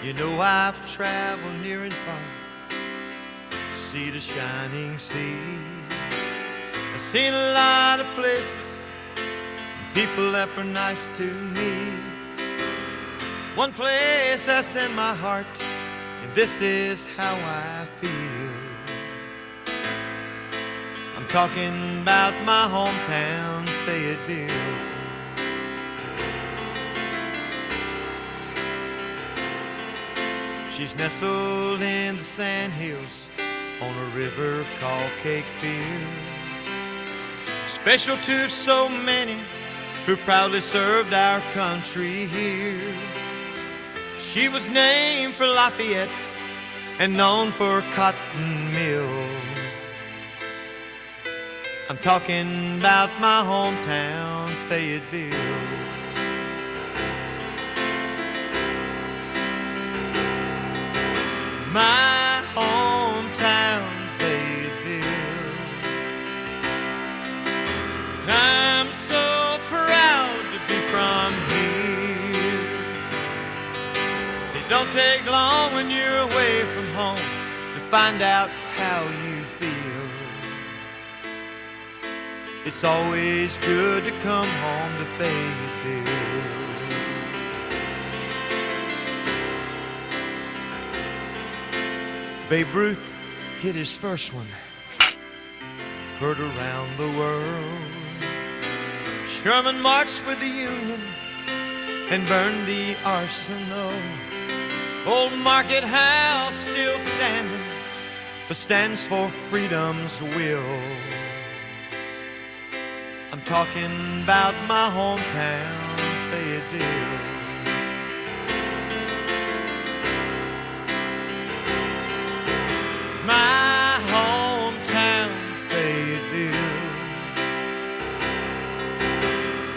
You know I've traveled near and far, see the shining sea. I've seen a lot of places, people that were nice to me. One place that's in my heart, and this is how I feel. I'm talking about my hometown, Fayetteville. She's nestled in the sandhills on a river called Fayetteville. Special to so many who proudly served our country here. She was named for Lafayette and known for cotton mills. I'm talking about my hometown, Fayetteville. My hometown, Fayetteville. I'm so proud to be from here. It don't take long when you're away from home to find out how you feel. It's always good to come home to Fayetteville. Babe Ruth hit his first one, heard around the world. Sherman marched with the Union and burned the arsenal. Old Market House still standing, but stands for freedom's will. I'm talking about my hometown, Fayetteville. My hometown, Fayetteville.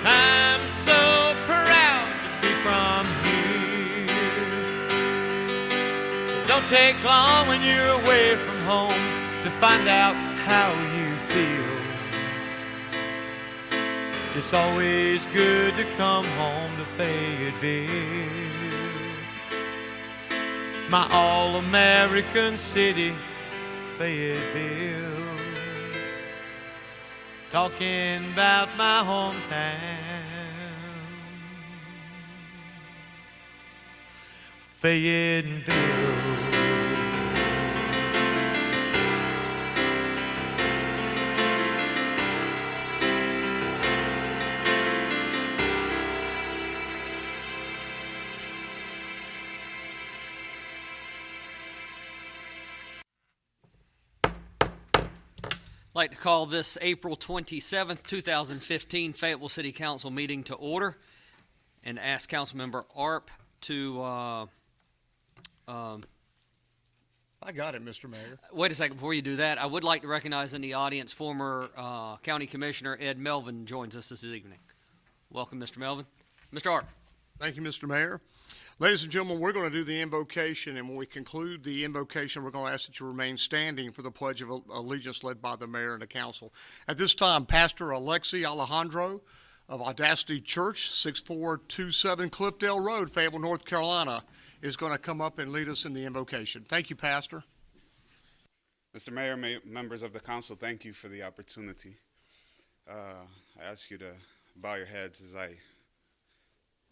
I'm so proud to be from here. It don't take long when you're away from home to find out how you feel. It's always good to come home to Fayetteville. My all-American city, Fayetteville. Talking about my hometown, Fayetteville. I'd like to call this April 27th, 2015 Fayetteville City Council meeting to order and ask Councilmember Arp to I got it, Mr. Mayor. wait a second before you do that. I would like to recognize in the audience former County Commissioner Ed Melvin joins us this evening. Welcome, Mr. Melvin. Mr. Arp. Thank you, Mr. Mayor. Ladies and gentlemen, we're going to do the invocation, and when we conclude the invocation, we're going to ask that you remain standing for the Pledge of Allegiance led by the Mayor and the Council. At this time, Pastor Alexi Alejandro of Audacity Church, 6427 Cliffdale Road, Fayetteville, North Carolina, is going to come up and lead us in the invocation. Thank you, Pastor. Mr. Mayor, members of the council, thank you for the opportunity. I ask you to bow your heads as I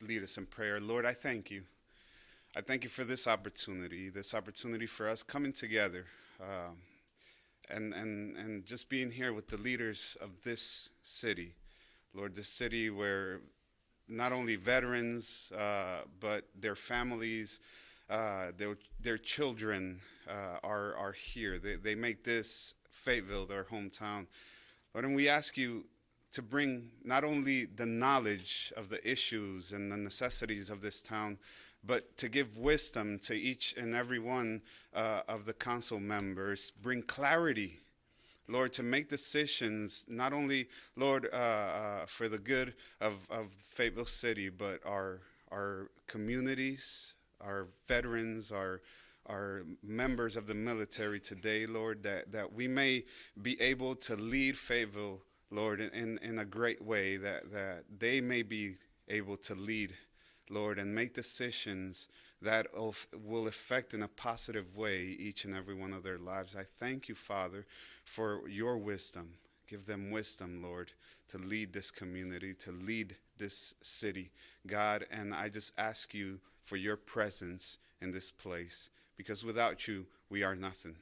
lead us in prayer. Lord, I thank you. I thank you for this opportunity for us coming together and just being here with the leaders of this city. Lord, this city where not only veterans, but their families, their children are here. They make this Fayetteville their hometown. Lord, and we ask you to bring not only the knowledge of the issues and the necessities of this town, but to give wisdom to each and every one of the council members, bring clarity, Lord, to make decisions, not only, Lord, for the good of Fayetteville City, but our communities, our veterans, our members of the military today, Lord, that we may be able to lead Fayetteville, Lord, in a great way, that they may be able to lead, Lord, and make decisions that will affect in a positive way each and every one of their lives. I thank you, Father, for your wisdom. Give them wisdom, Lord, to lead this community, to lead this city, God. And I just ask you for your presence in this place, because without you, we are nothing.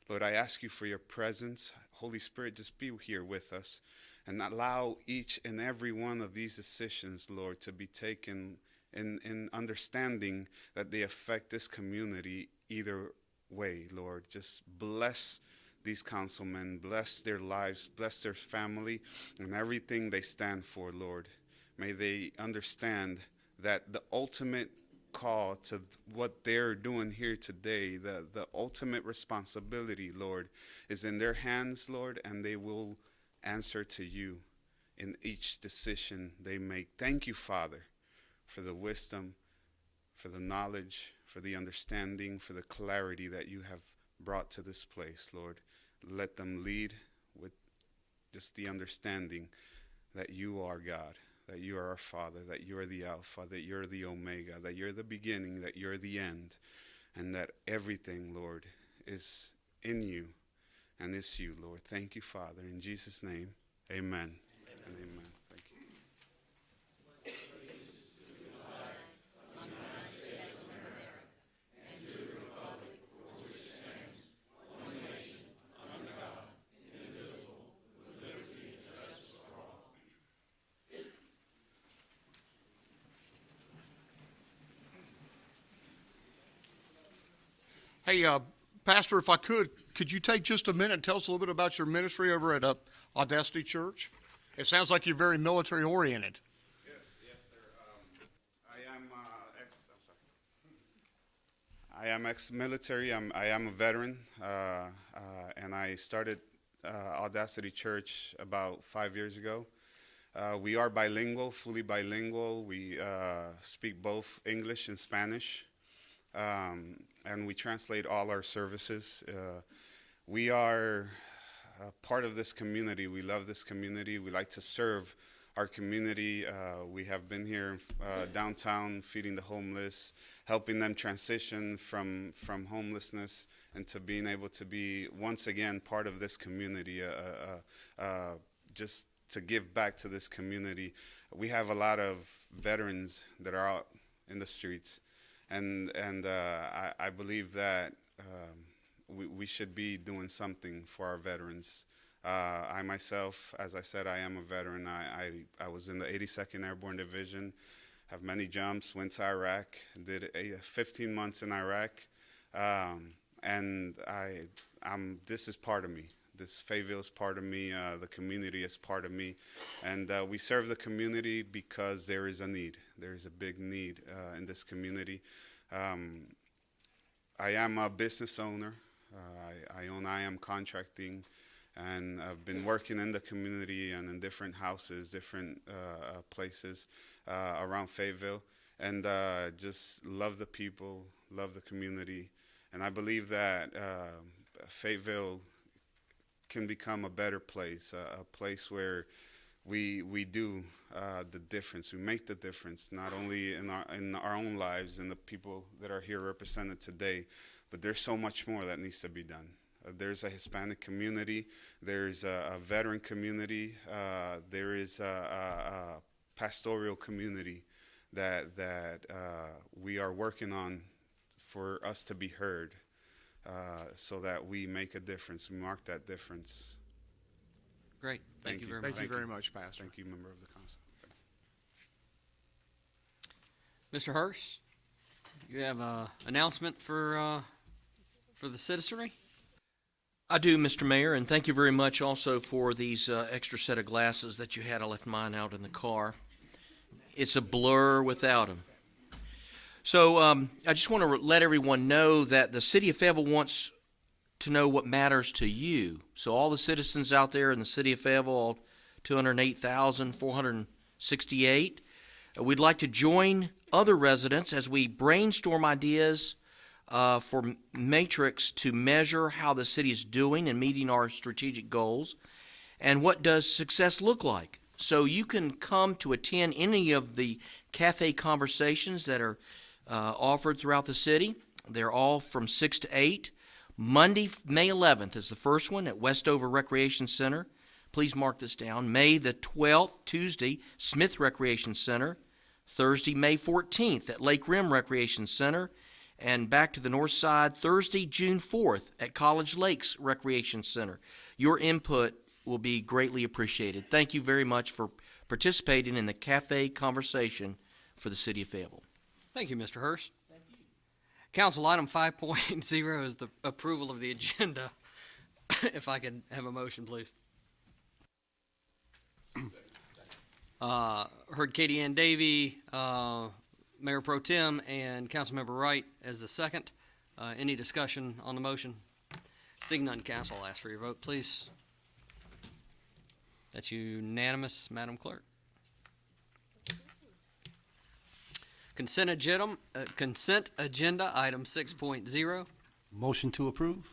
Lord, I ask you for your presence. Holy Spirit, just be here with us and allow each and every one of these decisions, Lord, to be taken in understanding that they affect this community either way, Lord. Just bless these councilmen, bless their lives, bless their family, and everything they stand for, Lord. May they understand that the ultimate call to what they're doing here today, the ultimate responsibility, Lord, is in their hands, Lord, and they will answer to you in each decision they make. Thank you, Father, for the wisdom, for the knowledge, for the understanding, for the clarity that you have brought to this place, Lord. Let them lead with just the understanding that you are God, that you are our Father, that you are the Alpha, that you're the Omega, that you're the beginning, that you're the end, and that everything, Lord, is in you and is you, Lord. Thank you, Father. In Jesus' name, amen. And amen. Thank you. Hey, Pastor, if I could you take just a minute and tell us a little bit about your ministry over at Audacity Church? It sounds like you're very military oriented. Yes, sir. I am ex-military. I am a veteran, and I started Audacity Church about 5 years ago. We are bilingual, fully bilingual. We speak both English and Spanish. And we translate all our services. We are part of this community. We love this community. We like to serve our community. We have been here downtown feeding the homeless, helping them transition from homelessness into being able to be once again part of this community, just to give back to this community. We have a lot of veterans that are out in the streets. And I believe that we should be doing something for our veterans. I myself, as I said, I am a veteran. I was in the 82nd Airborne Division, have many jumps, went to Iraq, did 15 months in Iraq, and this is part of me. This Fayetteville is part of me. The community is part of me, and we serve the community because there is a need. There is a big need in this community. I am a business owner. I own IM Contracting, and I've been working in the community and in different houses, different places around Fayetteville, and just love the people, love the community, and I believe that Fayetteville can become a better place, a place where we do the difference. We make the difference, not only in our own lives and the people that are here represented today, but there's so much more that needs to be done. There's a Hispanic community, there's a veteran community, there is a pastoral community that we are working on for us to be heard, so that we make a difference, we mark that difference. Great. Thank you very much. Thank you very much, Pastor. Thank you, member of the council. Mr. Hurst, you have an announcement for the citizenry? I do, Mr. Mayor, and thank you very much also for these extra set of glasses that you had. I left mine out in the car. It's a blur without them. So I just want to let everyone know that the city of Fayetteville wants to know what matters to you. So all the citizens out there in the city of Fayetteville, all 208,468, we'd like to join other residents as we brainstorm ideas for matrix to measure how the city is doing and meeting our strategic goals, and what does success look like. So you can come to attend any of the cafe conversations that are offered throughout the city. They're all from 6 to 8. Monday, May 11th is the first one at Westover Recreation Center. Please mark this down. May the 12th, Tuesday, Smith Recreation Center. Thursday, May 14th at Lake Rim Recreation Center. And back to the north side, Thursday, June 4th at College Lakes Recreation Center. Your input will be greatly appreciated. Thank you very much for participating in the cafe conversation for the city of Fayetteville. Thank you, Mr. Hurst. Council item 5.0 is the approval of the agenda. If I could have a motion, please. Heard Katie Ann Davey, Mayor Pro Tem, and Councilmember Wright as the second. Any discussion on the motion? Seeing none, council, I'll ask for your vote, please. That's unanimous, Madam Clerk. Consent agenda item 6.0. Motion to approve?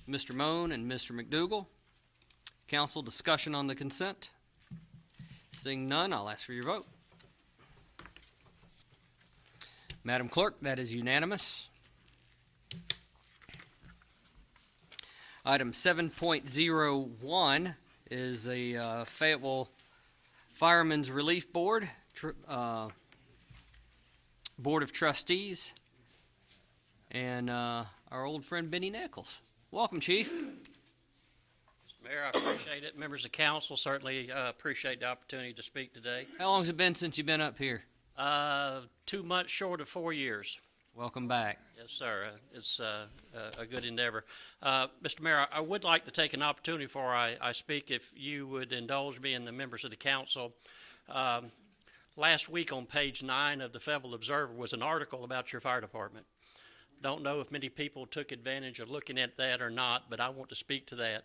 Mr. Moan and Mr. McDougall. Council discussion on the consent. Seeing none, I'll ask for your vote. Madam Clerk, that is unanimous. Item 7.01 is the Fayetteville Firemen's Relief Board, Board of Trustees, and our old friend Benny Nichols. Welcome, Chief. Mayor, I appreciate it. Members of council certainly appreciate the opportunity to speak today. How long has it been since you've been up here? 2 months short of 4 years. Welcome back. Yes, sir. It's a good endeavor. Mr. Mayor, I would like to take an opportunity before I speak, if you would indulge me and the members of the council. Last week on page 9 of the Fayetteville Observer was an article about your fire department. Don't know if many people took advantage of looking at that or not, but I want to speak to that.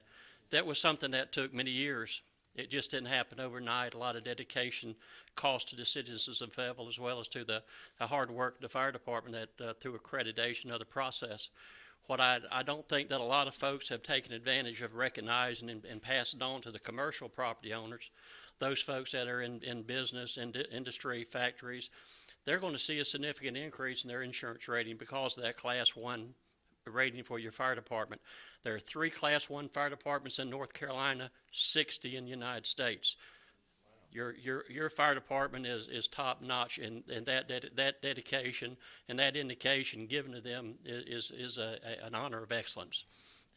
That was something that took many years. It just didn't happen overnight. A lot of dedication cost to the citizens of Fayetteville, as well as to the hard work of the fire department that through accreditation of the process. What I don't think that a lot of folks have taken advantage of recognizing and passed it on to the commercial property owners, those folks that are in business, industry, factories. They're going to see a significant increase in their insurance rating because of that Class 1 rating for your fire department. There are 3 Class 1 fire departments in North Carolina, 60 in the United States. Your fire department is top notch, and that dedication and that indication given to them is an honor of excellence.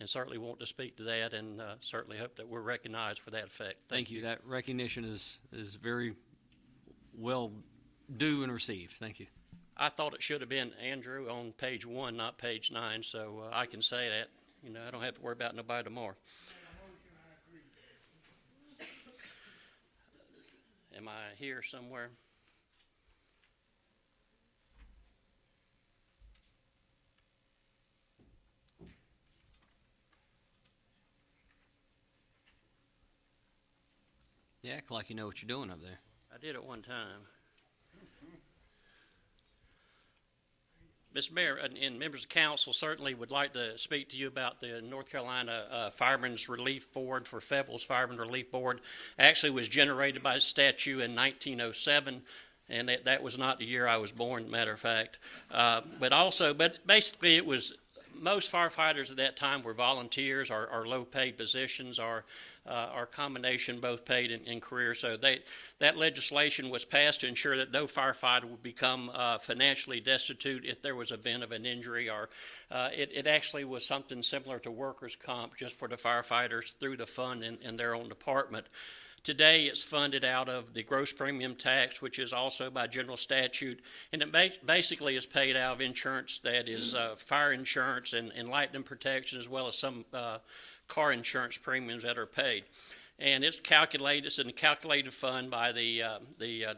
And certainly want to speak to that, and certainly hope that we're recognized for that effect. Thank you. That recognition is very well due and received. Thank you. I thought it should have been Andrew on page 1, not page 9, so I can say that. You know, I don't have to worry about nobody tomorrow. Am I here somewhere? You act like you know what you're doing up there. I did at one time. Mr. Mayor and members of council certainly would like to speak to you about the North Carolina Firemen's Relief Board for Fayetteville's Firemen's Relief Board. Actually was generated by statute in 1907, and that was not the year I was born, matter of fact. But basically it was, most firefighters at that time were volunteers or low-paid positions or combination both paid and career. So that legislation was passed to ensure that no firefighter would become financially destitute if there was an event of an injury, or it actually was something similar to workers' comp just for the firefighters through the fund in their own department. Today, it's funded out of the gross premium tax, which is also by general statute, and it basically is paid out of insurance that is fire insurance and lightning protection, as well as some car insurance premiums that are paid. And it's calculated, it's in a calculated fund by the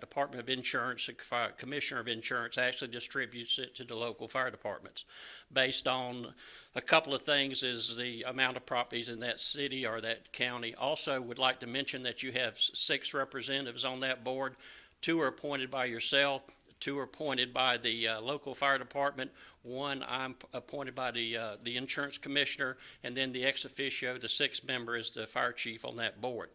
Department of Insurance. The Commissioner of Insurance actually distributes it to the local fire departments based on a couple of things: is the amount of properties in that city or that county. Also would like to mention that you have 6 representatives on that board. 2 are appointed by yourself, 2 are appointed by the local fire department. 1 I'm appointed by the insurance commissioner, and then the ex officio, the 6th member, is the fire chief on that board.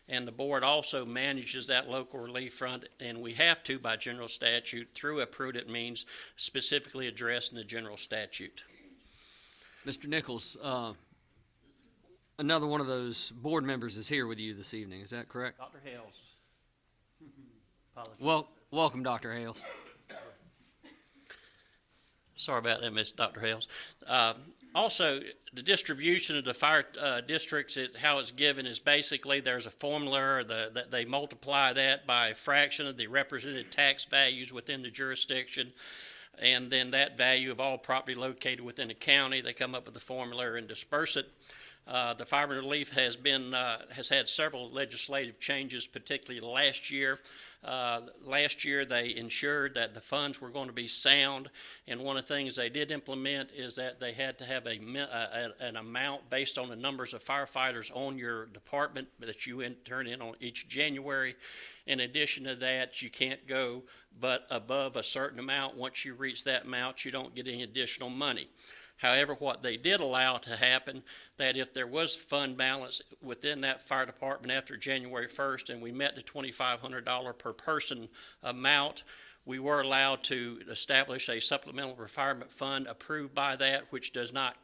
And the board also manages that local relief fund, and we have to, by general statute, through a prudent means, specifically addressed in the general statute. Mr. Nichols, another one of those board members is here with you this evening. Is that correct? Dr. Hales. Well, welcome, Dr. Hales. Sorry about that, Dr. Hales. Also, the distribution of the fire districts, how it's given is basically there's a formula that they multiply that by a fraction of the represented tax values within the jurisdiction, and then that value of all property located within the county, they come up with the formula and disperse it. The fireman relief has had several legislative changes, particularly last year. Last year, they ensured that the funds were going to be sound, and one of the things they did implement is that they had to have an amount based on the numbers of firefighters on your department that you turn in on each January. In addition to that, you can't go but above a certain amount. Once you reach that amount, you don't get any additional money. However, what they did allow to happen, that if there was fund balance within that fire department after January 1st and we met the $2,500 per person amount, we were allowed to establish a supplemental retirement fund approved by that, which does not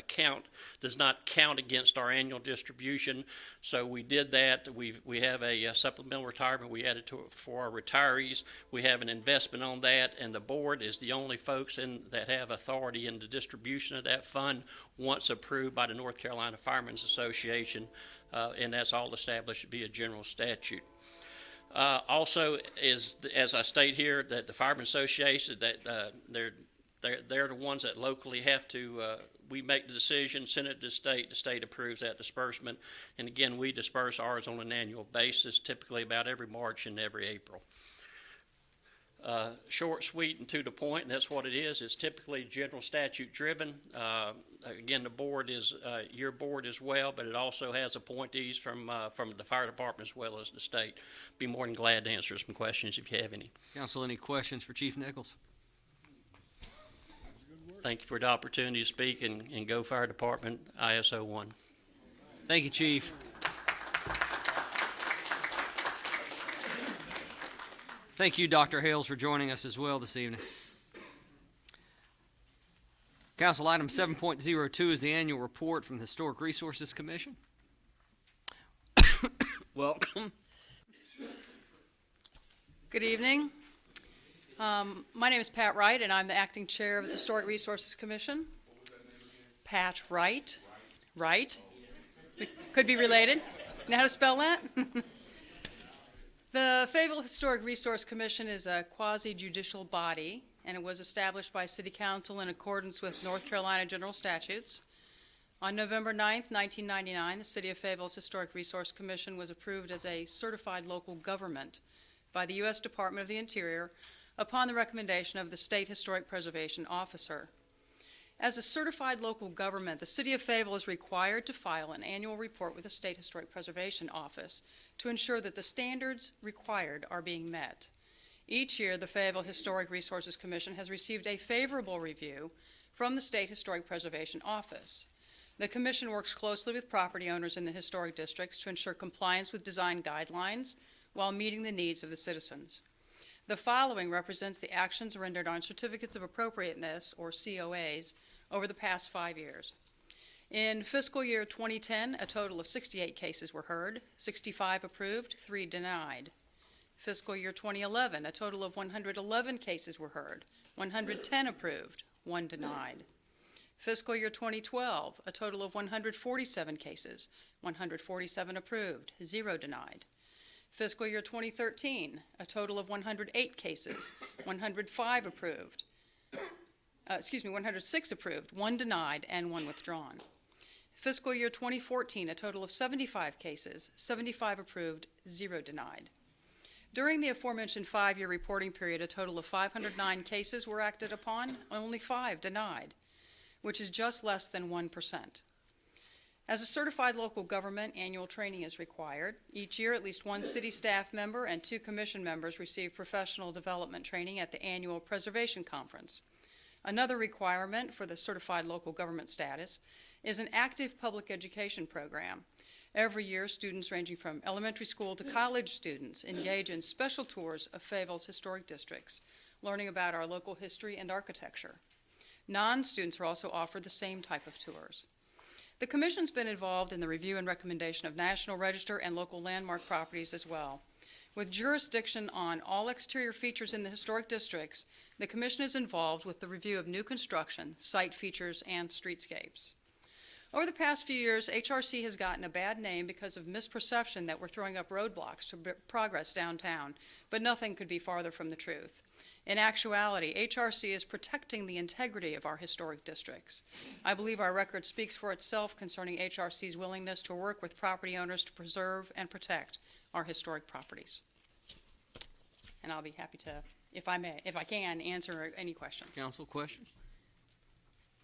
count against our annual distribution. So we did that. We have a supplemental retirement. We added to it for our retirees. We have an investment on that, and the board is the only folks that have authority in the distribution of that fund once approved by the North Carolina Firemen's Association, and that's all established via general statute. Also, as I state here, that the Firemen's Association, that they're the ones that locally have to, we make the decision, send it to the state approves that disbursement, and again, we disperse ours on an annual basis, typically about every March and every April. Short, sweet, and to the point, and that's what it is. It's typically general statute driven. Again, the board is your board as well, but it also has appointees from the fire department as well as the state. Be more than glad to answer some questions if you have any. Council, any questions for Chief Nichols? Thank you for the opportunity to speak and go Fire Department ISO 1. Thank you, Chief. Thank you, Dr. Hales, for joining us as well this evening. Council item 7.02 is the annual report from the Historic Resources Commission. Welcome. Good evening. My name is Pat Wright, and I'm the acting chair of the Historic Resources Commission. Pat Wright. Wright. We could be related. Know how to spell that? The Fayetteville Historic Resource Commission is a quasi-judicial body, and it was established by City Council in accordance with North Carolina general statutes. On November 9th, 1999, the City of Fayetteville's Historic Resource Commission was approved as a certified local government by the U.S. Department of the Interior upon the recommendation of the State Historic Preservation Officer. As a certified local government, the City of Fayetteville is required to file an annual report with the State Historic Preservation Office to ensure that the standards required are being met. Each year, the Fayetteville Historic Resources Commission has received a favorable review from the State Historic Preservation Office. The Commission works closely with property owners in the historic districts to ensure compliance with design guidelines while meeting the needs of the citizens. The following represents the actions rendered on certificates of appropriateness, or COAs, over the past 5 years. In fiscal year 2010, a total of 68 cases were heard, 65 approved, 3 denied. Fiscal year 2011, a total of 111 cases were heard, 110 approved, 1 denied. Fiscal year 2012, a total of 147 cases, 147 approved, 0 denied. Fiscal year 2013, a total of 108 cases, 105 approved, 106 approved, 1 denied, and 1 withdrawn. Fiscal year 2014, a total of 75 cases, 75 approved, 0 denied. During the aforementioned 5-year reporting period, a total of 509 cases were acted upon, only 5 denied, which is just less than 1%. As a certified local government, annual training is required. Each year, at least one city staff member and 2 commission members receive professional development training at the annual Preservation Conference. Another requirement for the certified local government status is an active public education program. Every year, students ranging from elementary school to college students engage in special tours of Fayetteville's historic districts, learning about our local history and architecture. Non-students are also offered the same type of tours. The Commission's been involved in the review and recommendation of National Register and local landmark properties as well. With jurisdiction on all exterior features in the historic districts, the Commission is involved with the review of new construction, site features, and streetscapes. Over the past few years, HRC has gotten a bad name because of misperception that we're throwing up roadblocks to progress downtown, but nothing could be farther from the truth. In actuality, HRC is protecting the integrity of our historic districts. I believe our record speaks for itself concerning HRC's willingness to work with property owners to preserve and protect our historic properties. And I'll be happy to, if I can, answer any questions. Council questions?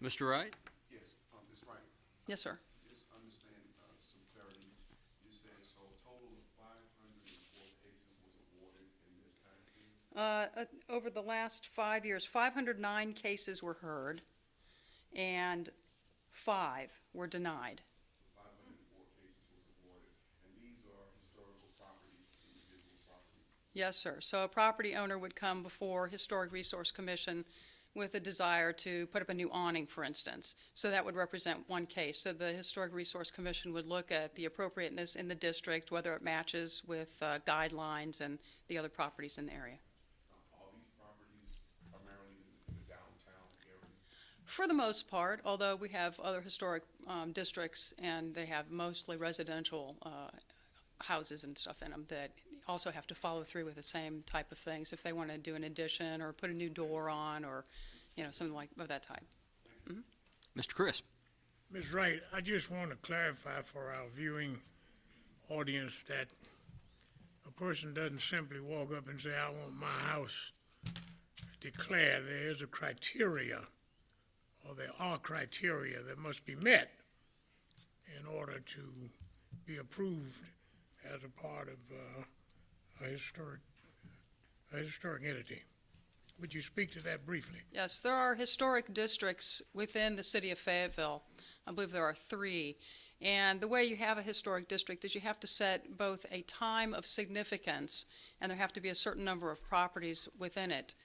Mr. Wright? Yes, Ms. Wright, Yes, sir. just understand some clarity. You said so a total of 504 cases was awarded in this time period? Over the last 5 years, 509 cases were heard, and 5 were denied. 504 cases was awarded, and these are historical properties, individual properties. Yes, sir. So a property owner would come before Historic Resource Commission with a desire to put up a new awning, for instance. So that would represent one case. So the Historic Resource Commission would look at the appropriateness in the district, whether it matches with guidelines and the other properties in the area. Are these properties primarily in the downtown area? For the most part, although we have other historic districts and they have mostly residential houses and stuff in them that also have to follow through with the same type of things if they want to do an addition or put a new door on or, something like of that type. Mr. Crisp? Ms. Wright, I just want to clarify for our viewing audience that a person doesn't simply walk up and say, I want my house declared. There is a criteria, or there are criteria that must be met in order to be approved as a part of a historic entity. Would you speak to that briefly? Yes, there are historic districts within the city of Fayetteville. I believe there are 3. And the way you have a historic district is you have to set both a time of significance and there have to be a certain number of properties within it.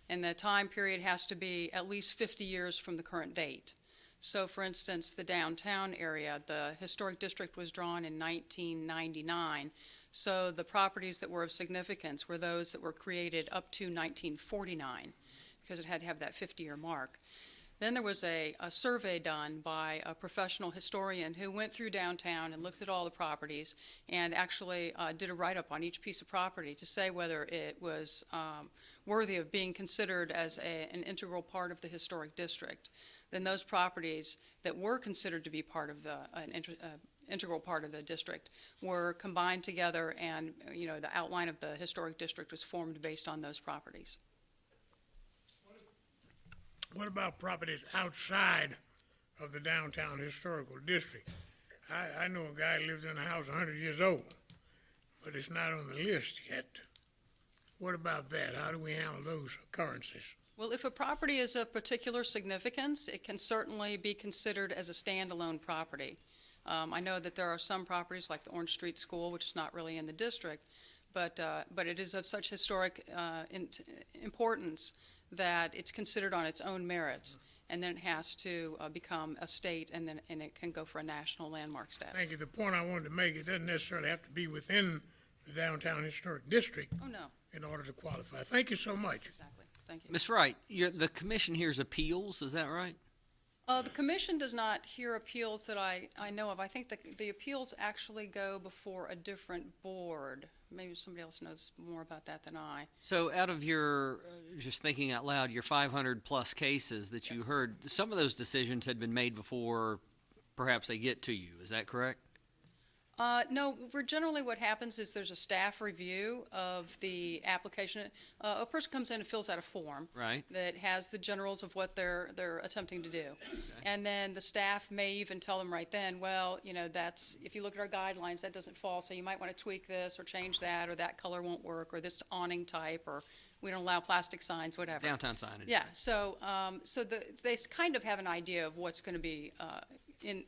And the time period has to be at least 50 years from the current date. So, for instance, the downtown area, the historic district was drawn in 1999. So the properties that were of significance were those that were created up to 1949 because it had to have that 50-year mark. Then there was a survey done by a professional historian who went through downtown and looked at all the properties and actually did a write-up on each piece of property to say whether it was worthy of being considered as an integral part of the historic district. Then those properties that were considered to be part of an integral part of the district were combined together, and the outline of the historic district was formed based on those properties. What about properties outside of the downtown historical district? I know a guy who lives in a house 100 years old, but it's not on the list yet. What about that? How do we handle those occurrences? Well, if a property is of particular significance, it can certainly be considered as a standalone property. I know that there are some properties like the Orange Street School, which is not really in the district, but it is of such historic importance that it's considered on its own merits, and then it has to become a state, and it can go for a national landmark status. Thank you. The point I wanted to make, it doesn't necessarily have to be within the downtown historic district Oh, no, in order to qualify. Thank you so much. exactly. Thank you. Ms. Wright, the commission hears appeals, is that right? The commission does not hear appeals that I know of. I think the appeals actually go before a different board. Maybe somebody else knows more about that than I. So out of your, just thinking out loud, your 500-plus cases that you heard, some of those decisions had been made before perhaps they get to you. Is that correct? No, we're generally, what happens is there's a staff review of the application. A person comes in and fills out a form. Right. That has the generals of what they're attempting to do. And then the staff may even tell them right then, well, that's, if you look at our guidelines, that doesn't fall, so you might want to tweak this or change that, or that color won't work, or this awning type, or we don't allow plastic signs, whatever. Downtown signage. Yeah, so they kind of have an idea of what's going to be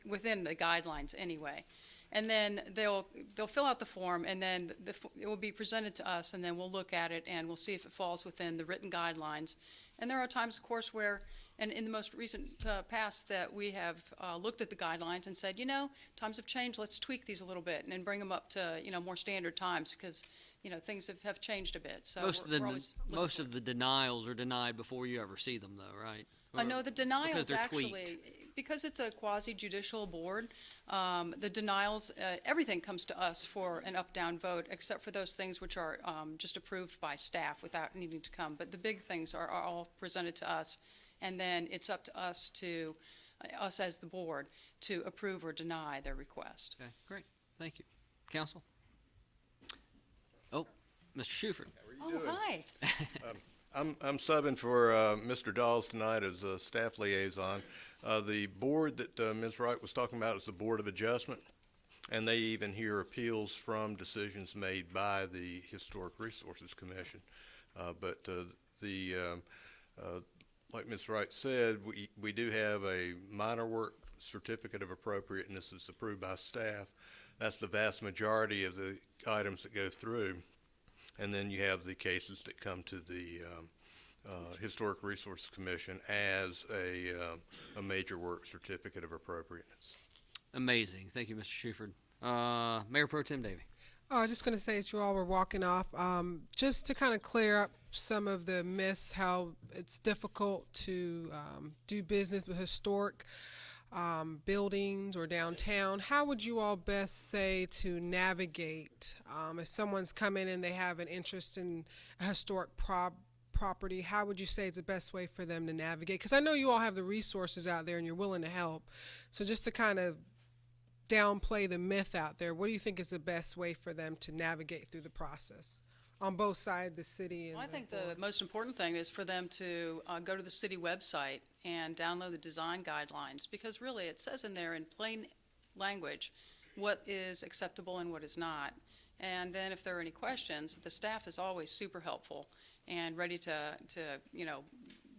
within the guidelines anyway. And then they'll fill out the form, and then it will be presented to us, and then we'll look at it, and we'll see if it falls within the written guidelines. And there are times, of course, where, and in the most recent past, that we have looked at the guidelines and said, times have changed, let's tweak these a little bit, and then bring them up to, more standard times, because, things have changed a bit. So we're always most of the denials are denied before you ever see them, though, right? No, the denials they're actually, tweaked. because it's a quasi-judicial board, the denials, everything comes to us for an up-down vote, except for those things which are just approved by staff without needing to come. But the big things are all presented to us, and then it's up to us us as the board, to approve or deny their request. Okay, great. Thank you. Council? Oh, Mr. Shuford. Oh, hi. I'm subbing for Mr. Dawes tonight as a staff liaison. The board that Ms. Wright was talking about is the Board of Adjustment, and they even hear appeals from decisions made by the Historic Resources Commission. But like Ms. Wright said, we do have a minor work certificate of appropriateness that's approved by staff. That's the vast majority of the items that go through. And then you have the cases that come to the Historic Resources Commission as a major work certificate of appropriateness. Amazing. Thank you, Mr. Shuford. Mayor Pro Tem Davey. I was just going to say, as you all were walking off, just to kind of clear up some of the myths, how it's difficult to do business with historic buildings or downtown. How would you all best say to navigate if someone's coming and they have an interest in a historic property? How would you say is the best way for them to navigate? Because I know you all have the resources out there and you're willing to help. So just to kind of downplay the myth out there, what do you think is the best way for them to navigate through the process on both sides, the city and Well, I think the most important thing is for them to go to the city website and download the design guidelines, because really it says in there in plain language what is acceptable and what is not. And then if there are any questions, the staff is always super helpful and ready to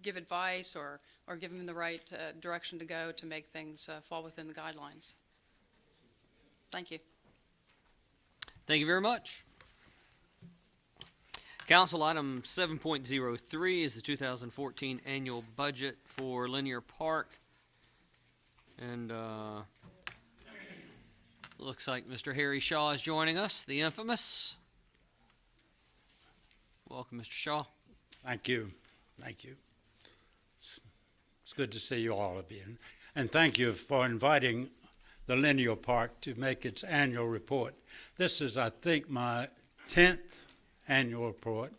give advice or give them the right direction to go to make things fall within the guidelines. Thank you. Thank you very much. Council item 7.03 is the 2014 annual budget for Linear Park. And looks like Mr. Harry Shaw is joining us, the infamous. Welcome, Mr. Shaw. Thank you. Thank you. It's good to see you all again. And thank you for inviting the Linear Park to make its annual report. This is, I think, my 10th annual report.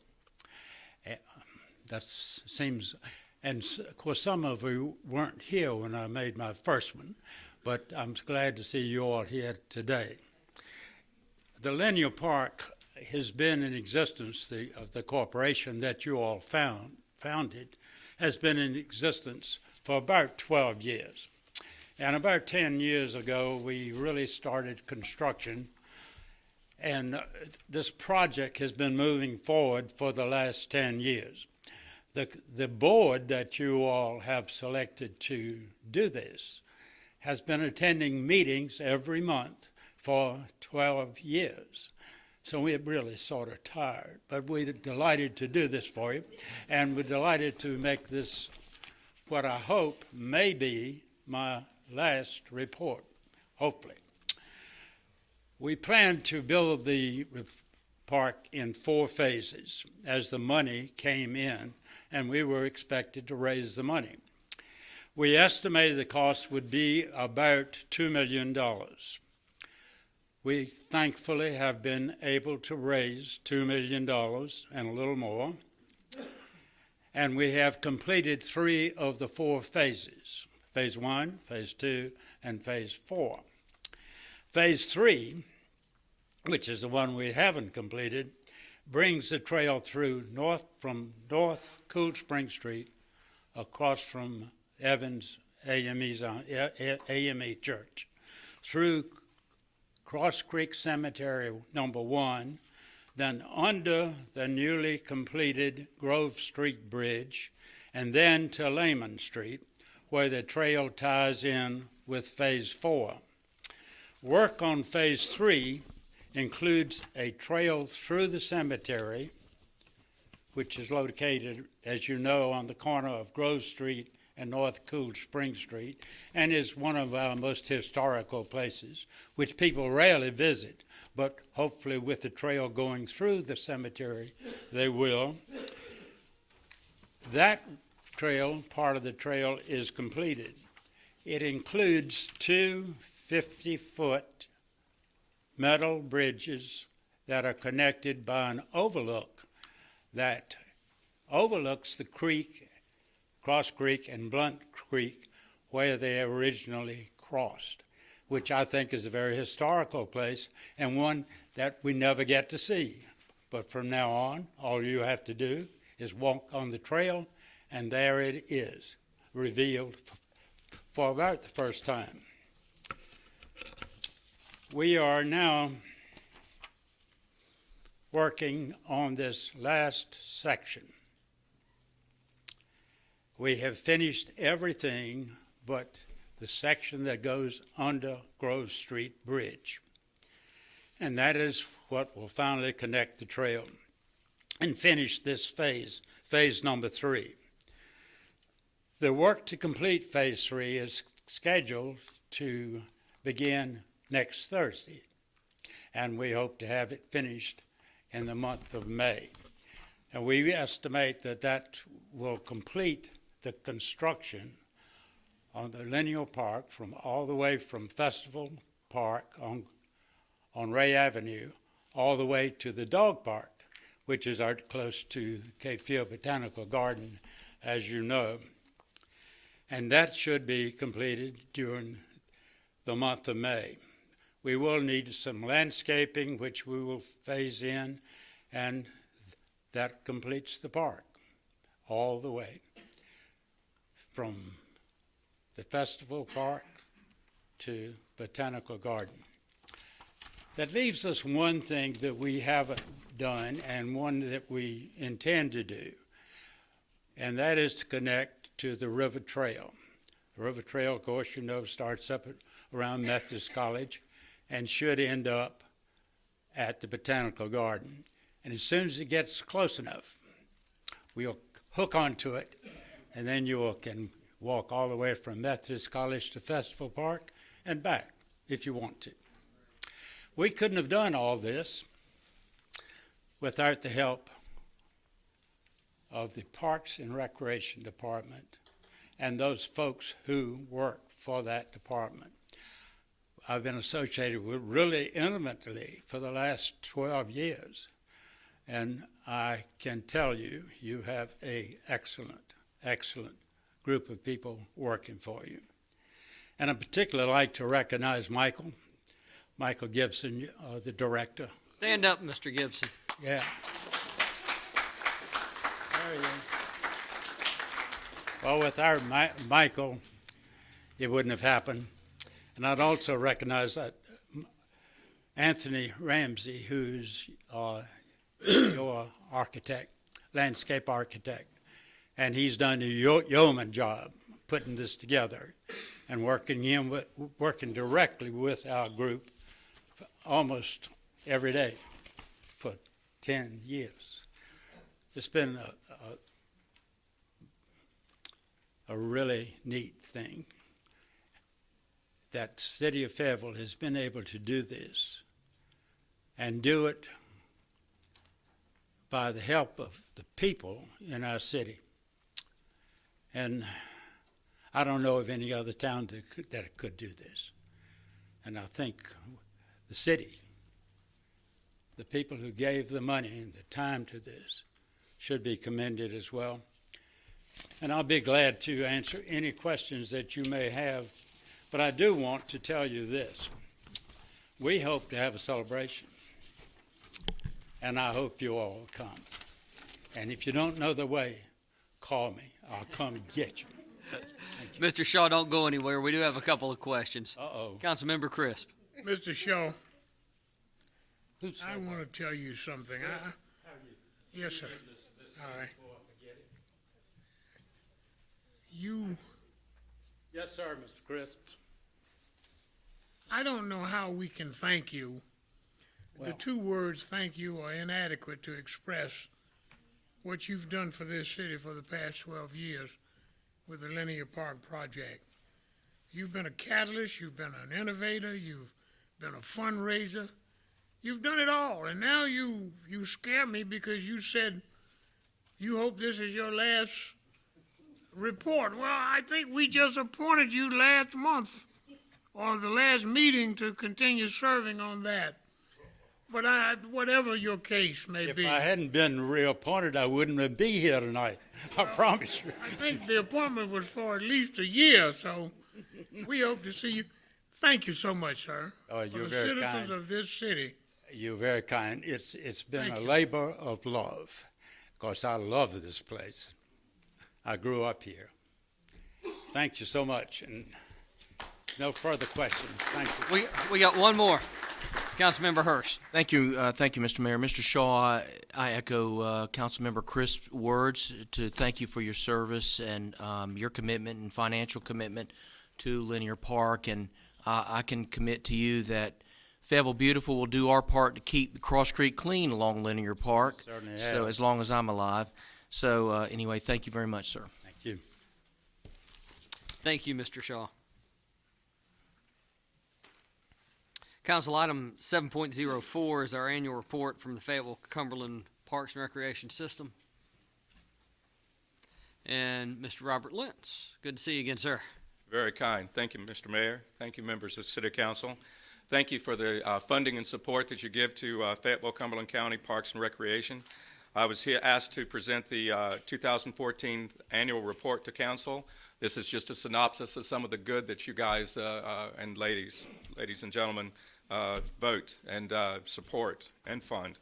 That seems, and of course some of you weren't here when I made my first one, but I'm glad to see you all here today. The Linear Park has been in existence, the corporation that you all founded, has been in existence for about 12 years. And about 10 years ago, we really started construction. And this project has been moving forward for the last 10 years. The board that you all have selected to do this has been attending meetings every month for 12 years. So we're really sort of tired, but we're delighted to do this for you. And we're delighted to make this what I hope may be my last report, hopefully. We plan to build the park in 4 phases as the money came in, and we were expected to raise the money. We estimated the cost would be about $2 million. We thankfully have been able to raise $2 million and a little more, and we have completed 3 of the 4 phases, Phase 1, Phase 2, and Phase 4. Phase 3 which is the one we haven't completed, brings the trail through from North Cool Spring Street across from Evans AME Church through Cross Creek Cemetery number 1, then under the newly completed Grove Street Bridge, and then to Lehman Street, where the trail ties in with Phase 4. Work on Phase 3 includes a trail through the cemetery, which is located, as you know, on the corner of Grove Street and North Cool Spring Street, and is one of our most historical places, which people rarely visit, but hopefully with the trail going through the cemetery, they will. That trail, part of the trail, is completed. It includes 2 50-foot metal bridges that are connected by an overlook that overlooks the creek, Cross Creek and Blunt Creek, where they originally crossed, which I think is a very historical place and one that we never get to see. But from now on, all you have to do is walk on the trail, and there it is, revealed for about the first time. We are now working on this last section. We have finished everything but the section that goes under Grove Street Bridge. And that is what will finally connect the trail and finish this phase number 3. The work to complete Phase 3 is scheduled to begin next Thursday, and we hope to have it finished in the month of May. And we estimate that that will complete the construction on the lineal park from all the way from Festival Park on Ray Avenue all the way to the dog park, which is close to Cape Fear Botanical Garden, as you know. And that should be completed during the month of May. We will need some landscaping, which we will phase in, and that completes the park all the way from the Festival Park to Botanical Garden. That leaves us one thing that we haven't done and one that we intend to do, and that is to connect to the River Trail. The River Trail, of course, you know, starts up around Methodist College and should end up at the Botanical Garden. And as soon as it gets close enough, we'll hook onto it, and then you can walk all the way from Methodist College to Festival Park and back if you want to. We couldn't have done all this without the help of the Parks and Recreation Department and those folks who work for that department. I've been associated with really intimately for the last 12 years, and I can tell you, you have an excellent, excellent group of people working for you. And I particularly like to recognize Michael Gibson, the director. Stand up, Mr. Gibson. Yeah. There he is. Well, without Michael, it wouldn't have happened. And I'd also recognize that Anthony Ramsey, who's your architect, landscape architect, and he's done a yeoman job putting this together and working directly with our group almost every day for 10 years. It's been a really neat thing that the city of Fayetteville has been able to do this and do it by the help of the people in our city. And I don't know of any other town that could do this. And I think the city, the people who gave the money and the time to this, should be commended as well. And I'll be glad to answer any questions that you may have. But I do want to tell you this. We hope to have a celebration and I hope you all come. And if you don't know the way, call me. I'll come get you. Mr. Shaw, don't go anywhere. We do have a couple of questions. Uh-oh. Councilmember Crisp. Mr. Shaw, I want to tell you something. Yes, sir. All right. Yes, sir, Mr. Crisp. I don't know how we can thank you. The two words thank you are inadequate to express what you've done for this city for the past 12 years with the Linear Park project. You've been a catalyst, you've been an innovator, you've been a fundraiser. You've done it all, and now you scare me because you said you hope this is your last report. Well, I think we just appointed you last month or the last meeting to continue serving on that. But whatever your case may be. If I hadn't been reappointed, I wouldn't be here tonight. I promise you. I think the appointment was for at least a year, so we hope to see you. Thank you so much, sir. Oh, for you're the very citizens kind. of this city. You're very kind. It's been Thank a you. labor of love, because I love this place. I grew up here. Thank you so much, and no further questions. Thank you. We got one more. Councilmember Hurst. Thank you, Mr. Mayor. Mr. Shaw, I echo Councilmember Crisp's words to thank you for your service and your commitment and financial commitment to Linear Park, and I can commit to you that Fayetteville Beautiful will do our part to keep Cross Creek clean along Linear Park. Certainly So have. as long as I'm alive. So anyway, thank you very much, sir. Thank you. Thank you, Mr. Shaw. Council item 7.04 is our annual report from the Fayetteville Cumberland Parks and Recreation System. And Mr. Robert Lentz, good to see you again, sir. Very kind. Thank you, Mr. Mayor. Thank you, members of City Council. Thank you for the funding and support that you give to Fayetteville Cumberland County Parks and Recreation. I was here asked to present the 2014 annual report to council. This is just a synopsis of some of the good that you guys and ladies and gentlemen vote and support and fund.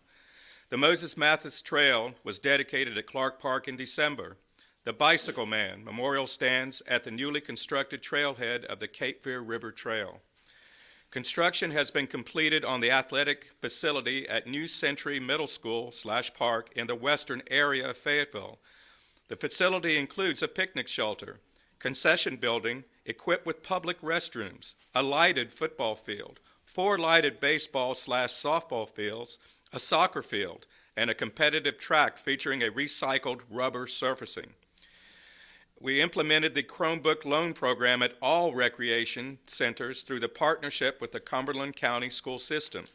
The Moses Mathis Trail was dedicated at Clark Park in December. The Bicycle Man Memorial stands at the newly constructed trailhead of the Cape Fear River Trail. Construction has been completed on the athletic facility at New Century Middle School/Park in the western area of Fayetteville. The facility includes a picnic shelter, concession building equipped with public restrooms, a lighted football field, 4 lighted baseball/softball fields, a soccer field, and a competitive track featuring a recycled rubber surfacing. We implemented the Chromebook loan program at all recreation centers through the partnership with the Cumberland County School System.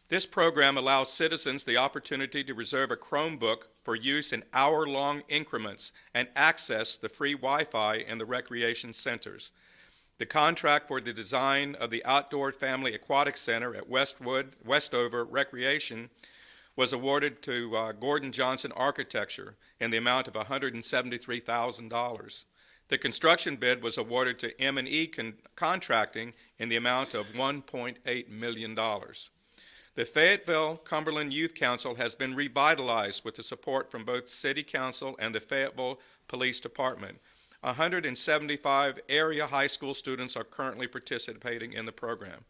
This program allows citizens the opportunity to reserve a Chromebook for use in hour-long increments and access the free Wi-Fi in the recreation centers. The contract for the design of the Outdoor Family Aquatic Center at Westover Recreation was awarded to Gordon Johnson Architecture in the amount of $173,000. The construction bid was awarded to M&E Contracting in the amount of $1.8 million. The Fayetteville Cumberland Youth Council has been revitalized with the support from both City Council and the Fayetteville Police Department. 175 area high school students are currently participating in the program.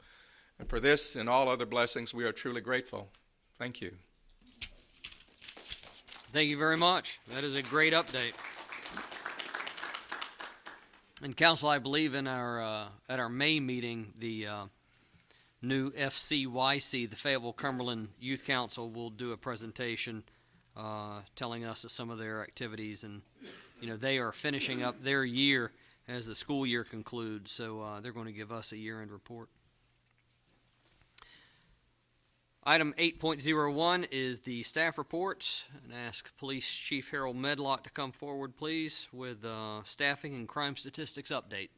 And for this and all other blessings, we are truly grateful. Thank you. Thank you very much. That is a great update. And council, I believe in our at our May meeting, the new FCYC, the Fayetteville Cumberland Youth Council, will do a presentation telling us of some of their activities, and they are finishing up their year as the school year concludes, so they're going to give us a year-end report. Item 8.01 is the staff report, and ask Police Chief Harold Medlock to come forward, please, with staffing and crime statistics update.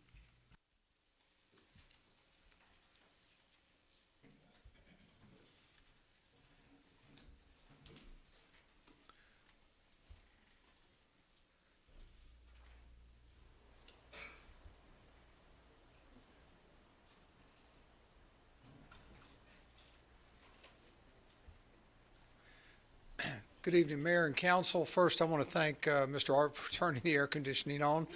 Good evening, Mayor and Council. First, I want to thank Mr. Art for turning the air conditioning on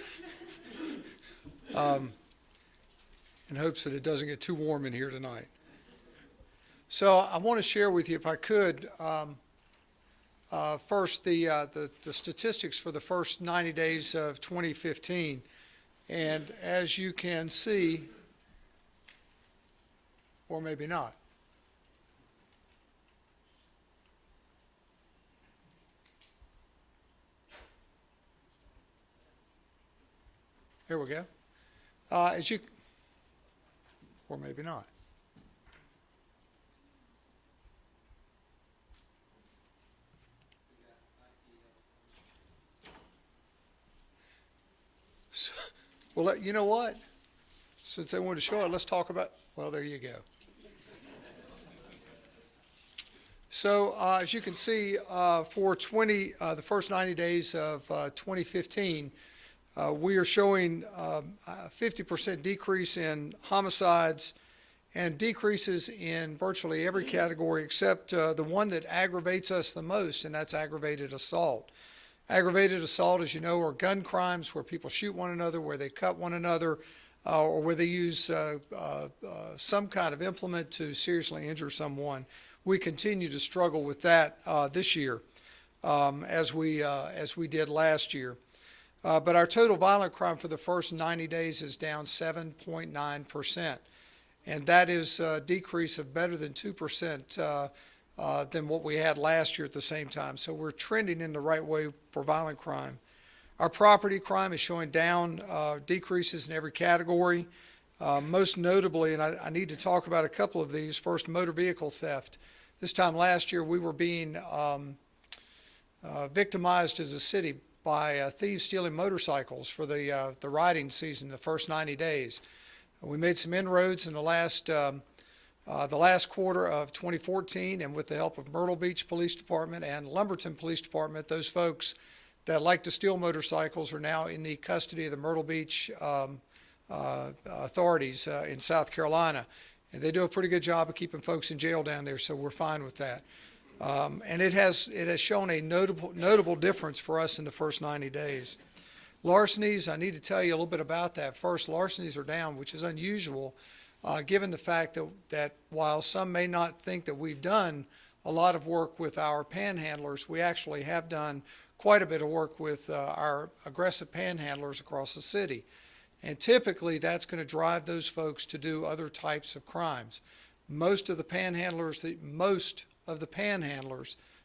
in hopes that it doesn't get too warm in here tonight. So I want to share with you, if I could, first the statistics for the first 90 days of 2015. And as you can see, or maybe not, here we go. Or maybe not. So, well, you know what? Since they wanted to show it, let's talk about, well, there you go. So as you can see, for the first 90 days of 2015, we are showing a 50% decrease in homicides and decreases in virtually every category except the one that aggravates us the most, and that's aggravated assault. Aggravated assault, as you know, are gun crimes where people shoot one another, where they cut one another, or where they use some kind of implement to seriously injure someone. We continue to struggle with that this year, as we did last year. But our total violent crime for the first 90 days is down 7.9%. And that is a decrease of better than 2% than what we had last year at the same time. So we're trending in the right way for violent crime. Our property crime is showing down decreases in every category. Most notably, and I need to talk about a couple of these. First, motor vehicle theft. This time last year, we were being victimized as a city by thieves stealing motorcycles for the riding season, the first 90 days. We made some inroads in the last quarter of 2014, and with the help of Myrtle Beach Police Department and Lumberton Police Department, those folks that like to steal motorcycles are now in the custody of the Myrtle Beach authorities in South Carolina. And they do a pretty good job of keeping folks in jail down there, so we're fine with that. And it has shown a notable difference for us in the first 90 days. Larcenies, I need to tell you a little bit about that. First, larcenies are down, which is unusual, given the fact that while some may not think that we've done a lot of work with our panhandlers, we actually have done quite a bit of work with our aggressive panhandlers across the city. And typically, that's going to drive those folks to do other types of crimes. Most of the panhandlers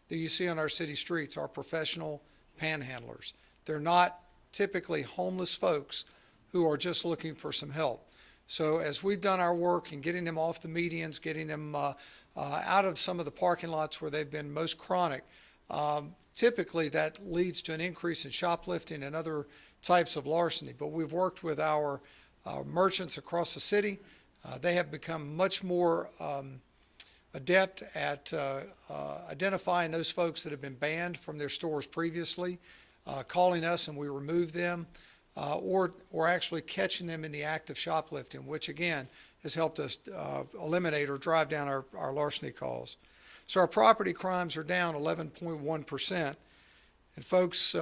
that you see on our city streets are professional panhandlers. They're not typically homeless folks who are just looking for some help. So as we've done our work in getting them off the medians, getting them out of some of the parking lots where they've been most chronic, typically that leads to an increase in shoplifting and other types of larceny. But we've worked with our merchants across the city. They have become much more adept at identifying those folks that have been banned from their stores previously, calling us and we remove them, or actually catching them in the act of shoplifting, which again has helped us eliminate or drive down our larceny calls. So our property crimes are down 11.1%. And folks,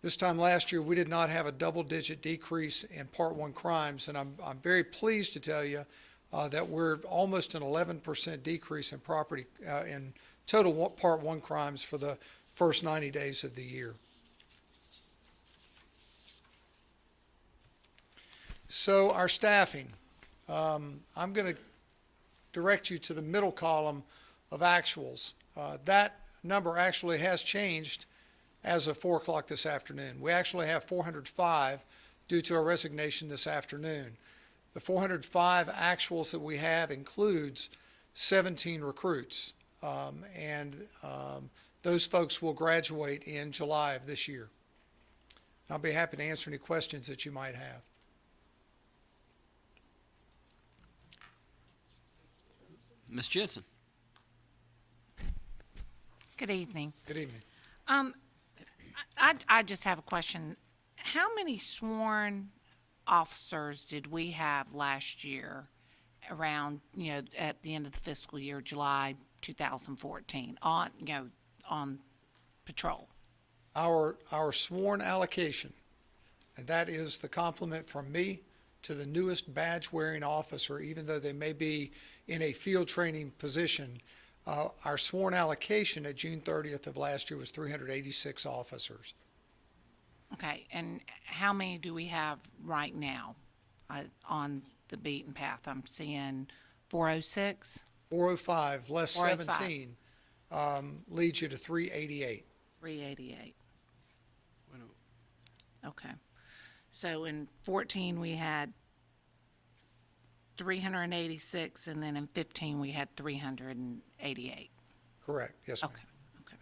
this time last year we did not have a double-digit decrease in Part 1 crimes, and I'm very pleased to tell you that we're almost an 11% decrease in in total Part 1 crimes for the first 90 days of the year. So our staffing, I'm going to direct you to the middle column of actuals. That number actually has changed as of 4 o'clock this afternoon. We actually have 405 due to a resignation this afternoon. The 405 actuals that we have includes 17 recruits, and those folks will graduate in July of this year. I'll be happy to answer any questions that you might have. Ms. Jensen. Good evening. Good evening. I just have a question. How many sworn officers did we have last year around, at the end of the fiscal year, July 2014, on patrol? Our sworn allocation, and that is the compliment from me to the newest badge-wearing officer, even though they may be in a field training position. Our sworn allocation at June 30th of last year was 386 officers. Okay, and how many do we have right now on the beaten path? I'm seeing 406? 405 less 405. 17 leads you to 388. 388. Okay. So in 14, we had 386, and then in 15, we had 388. Correct, yes, ma'am. Okay, okay.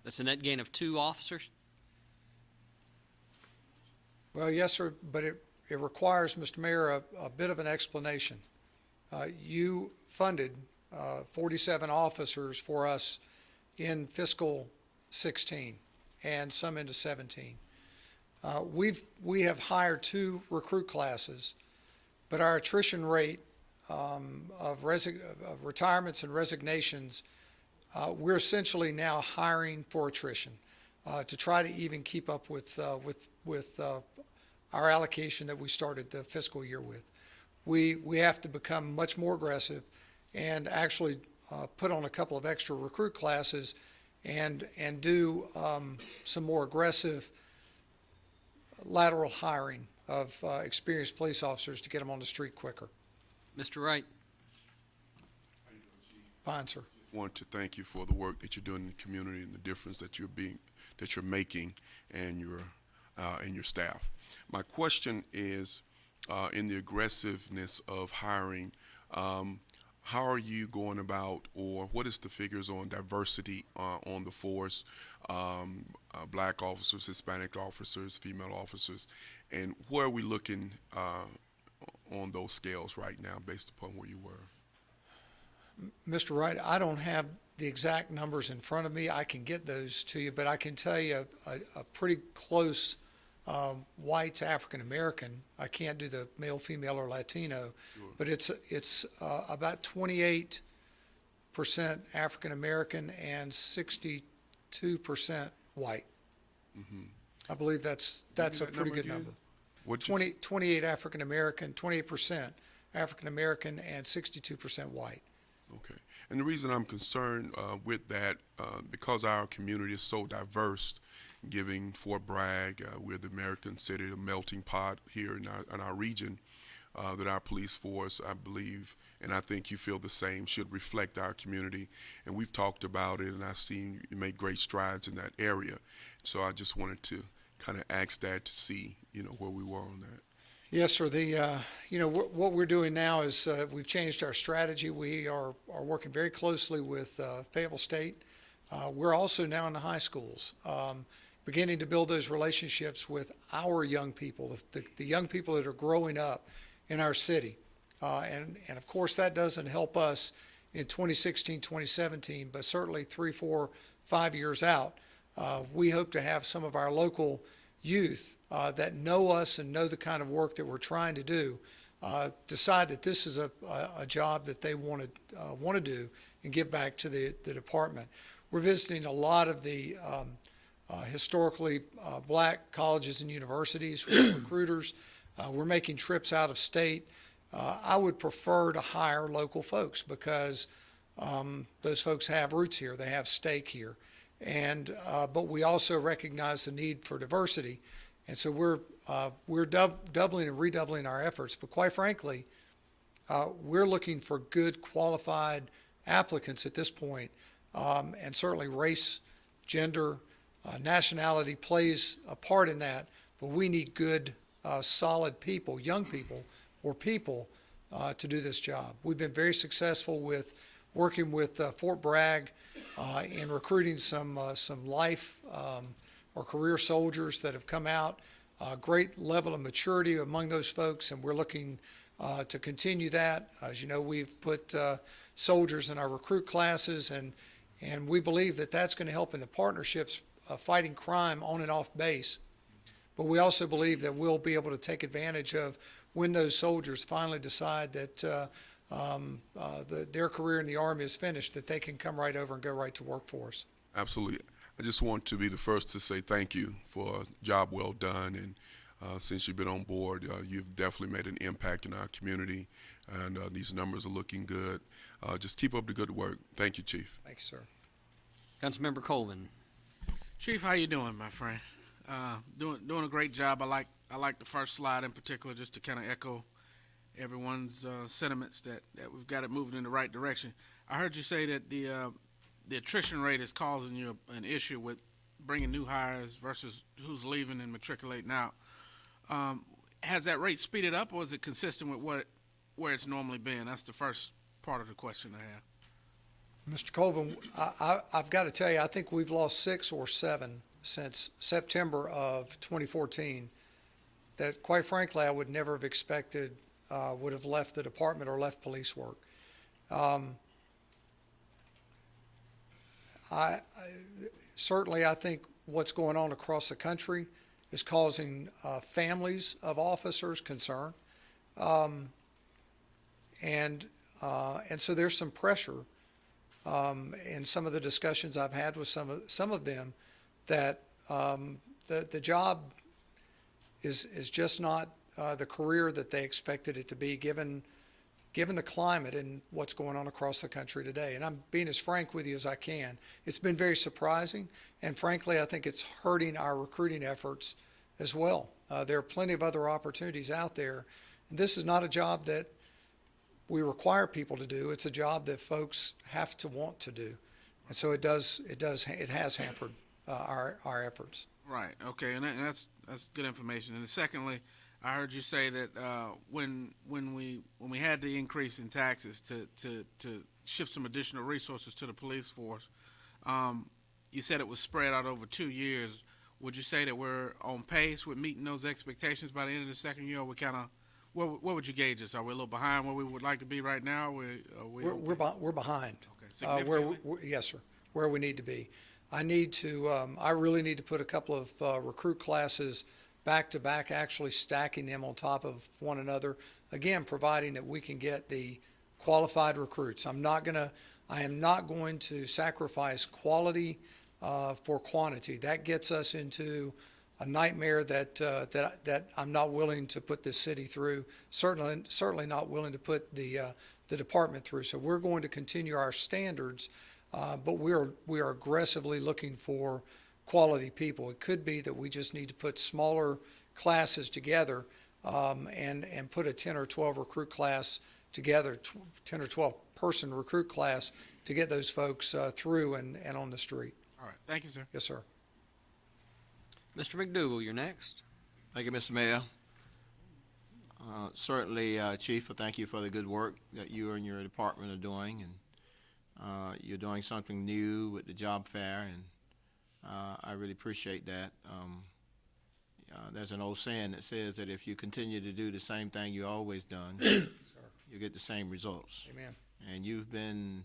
That's a net gain of 2 officers? Well, yes, sir, but it requires, Mr. Mayor, a bit of an explanation. You funded 47 officers for us in fiscal 16 and some into 17. We have hired 2 recruit classes, but our attrition rate of retirements and resignations, we're essentially now hiring for attrition to try to even keep up with our allocation that we started the fiscal year with. We have to become much more aggressive and actually put on a couple of extra recruit classes and do some more aggressive lateral hiring of experienced police officers to get them on the street quicker. Mr. Wright? Fine, sir. Want to thank you for the work that you're doing in the community and the difference that you're making and your staff. My question is, in the aggressiveness of hiring, how are you going about, or what is the figures on diversity on the force, black officers, Hispanic officers, female officers, and where are we looking on those scales right now based upon where you were? Mr. Wright, I don't have the exact numbers in front of me. I can get those to you, but I can tell you a pretty close white to African American. I can't do the male, female, or Latino, but it's about 28% African American and 62% white. Mm-hmm. I believe that's a pretty good number. 28 African American, 28% African American, and 62% white. Okay. And the reason I'm concerned with that, because our community is so diverse, giving Fort Bragg, we're the American city, the melting pot here in our region, that our police force, I believe, and I think you feel the same, should reflect our community. And we've talked about it, and I've seen you make great strides in that area. So I just wanted to kind of ask that to see, where we were on that. Yes, sir. What we're doing now is we've changed our strategy. We are working very closely with Fayetteville State. We're also now in the high schools, beginning to build those relationships with our young people, the young people that are growing up in our city. And of course, that doesn't help us in 2016, 2017, but certainly 3, 4, 5 years out. We hope to have some of our local youth that know us and know the kind of work that we're trying to do decide that this is a job that they want to do and give back to the department. We're visiting a lot of the historically black colleges and universities with recruiters. We're making trips out of state. I would prefer to hire local folks because those folks have roots here. They have stake here. But we also recognize the need for diversity. And so we're doubling and redoubling our efforts. But quite frankly, we're looking for good, qualified applicants at this point. And certainly race, gender, nationality plays a part in that. But we need good, solid people, young people, or people to do this job. We've been very successful with working with Fort Bragg in recruiting some life or career soldiers that have come out. Great level of maturity among those folks, and we're looking to continue that. As you know, we've put soldiers in our recruit classes, and we believe that that's going to help in the partnerships fighting crime on and off base. But we also believe that we'll be able to take advantage of when those soldiers finally decide that their career in the Army is finished, that they can come right over and go right to work for us. Absolutely. I just want to be the first to say thank you for a job well done. And since you've been on board, you've definitely made an impact in our community, and these numbers are looking good. Just keep up the good work. Thank you, Chief. Thanks, sir. Councilmember Colvin. Chief, how you doing, my friend? Doing a great job. I like the first slide in particular, just to kind of echo everyone's sentiments that we've got it moving in the right direction. I heard you say that the attrition rate is causing you an issue with bringing new hires versus who's leaving and matriculating out. Has that rate speeded up, or is it consistent with where it's normally been? That's the first part of the question I have. Mr. Colvin, I've got to tell you, I think we've lost 6 or 7 since September of 2014 that, quite frankly, I would never have expected would have left the department or left police work. Certainly, I think what's going on across the country is causing families of officers concern, and so there's some pressure in some of the discussions I've had with some of them that the job is just not the career that they expected it to be, given the climate and what's going on across the country today. And I'm being as frank with you as I can. It's been very surprising, and frankly, I think it's hurting our recruiting efforts as well. There are plenty of other opportunities out there, and this is not a job that we require people to do. It's a job that folks have to want to do, and so it has hampered our efforts. Right. Okay. And that's good information. And secondly, I heard you say that when we had the increase in taxes to shift some additional resources to the police force, you said it was spread out over 2 years. Would you say that we're on pace with meeting those expectations by the end of the second year? Or we kind of, where would you gauge us? Are we a little behind where we would like to be right now? We're behind. Okay. Significantly? Yes, sir. Where we need to be. I really need to put a couple of recruit classes back to back, actually stacking them on top of one another. Again, providing that we can get the qualified recruits. I am not going to sacrifice quality for quantity. That gets us into a nightmare that I'm not willing to put this city through. Certainly not willing to put the department through. So we're going to continue our standards, but we are aggressively looking for quality people. It could be that we just need to put smaller classes together and put a 10 or 12 recruit class together, 10 or 12 person recruit class to get those folks through and on the street. All right. Thank you, sir. Yes, sir. Mr. McDougal, you're next. Thank you, Mr. Mayor. Certainly, Chief, thank you for the good work that you and your department are doing, and you're doing something new with the job fair, and I really appreciate that. There's an old saying that says that if you continue to do the same thing you always done, you get the same results. Amen. And you've been,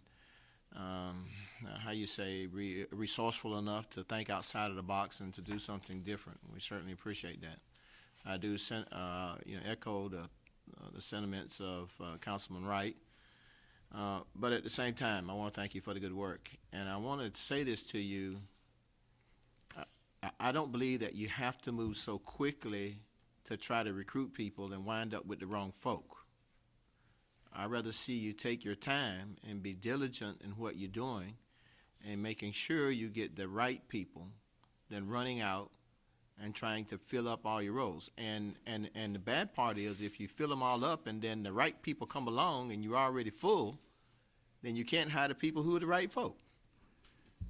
resourceful enough to think outside of the box and to do something different. We certainly appreciate that. I do echo the sentiments of Councilman Wright. But at the same time, I want to thank you for the good work. And I want to say this to you. I don't believe that you have to move so quickly to try to recruit people and wind up with the wrong folk. I'd rather see you take your time and be diligent in what you're doing and making sure you get the right people than running out and trying to fill up all your roles. And the bad part is if you fill them all up and then the right people come along and you're already full, then you can't hire the people who are the right folk.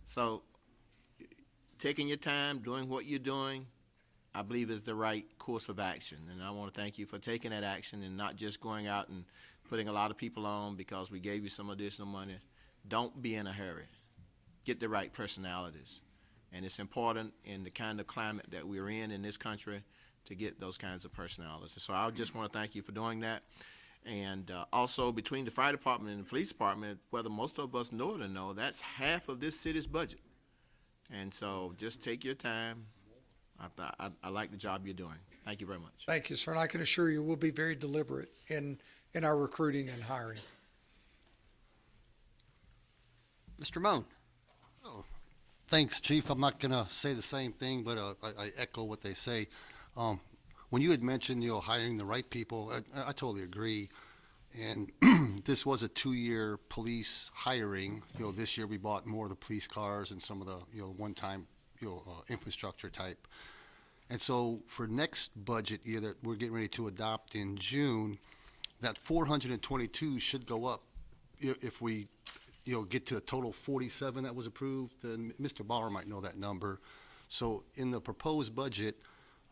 So taking your time, doing what you're doing, I believe is the right course of action. And I want to thank you for taking that action and not just going out and putting a lot of people on because we gave you some additional money. Don't be in a hurry. Get the right personalities. And it's important in the kind of climate that we're in this country to get those kinds of personalities. So I just want to thank you for doing that. And also between the fire department and the police department, whether most of us know it or no, that's half of this city's budget. And so just take your time. I like the job you're doing. Thank you very much. Thank you, sir. And I can assure you we'll be very deliberate in our recruiting and hiring. Mr. Moan. Thanks, Chief. I'm not gonna say the same thing, but I echo what they say. When you had mentioned, hiring the right people, I totally agree. And this was a 2-year police hiring. This year we bought more of the police cars and some of the, one-time, infrastructure type. And so for next budget year that we're getting ready to adopt in June, that 422 should go up if we, get to a total 47 that was approved. And Mr. Bauer might know that number. So in the proposed budget,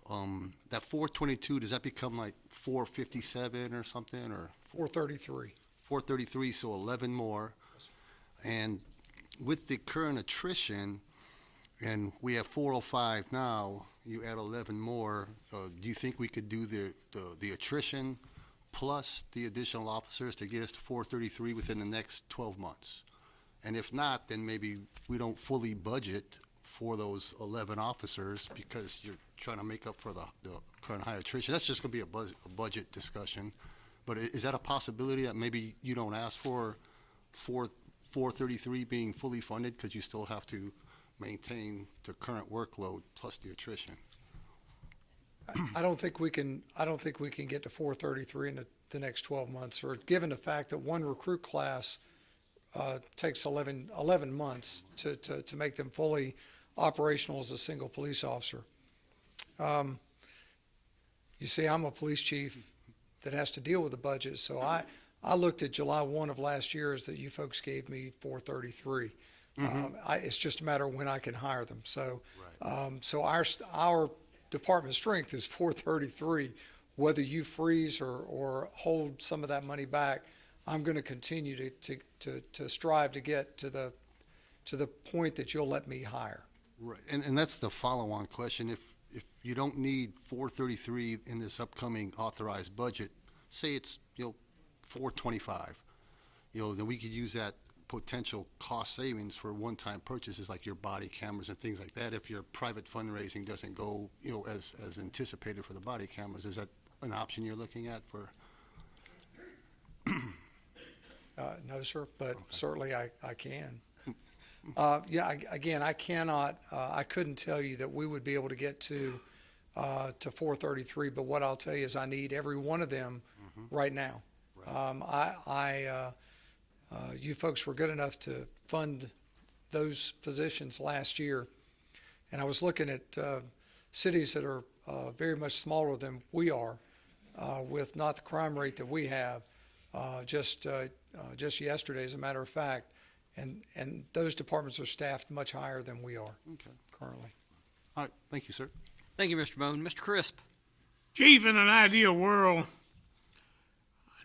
that 422, does that become like 457 or something, or 433. 433, so 11 more. And with the current attrition, and we have 405 now, you add 11 more, do you think we could do the attrition plus the additional officers to get us to 433 within the next 12 months? And if not, then maybe we don't fully budget for those 11 officers because you're trying to make up for the current high attrition. That's just going to be a budget discussion. But is that a possibility that maybe you don't ask for 433 being fully funded because you still have to maintain the current workload plus the attrition? I don't think we can get to 433 in the next 12 months, or given the fact that one recruit class takes 11 months to make them fully operational as a single police officer. You see, I'm a police chief that has to deal with the budget, so I looked at July 1 of last year as that you folks gave me 433. It's just a matter of when I can hire them. So, so our department strength is 433. Whether you freeze or hold some of that money back, I'm going to continue to strive to get to the point that you'll let me hire. Right, and that's the follow-on question. If you don't need 433 in this upcoming authorized budget, say it's 425, then we could use that potential cost savings for one-time purchases like your body cameras and things like that. If your private fundraising doesn't go as anticipated for the body cameras, is that an option you're looking at for? No, sir, but certainly I can. Again, I cannot. I couldn't tell you that we would be able to get to 433. But what I'll tell you is I need every one of them right now. You folks were good enough to fund those positions last year, and I was looking at cities that are very much smaller than we are, with not the crime rate that we have. Just yesterday, as a matter of fact. And those departments are staffed much higher than we are currently. All right. Thank you, sir. Thank you, Mr. Bone. Mr. Crisp. Chief, in an ideal world,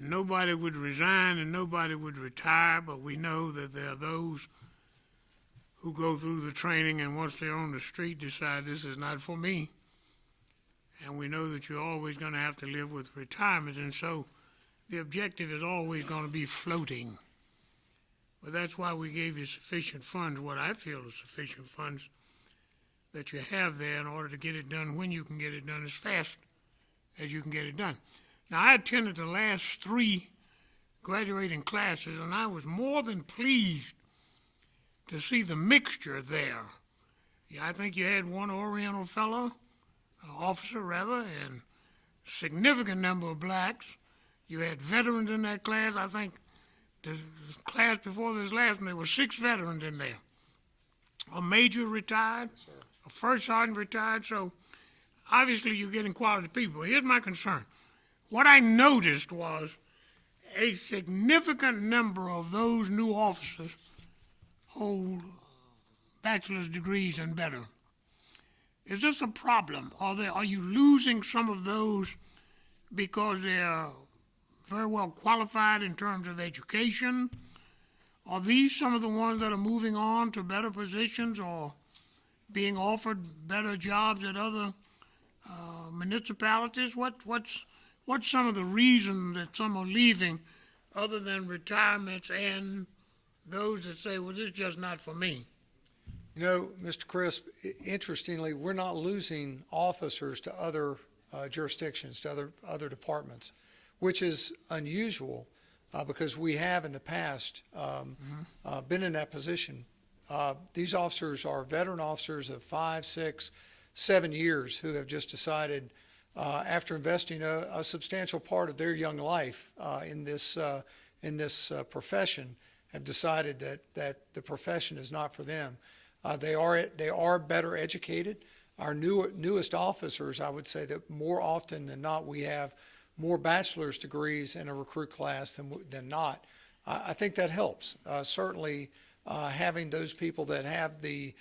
nobody would resign and nobody would retire, but we know that there are those who go through the training and once they're on the street decide this is not for me. And we know that you're always going to have to live with retirement, and so the objective is always going to be floating. But that's why we gave you sufficient funds, what I feel is sufficient funds that you have there in order to get it done when you can get it done as fast as you can get it done. Now, I attended the last 3 graduating classes, and I was more than pleased to see the mixture there. I think you had one Oriental fellow, officer rather, and a significant number of blacks. You had veterans in that class. I think the class before this last one, there were 6 veterans in there. A major retired, a first sergeant retired, so obviously you're getting quality people. Here's my concern. What I noticed was a significant number of those new officers hold bachelor's degrees and better. Is this a problem? Are you losing some of those because they're very well qualified in terms of education? Are these some of the ones that are moving on to better positions or being offered better jobs at other municipalities? What's some of the reasons that some are leaving other than retirements and those that say, well, this is just not for me? You know, Mr. Crisp, interestingly, we're not losing officers to other jurisdictions, to other departments, which is unusual because we have in the past been in that position these officers are veteran officers of 5, 6, 7 years who have just decided, after investing a substantial part of their young life in this profession, have decided that the profession is not for them. They are better educated. Our newest officers, I would say that more often than not, we have more bachelor's degrees in a recruit class than not. I think that helps. Certainly, having those people that have the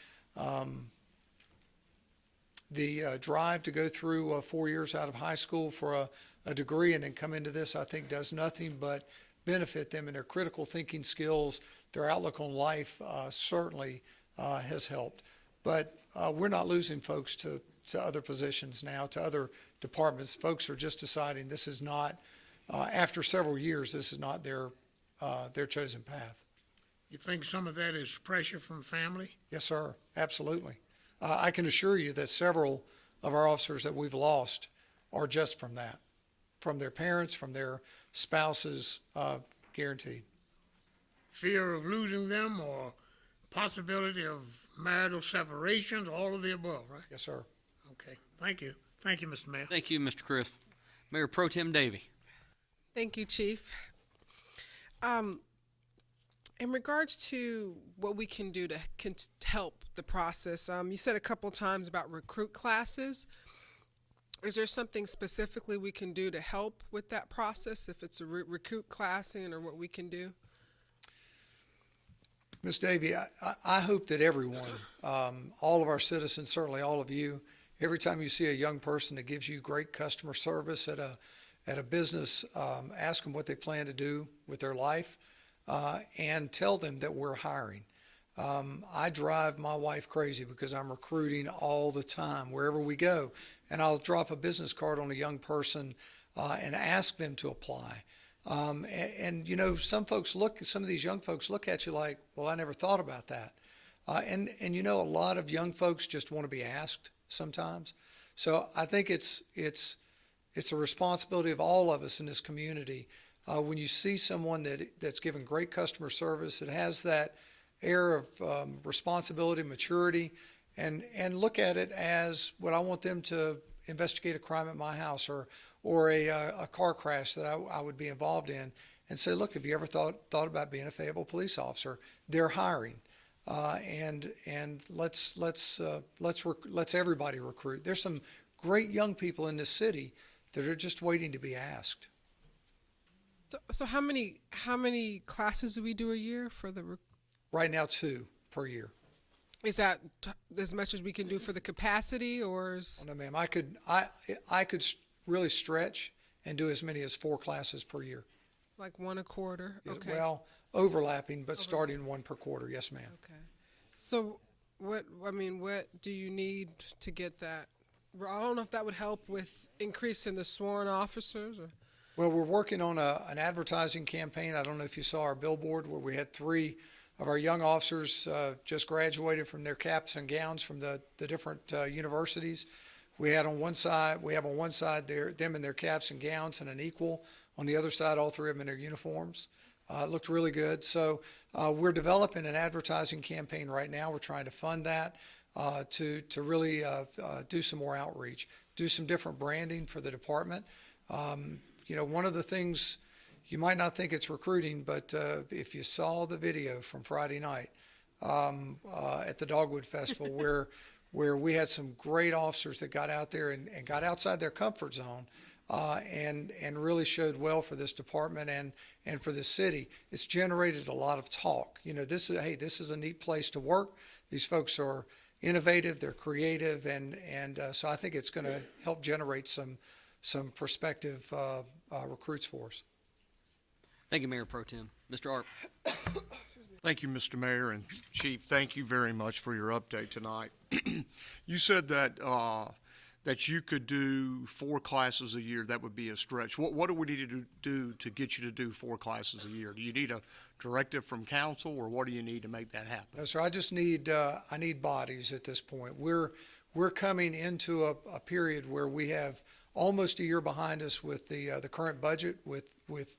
drive to go through 4 years out of high school for a degree and then come into this, I think does nothing but benefit them in their critical thinking skills. Their outlook on life certainly has helped. But we're not losing folks to other positions now, to other departments. Folks are just deciding this is not, after several years, this is not their chosen path. You think some of that is pressure from family? Yes, sir. Absolutely. I can assure you that several of our officers that we've lost are just from that, from their parents, from their spouses, guaranteed. Fear of losing them or possibility of marital separations, all of the above, right? Yes, sir. Okay. Thank you. Thank you, Mr. Mayor. Thank you, Mr. Crisp. Mayor Pro Tem Davey. Thank you, Chief. In regards to what we can do to help the process, you said a couple times about recruit classes. Is there something specifically we can do to help with that process, if it's a recruit classing or what we can do? Ms. Davey, I hope that everyone, all of our citizens, certainly all of you, every time you see a young person that gives you great customer service at a business, ask them what they plan to do with their life, and tell them that we're hiring. I drive my wife crazy because I'm recruiting all the time, wherever we go. And I'll drop a business card on a young person and ask them to apply. And you know, some of these young folks look at you like, well, I never thought about that. And you know, a lot of young folks just want to be asked sometimes. So I think it's a responsibility of all of us in this community. When you see someone that's giving great customer service, that has that air of responsibility, maturity, and look at it as, well, I want them to investigate a crime at my house or a car crash that I would be involved in, and say, look, have you ever thought about being a Fayetteville police officer? They're hiring, and let's everybody recruit. There's some great young people in this city that are just waiting to be asked. So how many classes do we do a year for the? Right now, 2 per year. Is that as much as we can do for the capacity, or is? No, ma'am. I could really stretch and do as many as 4 classes per year. Like 1 a quarter. Okay. Well, overlapping, but starting 1 per quarter. Yes, ma'am. Okay. So, what do you need to get that? I don't know if that would help with increasing the sworn officers. Or? Well, we're working on an advertising campaign. I don't know if you saw our billboard where we had 3 of our young officers just graduated from their caps and gowns from the different universities. We have on one side them in their caps and gowns and an equal. On the other side, all 3 of them in their uniforms. It looked really good. So we're developing an advertising campaign right now. We're trying to fund that to really do some more outreach, do some different branding for the department. You know, one of the things, you might not think it's recruiting, but if you saw the video from Friday night at the Dogwood Festival where we had some great officers that got out there and got outside their comfort zone and really showed well for this department and for this city, it's generated a lot of talk. You know, this is a neat place to work. These folks are innovative, they're creative, and so I think it's going to help generate some prospective recruits for us. Thank you, Mayor Pro Tem. Mr. Arp. Thank you, Mr. Mayor and Chief. Thank you very much for your update tonight. You said that you could do 4 classes a year. That would be a stretch. What do we need to do to get you to do 4 classes a year? Do you need a directive from council, or what do you need to make that happen? No, sir. I just need I need bodies at this point. We're coming into a period where we have almost a year behind us with the current budget, with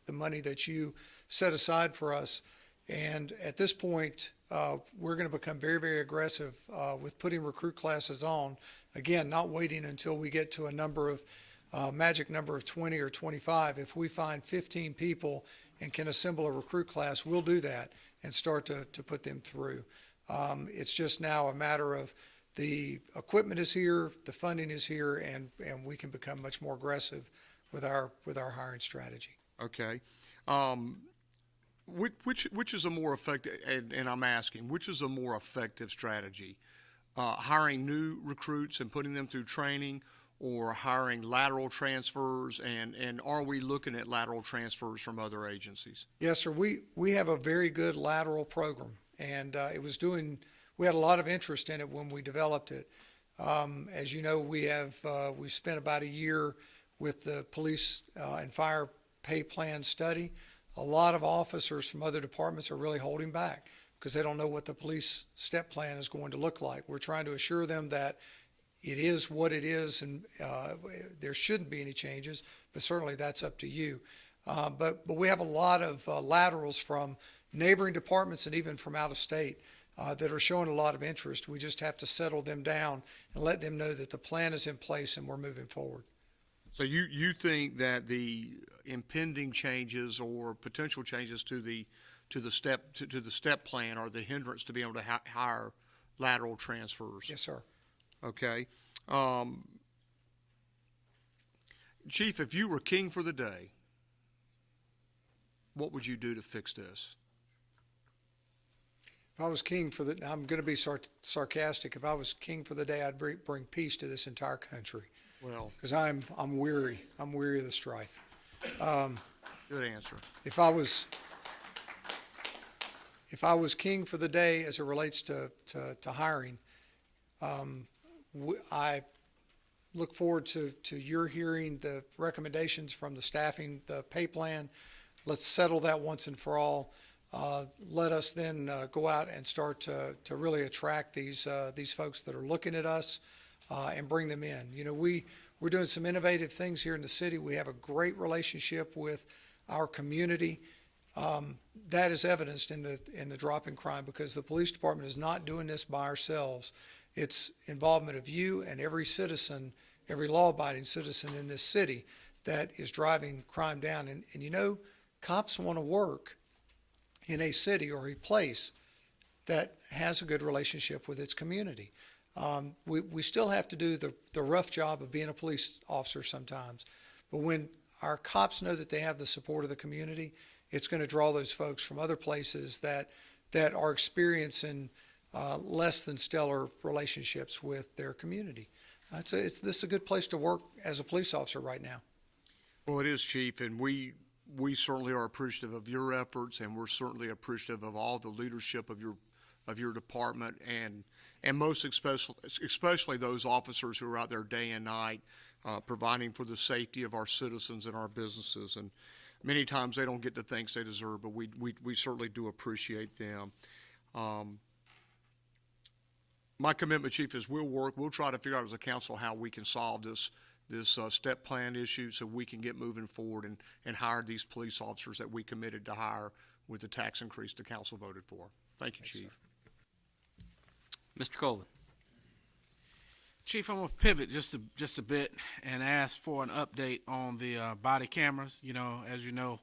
the money that you set aside for us. And at this point, we're going to become very, very aggressive with putting recruit classes on. Again, not waiting until we get to a number of magic number of 20 or 25. If we find 15 people and can assemble a recruit class, we'll do that and start to put them through. It's just now a matter of the equipment is here, the funding is here, and we can become much more aggressive with our hiring strategy. Okay. Which is a more effective, and I'm asking, which is a more effective strategy? Hiring new recruits and putting them through training, or hiring lateral transfers, and are we looking at lateral transfers from other agencies? Yes, sir. We have a very good lateral program, and we had a lot of interest in it when we developed it. As you know, we've spent about a year with the police and fire pay plan study. A lot of officers from other departments are really holding back because they don't know what the police step plan is going to look like. We're trying to assure them that it is what it is, and there shouldn't be any changes, but certainly that's up to you. But we have a lot of laterals from neighboring departments and even from out of state that are showing a lot of interest. We just have to settle them down and let them know that the plan is in place and we're moving forward. So you think that the impending changes or potential changes to the step plan are the hindrance to be able to hire lateral transfers? Yes, sir. Okay. Chief, if you were king for the day, what would you do to fix this? If I was king I'm going to be sarcastic. If I was king for the day, I'd bring peace to this entire country. Well, because I'm weary. I'm weary of the strife. Good answer. If I was king for the day as it relates to hiring, I look forward to your hearing the recommendations from the staffing, the pay plan. Let's settle that once and for all. Let us then go out and start to really attract these folks that are looking at us and bring them in. You know, we're doing some innovative things here in the city. We have a great relationship with our community. That is evidenced in the drop in crime because the police department is not doing this by ourselves. It's involvement of you and every citizen, every law-abiding citizen in this city that is driving crime down. And you know, cops want to work in a city or a place that has a good relationship with its community. We still have to do the rough job of being a police officer sometimes. But when our cops know that they have the support of the community, it's going to draw those folks from other places that are experiencing less than stellar relationships with their community. This is a good place to work as a police officer right now. Well, it is, Chief, and we certainly are appreciative of your efforts, and we're certainly appreciative of all the leadership of your department, and most especially those officers who are out there day and night providing for the safety of our citizens and our businesses. And many times they don't get the thanks they deserve, but we certainly do appreciate them. My commitment, Chief, is we'll try to figure out as a council how we can solve this step plan issue so we can get moving forward and hire these police officers that we committed to hire with the tax increase the council voted for. Thank you, Chief. Mr. Colvin. Chief, I'm gonna pivot just a bit and ask for an update on the body cameras. You know, as you know,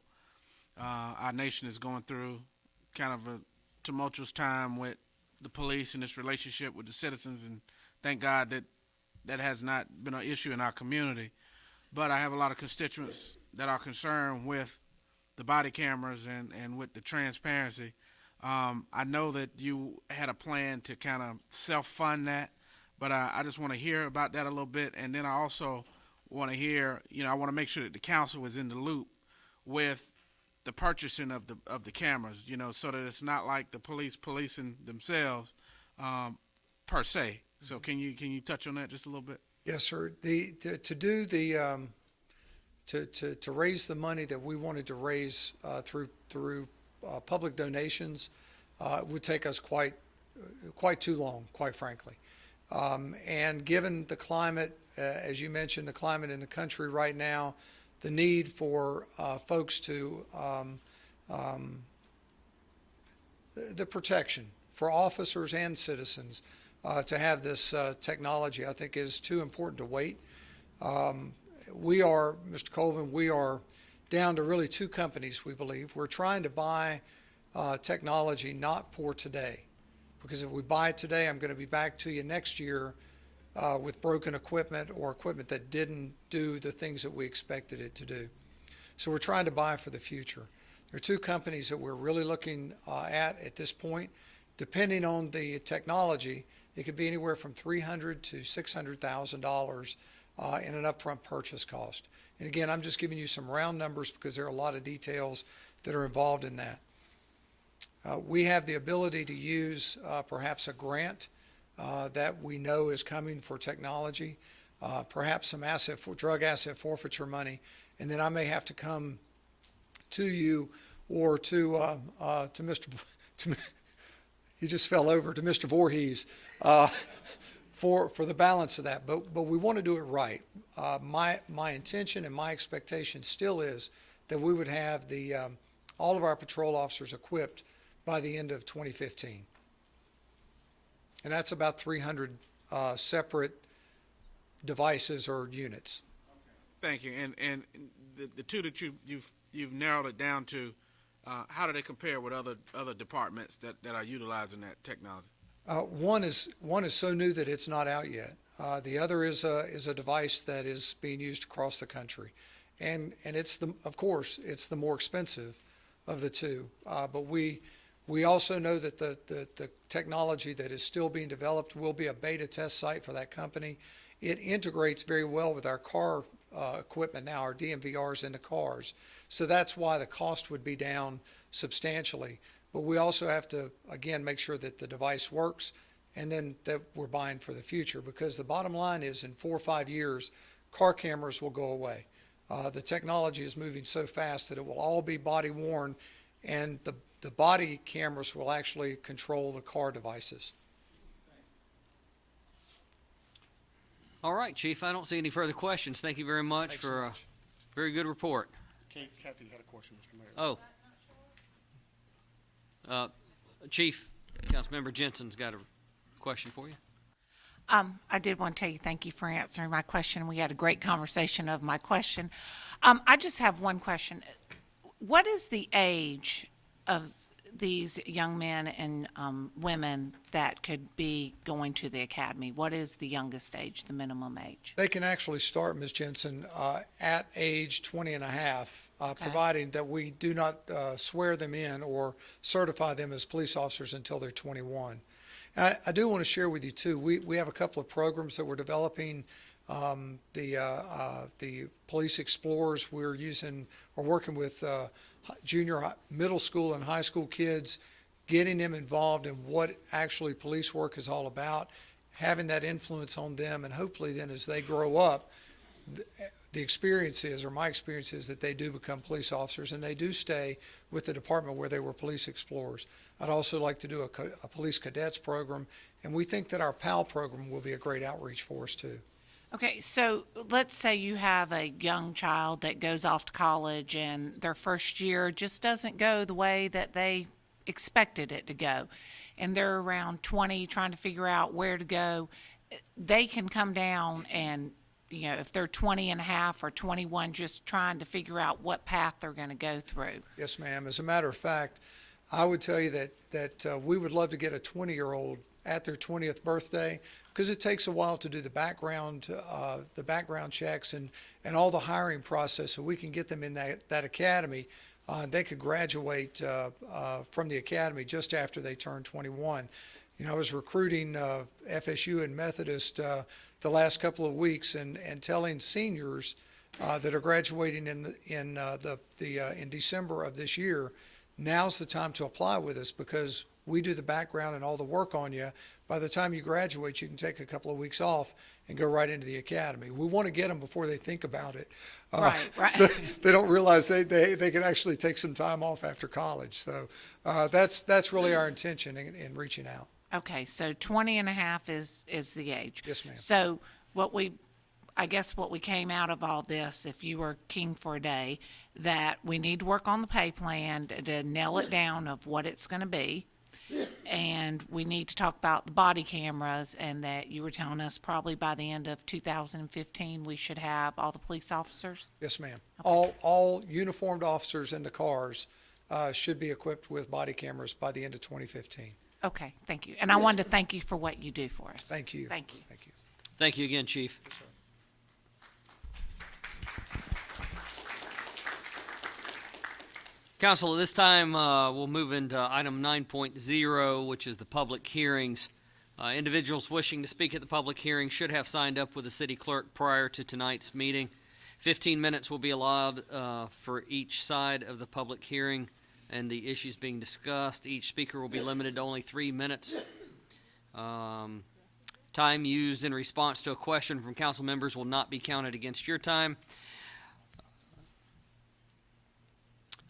our nation is going through kind of a tumultuous time with the police and its relationship with the citizens, and thank God that has not been an issue in our community. But I have a lot of constituents that are concerned with the body cameras and with the transparency. I know that you had a plan to kind of self-fund that, but I just want to hear about that a little bit. And then I also want to hear, I want to make sure that the council is in the loop with the purchasing of the cameras, so that it's not like the police policing themselves per se. So can you touch on that just a little bit? Yes, sir. To raise the money that we wanted to raise through public donations would take us quite too long, quite frankly. And given the climate, as you mentioned, the climate in the country right now, the need for folks to the protection for officers and citizens to have this technology, I think, is too important to wait. We are, Mr. Colvin, we are down to really two companies, we believe. We're trying to buy technology not for today, because if we buy it today, I'm going to be back to you next year with broken equipment or equipment that didn't do the things that we expected it to do. So we're trying to buy for the future. There are two companies that we're really looking at this point. Depending on the technology, it could be anywhere from $300,000 to $600,000 in an upfront purchase cost. And again, I'm just giving you some round numbers because there are a lot of details that are involved in that. We have the ability to use perhaps a grant that we know is coming for technology, perhaps some drug asset forfeiture money, and then I may have to come to you or to Mr. He just fell over to Mr. Voorhees for the balance of that. But we want to do it right. My intention and my expectation still is that we would have all of our patrol officers equipped by the end of 2015. And that's about 300 separate devices or units. Thank you. And the two that you've narrowed it down to, how do they compare with other departments that are utilizing that technology? One is so new that it's not out yet. The other is a device that is being used across the country, and it's of course it's the more expensive of the two. But we also know that the technology that is still being developed will be a beta test site for that company. It integrates very well with our car equipment now, our DMVRs in the cars. So that's why the cost would be down substantially. But we also have to, again, make sure that the device works and then that we're buying for the future, because the bottom line is in 4 or 5 years, car cameras will go away. The technology is moving so fast that it will all be body worn, and the body cameras will actually control the car devices. All right, Chief, I don't see any further questions. Thank you very much for a very good report. Kathy had a question, Mr. Mayor. Chief, Councilmember Jensen's got a question for you. I did want to tell you thank you for answering my question. We had a great conversation of my question. I just have one question. What is the age of these young men and women that could be going to the academy? What is the youngest age, the minimum age? They can actually start, Ms. Jensen, at age 20 and a half, providing that we do not swear them in or certify them as police officers until they're 21. And I do want to share with you, too, we have a couple of programs that we're developing. The Police Explorers, we're working with junior, middle school, and high school kids, getting them involved in what actually police work is all about, having that influence on them, and hopefully then as they grow up, the experience is, or my experience is, that they do become police officers and they do stay with the department where they were police explorers. I'd also like to do a police cadets program, and we think that our PAL program will be a great outreach for us too. Okay, so let's say you have a young child that goes off to college and their first year just doesn't go the way that they expected it to go, and they're around 20 trying to figure out where to go. They can come down and, if they're 20 and a half or 21, just trying to figure out what path they're going to go through. Yes, ma'am. As a matter of fact, I would tell you that we would love to get a 20-year-old at their 20th birthday, because it takes a while to do the background checks and all the hiring process, so we can get them in that academy. They could graduate from the academy just after they turn 21. I was recruiting FSU and Methodist the last couple of weeks and telling seniors that are graduating in December of this year, now's the time to apply with us, because we do the background and all the work on you. By the time you graduate, you can take a couple of weeks off and go right into the academy. We want to get them before they think about it. Right. So they don't realize they can actually take some time off after college. So that's really our intention in reaching out. Okay, so 20 and a half is the age. Yes, ma'am. So what we came out of all this, if you were king for a day, that we need to work on the pay plan to nail it down of what it's going to be. And we need to talk about the body cameras, and that you were telling us probably by the end of 2015, we should have all the police officers? Yes, ma'am. All uniformed officers in the cars should be equipped with body cameras by the end of 2015. Okay, thank you. And I wanted to thank you for what you do for us. Thank you. Thank you. Thank you. Thank you again, Chief. Council, at this time, we'll move into item 9.0, which is the public hearings. Individuals wishing to speak at the public hearing should have signed up with the city clerk prior to tonight's meeting. 15 minutes will be allowed for each side of the public hearing and the issues being discussed. Each speaker will be limited to only 3 minutes. Time used in response to a question from council members will not be counted against your time.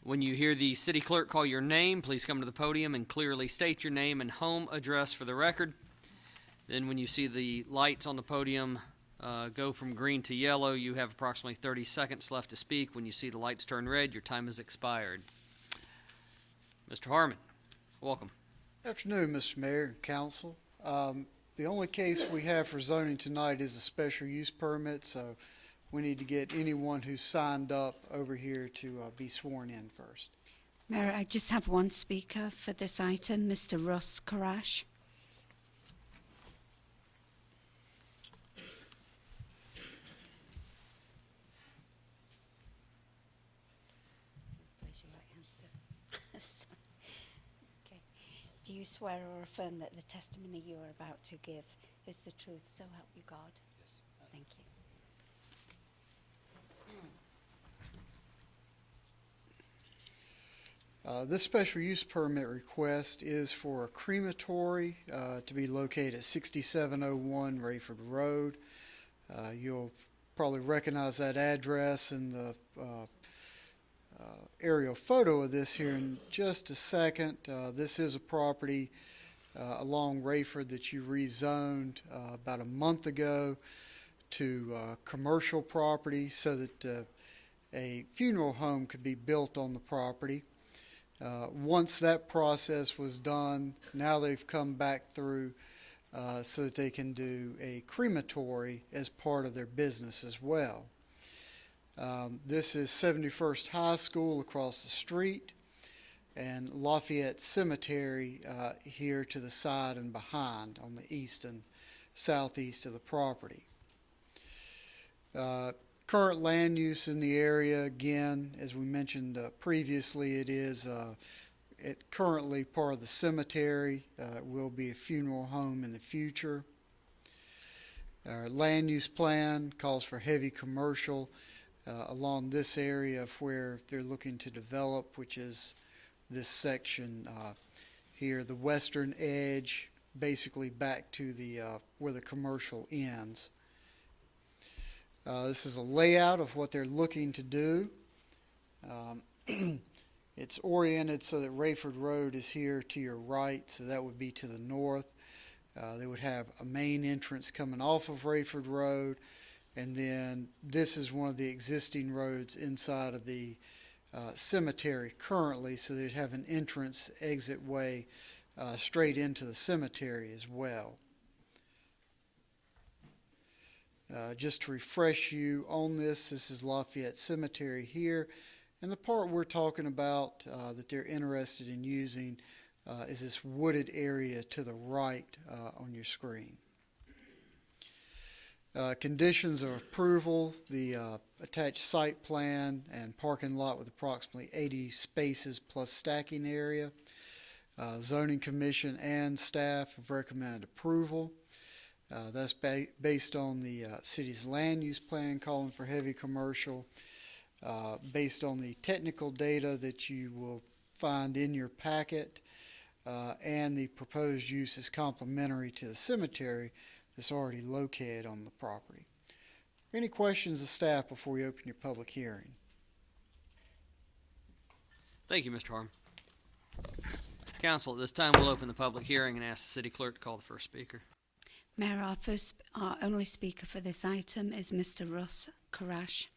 When you hear the city clerk call your name, please come to the podium and clearly state your name and home address for the record. Then when you see the lights on the podium go from green to yellow, you have approximately 30 seconds left to speak. When you see the lights turn red, your time has expired. Mr. Harmon, welcome. Afternoon, Mr. Mayor and Council. The only case we have for zoning tonight is a special use permit, so we need to get anyone who's signed up over here to be sworn in first. Mayor, I just have one speaker for this item, Mr. Russ Karash. Do you swear or affirm that the testimony you are about to give is the truth, so help you God? Yes. Thank you. This special use permit request is for a crematory to be located at 6701 Rayford Road. You'll probably recognize that address in the aerial photo of this here in just a second. This is a property along Rayford that you rezoned about a month ago to commercial property so that a funeral home could be built on the property. Once that process was done, now they've come back through so that they can do a crematory as part of their business as well. This is 71st High School across the street and Lafayette Cemetery here to the side and behind on the east and southeast of the property. Current land use in the area, again, as we mentioned previously, it is currently part of the cemetery. It will be a funeral home in the future. Our land use plan calls for heavy commercial along this area of where they're looking to develop, which is this section here, the western edge, basically back to the where the commercial ends. This is a layout of what they're looking to do. It's oriented so that Rayford Road is here to your right, so that would be to the north. They would have a main entrance coming off of Rayford Road, and then this is one of the existing roads inside of the cemetery currently, so they'd have an entrance exit way straight into the cemetery as well. Just to refresh you on this is Lafayette Cemetery here, and the part we're talking about that they're interested in using is this wooded area to the right on your screen. Conditions of approval, the attached site plan and parking lot with approximately 80 spaces plus stacking area. Zoning Commission and staff have recommended approval. That's based on the city's land use plan calling for heavy commercial, based on the technical data that you will find in your packet, and the proposed use is complementary to the cemetery that's already located on the property. Any questions of staff before we open your public hearing? Thank you, Mr. Harmon. Council, at this time we'll open the public hearing and ask the city clerk to call the first speaker. Mayor, our only speaker for this item is Mr. Russ Karash.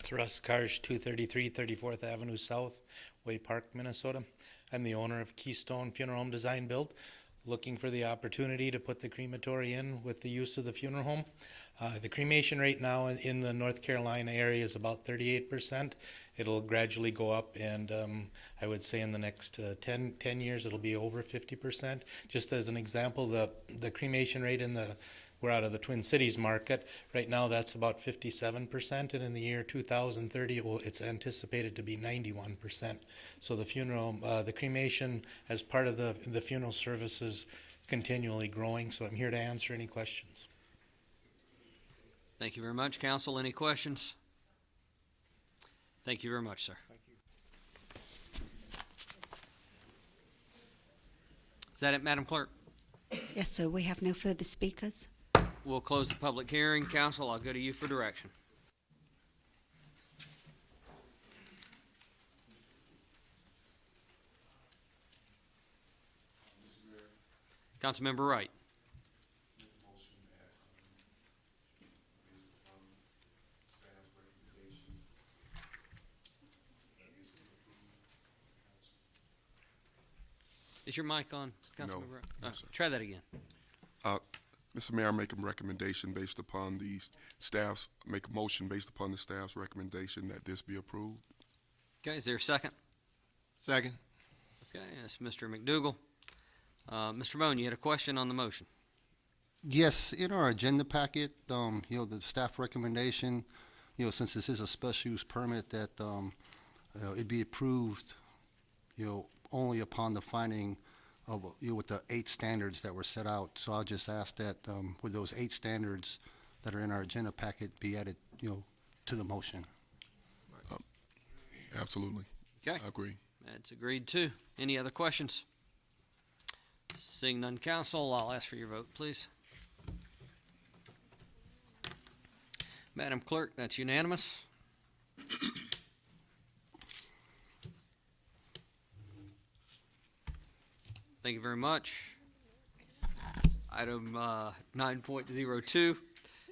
It's Russ Karsh, 233 34th Avenue South, Way Park, Minnesota. I'm the owner of Keystone Funeral Home Design Build, looking for the opportunity to put the crematory in with the use of the funeral home. The cremation rate now in the North Carolina area is about 38%. It'll gradually go up, and I would say in the next 10 years it'll be over 50%. Just as an example, the cremation rate we're out of the Twin Cities market. Right now that's about 57%, and in the year 2030 it's anticipated to be 91%. So the cremation as part of the funeral services continually growing, so I'm here to answer any questions. Thank you very much. Council, any questions? Thank you very much, sir. Is that it, Madam Clerk? Yes, sir. We have no further speakers. We'll close the public hearing. Council, I'll go to you for direction. Councilmember Wright. Is your mic on, Councilmember Wright? No, sir. Try that again. Mr. Mayor, I make a recommendation based upon the staff's, make a motion based upon the staff's recommendation that this be approved. Okay, is there a second? Second. Okay, that's Mr. McDougall. Mr. Bone, you had a question on the motion. Yes, in our agenda packet, the staff recommendation, since this is a special use permit, that it be approved, only upon the finding of, with the 8 standards that were set out. So I'll just ask that with those 8 standards that are in our agenda packet be added, to the motion. Absolutely. Okay. I agree. That's agreed to. Any other questions? Seeing none, council, I'll ask for your vote, please. Madam Clerk, that's unanimous. Thank you very much. Item 9.02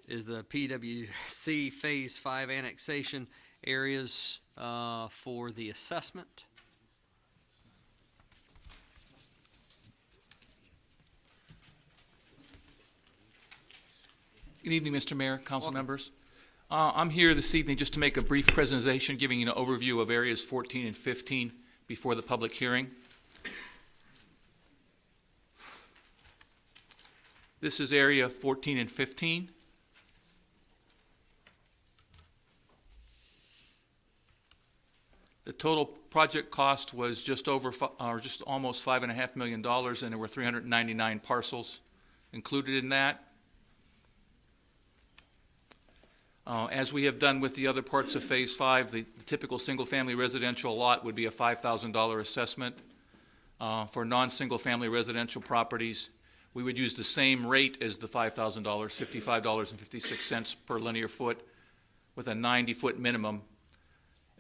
is the PWC Phase 5 annexation areas for the assessment. Good evening, Mr. Mayor, council members. I'm here this evening just to make a brief presentation giving you an overview of areas 14 and 15 before the public hearing. This is area 14 and 15. The total project cost was just almost $5.5 million, and there were 399 parcels included in that. As we have done with the other parts of Phase 5, the typical single-family residential lot would be a $5,000 assessment. For non-single-family residential properties, we would use the same rate as the $5,000, $55.56 per linear foot, with a 90-foot minimum.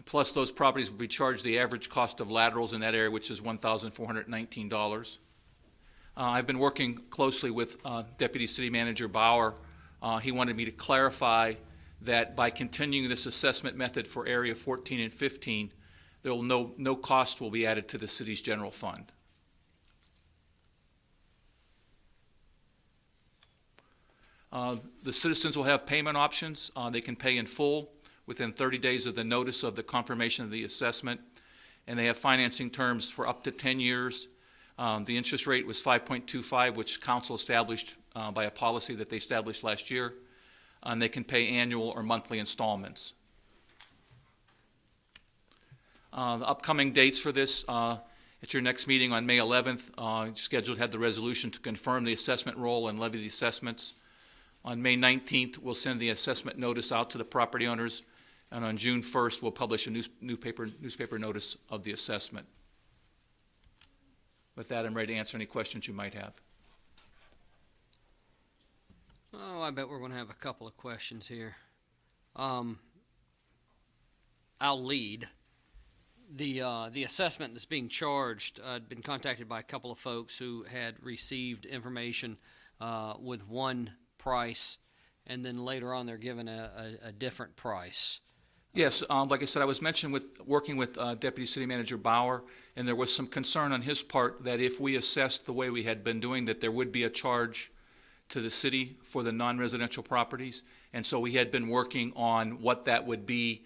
Plus, those properties would be charged the average cost of laterals in that area, which is $1,419. I've been working closely with Deputy City Manager Bauer. He wanted me to clarify that by continuing this assessment method for area 14 and 15, there will no cost will be added to the city's general fund. The citizens will have payment options. They can pay in full within 30 days of the notice of the confirmation of the assessment, and they have financing terms for up to 10 years. The interest rate was 5.25, which council established by a policy that they established last year, and they can pay annual or monthly installments. The upcoming dates for this, at your next meeting on May 11th, scheduled to have the resolution to confirm the assessment roll and levy the assessments. On May 19th, we'll send the assessment notice out to the property owners, and on June 1st, we'll publish a newspaper notice of the assessment. With that, I'm ready to answer any questions you might have. Oh, I bet we're going to have a couple of questions here. I'll lead. The assessment that's being charged, I'd been contacted by a couple of folks who had received information with one price, and then later on they're given a different price. Yes, like I said, I was working with Deputy City Manager Bauer, and there was some concern on his part that if we assessed the way we had been doing, that there would be a charge to the city for the non-residential properties. And so we had been working on what that would be.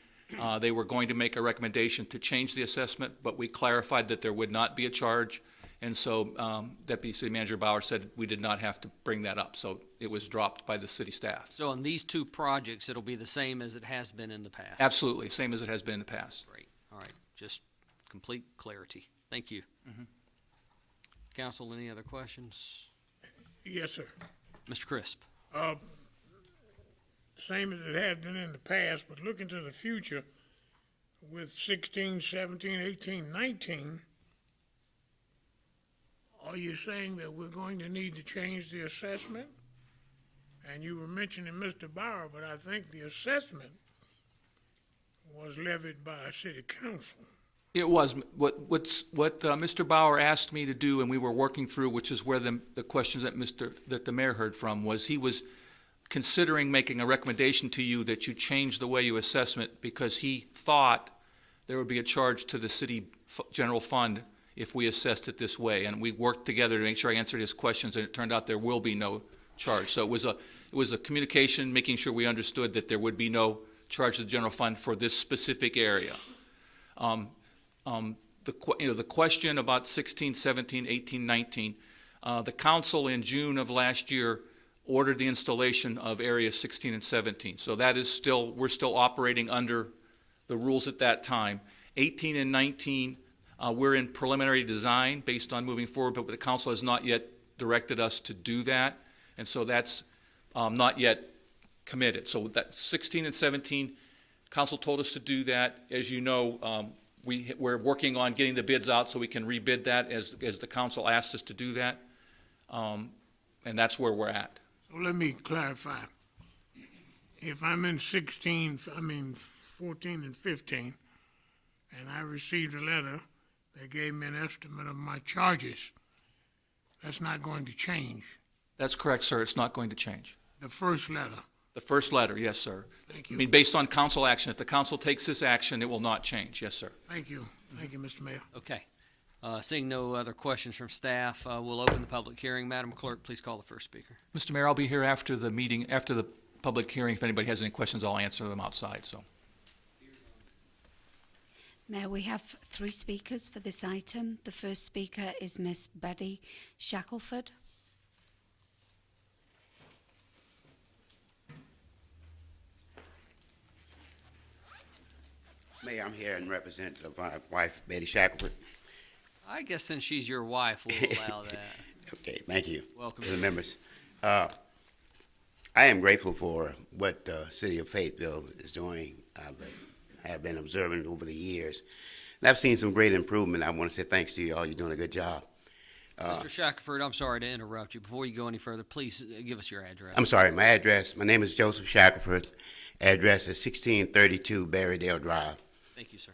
They were going to make a recommendation to change the assessment, but we clarified that there would not be a charge. And so Deputy City Manager Bauer said we did not have to bring that up. So it was dropped by the city staff. So on these two projects, it'll be the same as it has been in the past? Absolutely, same as it has been in the past. Great. All right. Just complete clarity. Thank you. Council, any other questions? Yes, sir. Mr. Crisp? Same as it has been in the past, but looking to the future with 16, 17, 18, 19, are you saying that we're going to need to change the assessment? And you were mentioning Mr. Bauer, but I think the assessment was levied by city council. It was. What Mr. Bauer asked me to do, and we were working through, which is where the questions that the mayor heard from, was he was considering making a recommendation to you that you change the way you assessment because he thought there would be a charge to the city general fund if we assessed it this way. And we worked together to make sure I answered his questions, and it turned out there will be no charge. So it was a communication, making sure we understood that there would be no charge to the general fund for this specific area. The question about 16, 17, 18, 19, the council in June of last year ordered the installation of areas 16 and 17. So that is still, we're still operating under the rules at that time. 18 and 19, we're in preliminary design based on moving forward, but the council has not yet directed us to do that. And so that's not yet committed. So that 16 and 17, council told us to do that. As you know, we're working on getting the bids out so we can rebid that as the council asked us to do that. And that's where we're at. So let me clarify. If I'm in 14 and 15, and I received a letter that gave me an estimate of my charges, that's not going to change. That's correct, sir. It's not going to change. The first letter. The first letter, yes, sir. Thank you. I mean, based on council action, if the council takes this action, it will not change. Yes, sir. Thank you. Thank you, Mr. Mayor. Okay. Seeing no other questions from staff, we'll open the public hearing. Madam Clerk, please call the first speaker. Mr. Mayor, I'll be here after the meeting, after the public hearing. If anybody has any questions, I'll answer them outside. So, Mayor, we have 3 speakers for this item. The first speaker is Miss Betty Shackelford. Mayor, I'm here in representative of my wife, Betty Shackelford. I guess since she's your wife, we'll allow that. Okay, thank you. Welcome. To the members. I am grateful for what the city of Fayetteville is doing. I have been observing over the years. And I've seen some great improvement. I want to say thanks to you all. You're doing a good job. Mr. Shackelford, I'm sorry to interrupt you. Before you go any further, please give us your address. I'm sorry, my address, my name is Joseph Shackelford. Address is 1632 Berrydale Drive. Thank you, sir.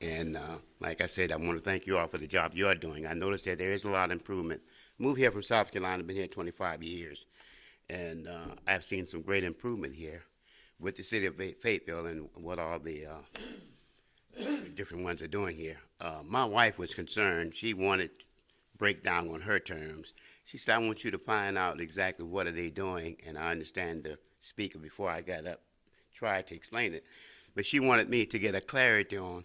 And like I said, I want to thank you all for the job you're doing. I noticed that there is a lot of improvement. Moved here from South Carolina, been here 25 years. And I've seen some great improvement here with the city of Fayetteville and what all the different ones are doing here. My wife was concerned. She wanted breakdown on her terms. She said, I want you to find out exactly what are they doing. And I understand the speaker before I got up tried to explain it. But she wanted me to get a clarity on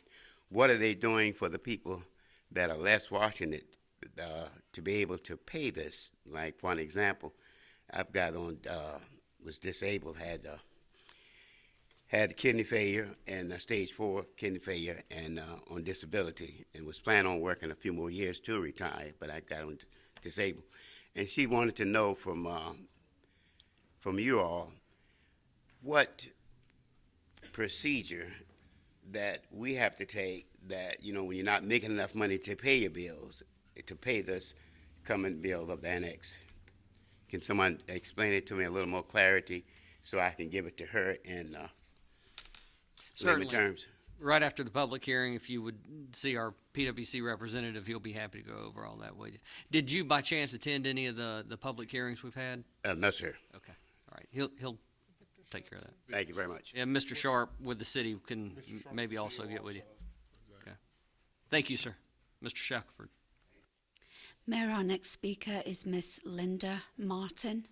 what are they doing for the people that are less fortunate to be able to pay this. Like, for an example, I've got was disabled, had kidney failure and stage 4 kidney failure and on disability, and was planning on working a few more years to retire, but I got on disabled. And she wanted to know from you all what procedure that we have to take that, you know, when you're not making enough money to pay your bills, to pay this coming bill of the annex. Can someone explain it to me a little more clarity so I can give it to her in layman terms? Right after the public hearing, if you would see our PwC representative, he'll be happy to go over all that with you. Did you, by chance, attend any of the public hearings we've had? No, sir. Okay, all right. He'll take care of that. Thank you very much. Yeah, Mr. Sharp with the city can maybe also get with you. Okay. Thank you, sir. Mr. Shackelford. Mayor, our next speaker is Miss Linda Martin.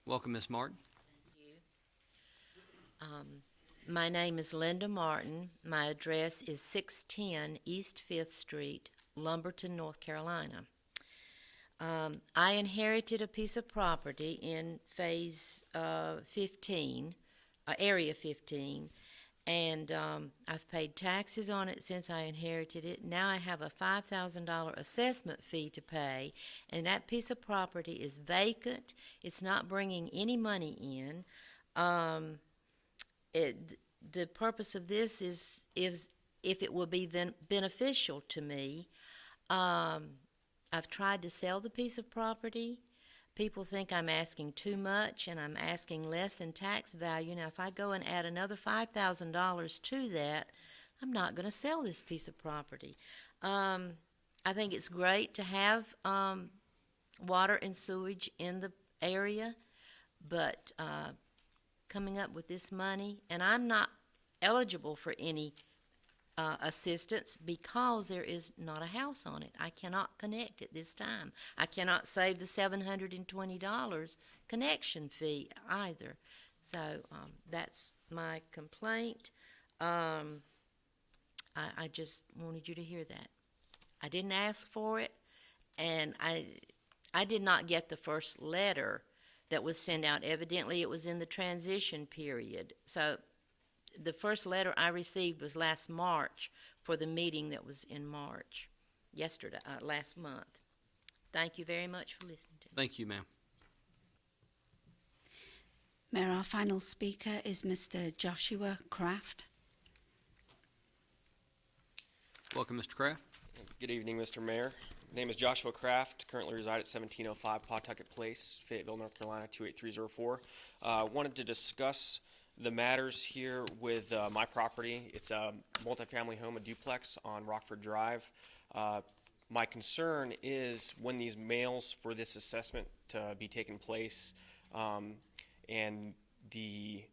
Welcome, Ms. Martin. My name is Linda Martin. My address is 610 East 5th Street, Lumberton, North Carolina. I inherited a piece of property in Phase 15, Area 15, and I've paid taxes on it since I inherited it. Now I have a $5,000 assessment fee to pay, and that piece of property is vacant. It's not bringing any money in. The purpose of this is if it will be beneficial to me. I've tried to sell the piece of property. People think I'm asking too much, and I'm asking less than tax value. Now, if I go and add another $5,000 to that, I'm not going to sell this piece of property. I think it's great to have water and sewage in the area, but coming up with this money, and I'm not eligible for any assistance because there is not a house on it. I cannot connect at this time. I cannot save the $720 connection fee either. So that's my complaint. I just wanted you to hear that. I didn't ask for it, and I did not get the first letter that was sent out. Evidently, it was in the transition period. So the first letter I received was last March for the meeting that was in March, last month. Thank you very much for listening to me. Thank you, ma'am. Mayor, our final speaker is Mr. Joshua Kraft. Welcome, Mr. Kraft. Good evening, Mr. Mayor. My name is Joshua Kraft, currently reside at 1705 Pawtucket Place, Fayetteville, North Carolina, 28304. Wanted to discuss the matters here with my property. It's a multifamily home, a duplex on Rockford Drive. My concern is when these mails for this assessment to be taking place and the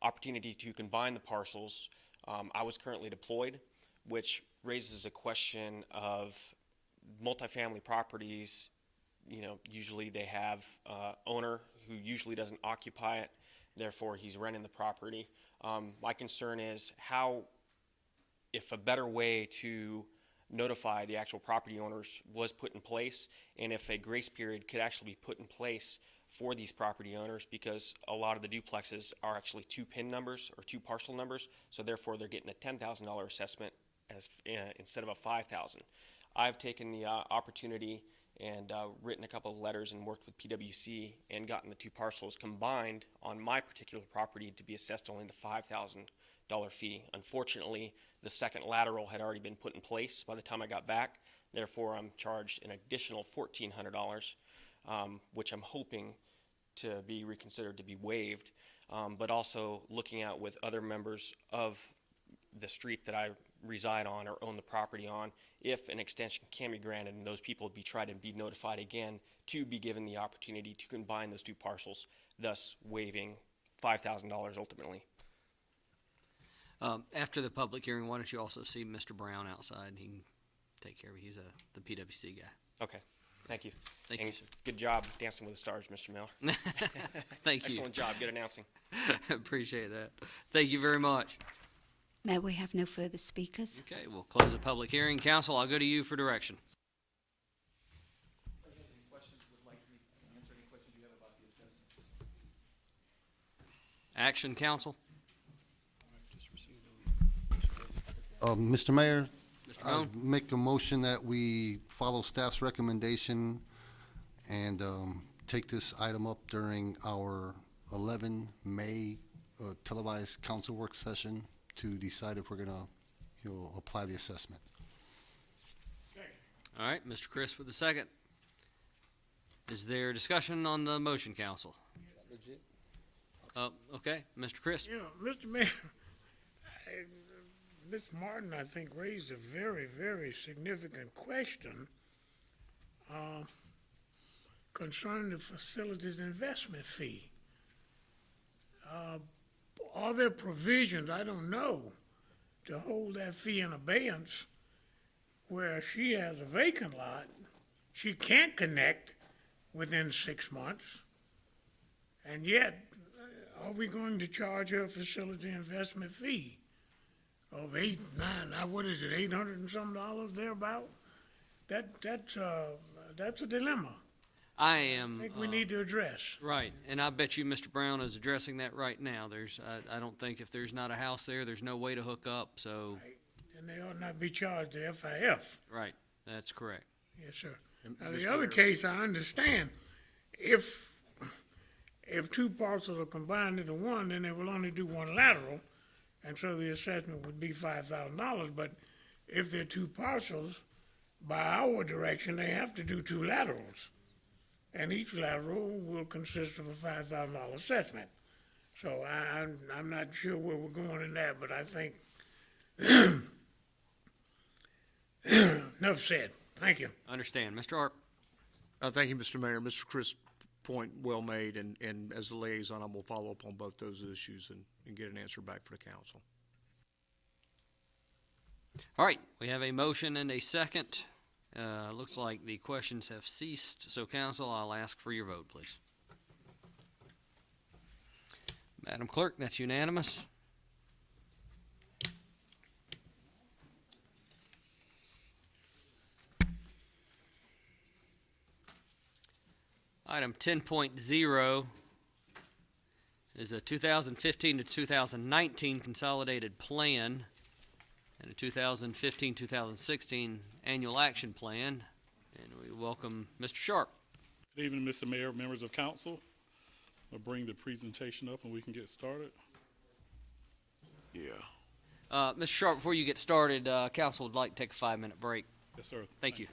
opportunity to combine the parcels. I was currently deployed, which raises a question of multifamily properties. Usually they have owner who usually doesn't occupy it, therefore he's renting the property. My concern is if a better way to notify the actual property owners was put in place, and if a grace period could actually be put in place for these property owners, because a lot of the duplexes are actually two PIN numbers or two parcel numbers, so therefore they're getting a $10,000 assessment instead of a $5,000. I've taken the opportunity and written a couple of letters and worked with PwC and gotten the two parcels combined on my particular property to be assessed only the $5,000 fee. Unfortunately, the second lateral had already been put in place by the time I got back. Therefore, I'm charged an additional $1,400, which I'm hoping to be reconsidered to be waived, but also looking out with other members of the street that I reside on or own the property on, if an extension can be granted, and those people would try to be notified again to be given the opportunity to combine those two parcels, thus waiving $5,000 ultimately. After the public hearing, why don't you also see Mr. Brown outside? He can take care of it. He's the PwC guy. Okay. Thank you. Thank you, sir. Good job Dancing with the Stars, Mr. Miller. Thank you. Excellent job. Good announcing. Appreciate that. Thank you very much. Mayor, we have no further speakers. Okay, we'll close the public hearing. Council, I'll go to you for direction. Action, council. Mr. Mayor, Mr. I Brown? make a motion that we follow staff's recommendation and take this item up during our 11 May televised council work session to decide if we're going to apply the assessment. All right, Mr. Chris with the second. Is there discussion on the motion, council? Okay, Mr. Chris. Yeah, Mr. Mayor, Ms. Martin, I think, raised a very, very significant question. concerning the facilities investment fee. Are there provisions, I don't know, to hold that fee in abeyance where she has a vacant lot, she can't connect within 6 months, and yet, are we going to charge her a facility investment fee of $8, $9, now what is it, $800 and some dollars thereabout? That's a dilemma. I think we need to address. Right, and I bet you Mr. Brown is addressing that right now. I don't think if there's not a house there, there's no way to hook up, so. And they ought not be charged the FIF. Right, that's correct. Yes, sir. Now, Mr. the other Mayor. case, I understand, if two parcels are combined into one, then they will only do one lateral, and so the assessment would be $5,000, but if they're two parcels, by our direction, they have to do two laterals. And each lateral will consist of a $5,000 assessment. So I'm not sure where we're going in that, but I think, enough said. Thank you. Understand. Mr. Arp? Thank you, Mr. Mayor. Mr. Chris' point well made, and as the liaison, I will follow up on both those issues and get an answer back for the council. All right, we have a motion and a second. Looks like the questions have ceased, so council, I'll ask for your vote, please. Madam Clerk, that's unanimous. Item 10.0 is a 2015 to 2019 consolidated plan and a 2015-2016 annual action plan. And we welcome Mr. Sharp. Good evening, Mr. Mayor, members of council. I'll bring the presentation up and we can get started. Yeah. Mr. Sharp, before you get started, council would like to take a 5-minute break. Yes, sir. Thank you.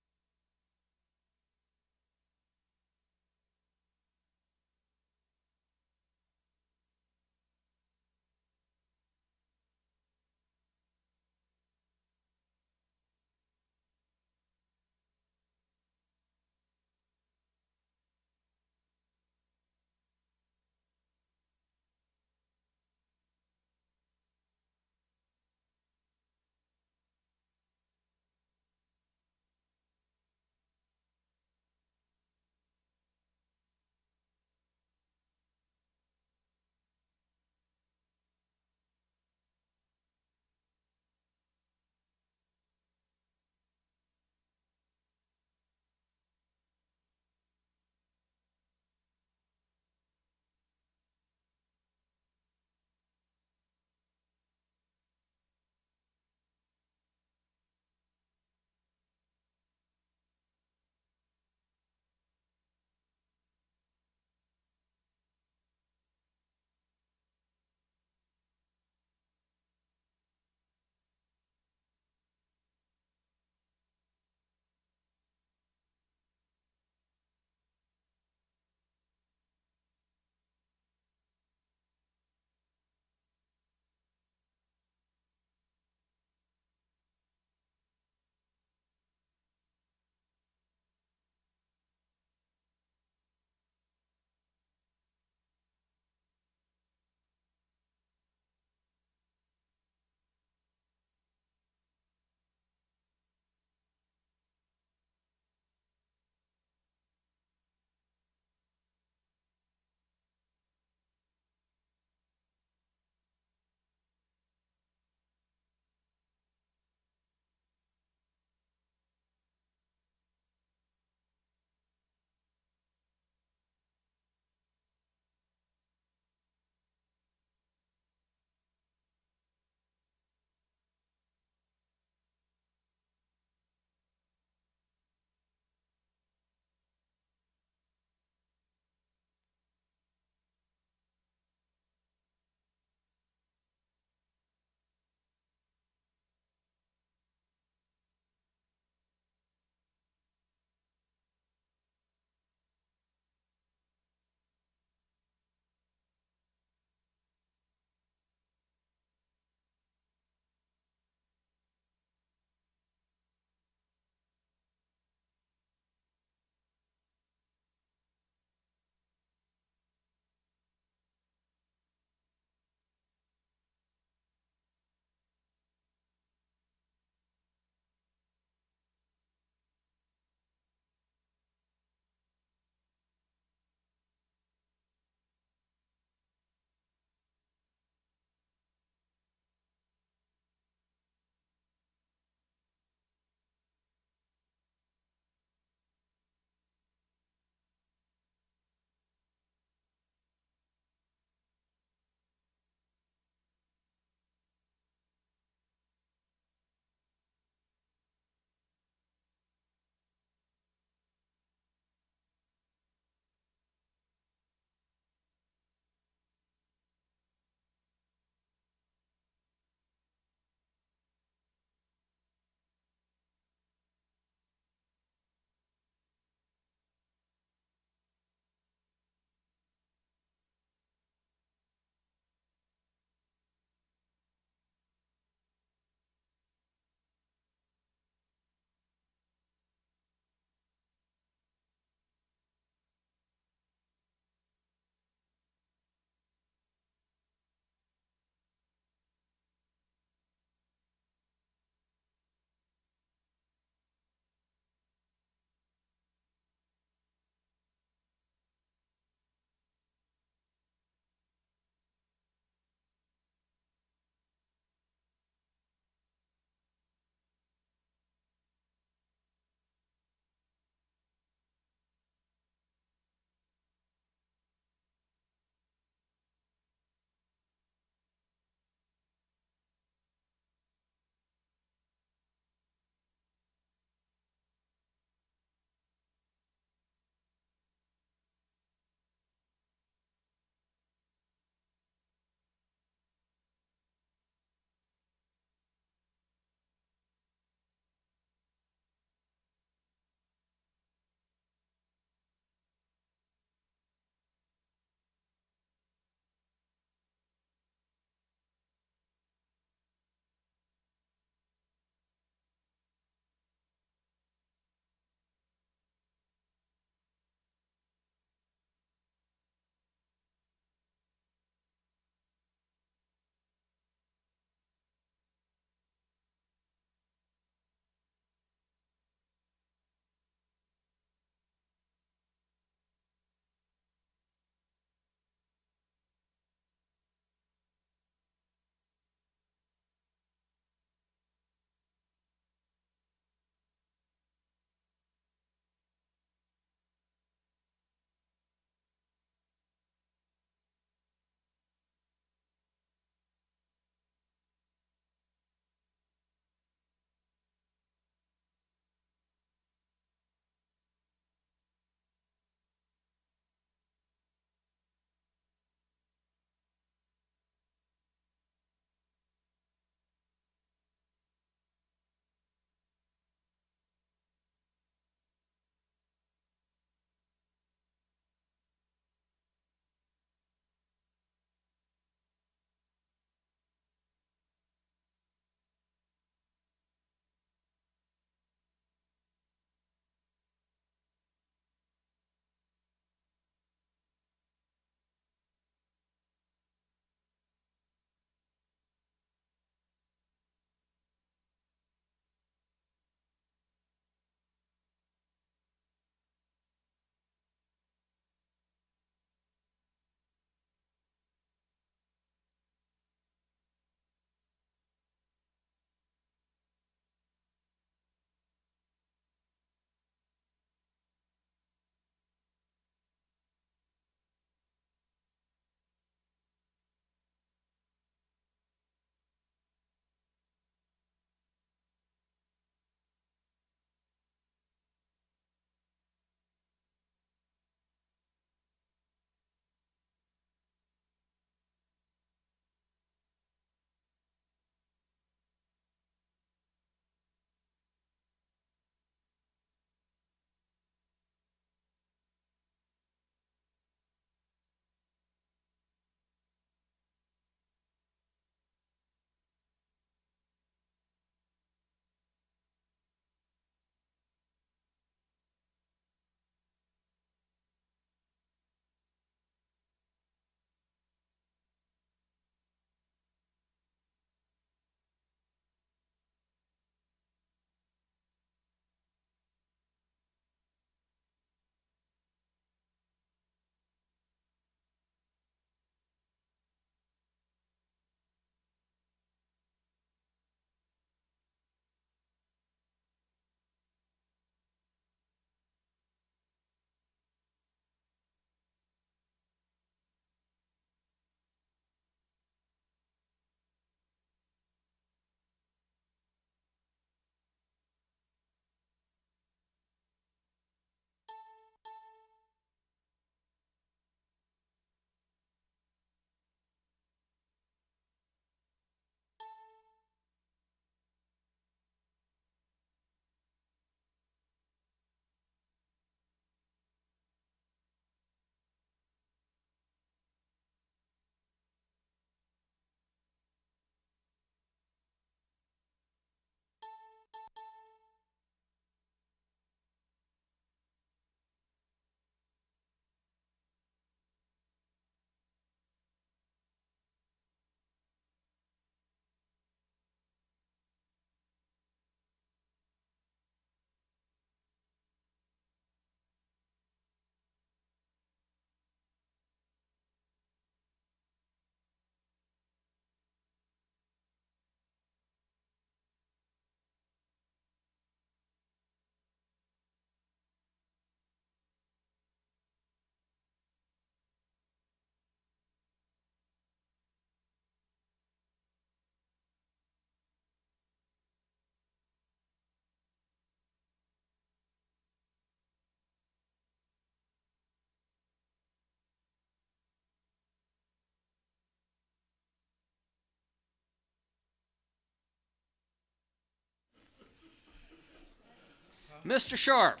Mr. Sharp.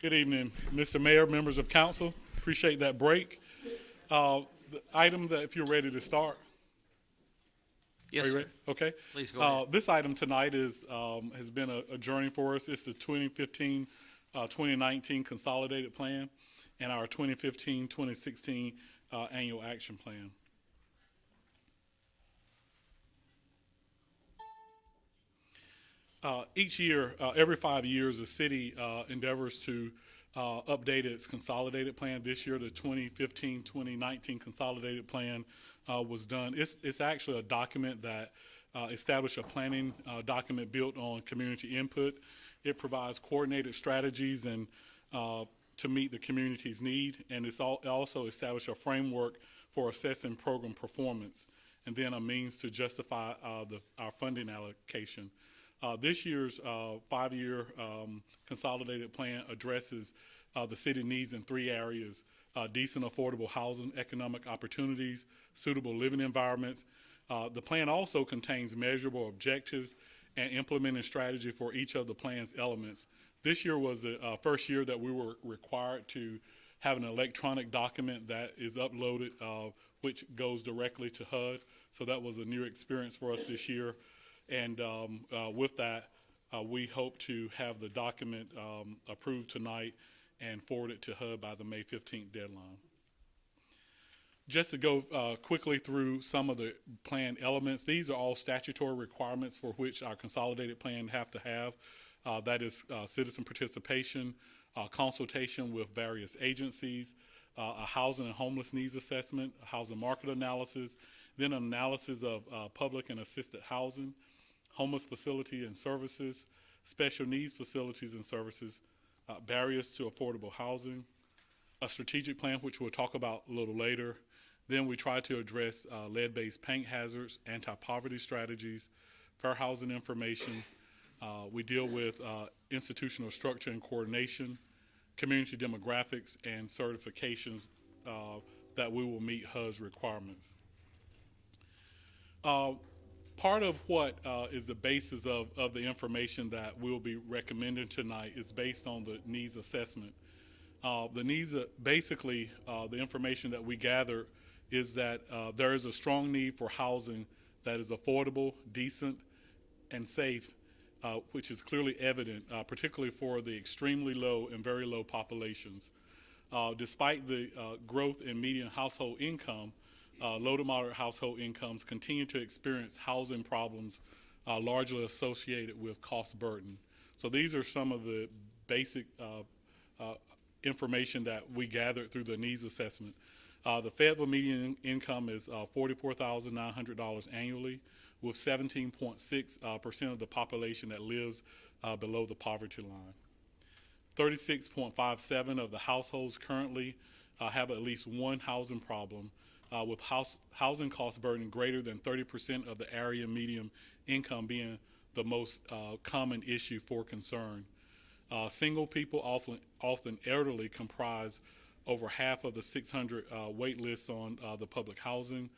Good evening, Mr. Mayor, members of council. Appreciate that break. The item that, if you're ready to start. Yes, Are you sir. ready? Okay. Please go ahead. This item tonight is, has been a journey for us. It's the 2015-2019 Consolidated Plan and our 2015-2016 Annual Action Plan. Each year, every 5 years, the city endeavors to update its consolidated plan. This year, the 2015-2019 consolidated plan was done. It's actually a document that established a planning document built on community input. It provides coordinated strategies and to meet the community's need, and it also established a framework for assessing program performance, and then a means to justify our funding allocation. This year's 5-year consolidated plan addresses the city needs in 3 areas: decent, affordable housing, economic opportunities, suitable living environments. The plan also contains measurable objectives and implementing strategy for each of the plan's elements. This year was the first year that we were required to have an electronic document that is uploaded, which goes directly to HUD. So that was a new experience for us this year. And with that, we hope to have the document approved tonight and forwarded to HUD by the May 15th deadline. Just to go quickly through some of the plan elements, these are all statutory requirements for which our consolidated plan have to have. That is citizen participation, consultation with various agencies, a housing and homeless needs assessment, a housing market analysis, then an analysis of public and assisted housing, homeless facility and services, special needs facilities and services, barriers to affordable housing, a strategic plan, which we'll talk about a little later. Then we try to address lead-based paint hazards, anti-poverty strategies, fair housing information. We deal with institutional structure and coordination, community demographics, and certifications that we will meet HUD's requirements. Part of what is the basis of the information that we'll be recommending tonight is based on the needs assessment. The needs, basically, the information that we gather is that there is a strong need for housing that is affordable, decent, and safe, which is clearly evident, particularly for the extremely low and very low populations. Despite the growth in median household income, low to moderate household incomes continue to experience housing problems largely associated with cost burden. So these are some of the basic information that we gathered through the needs assessment. The Fayetteville median income is $44,900 annually, with 17.6% of the population that lives below the poverty line. 36.57% of the households currently have at least one housing problem, with housing cost burden greater than 30% of the area median income being the most common issue for concern. Single people, often elderly, comprise over half of the 600 wait lists on the public housing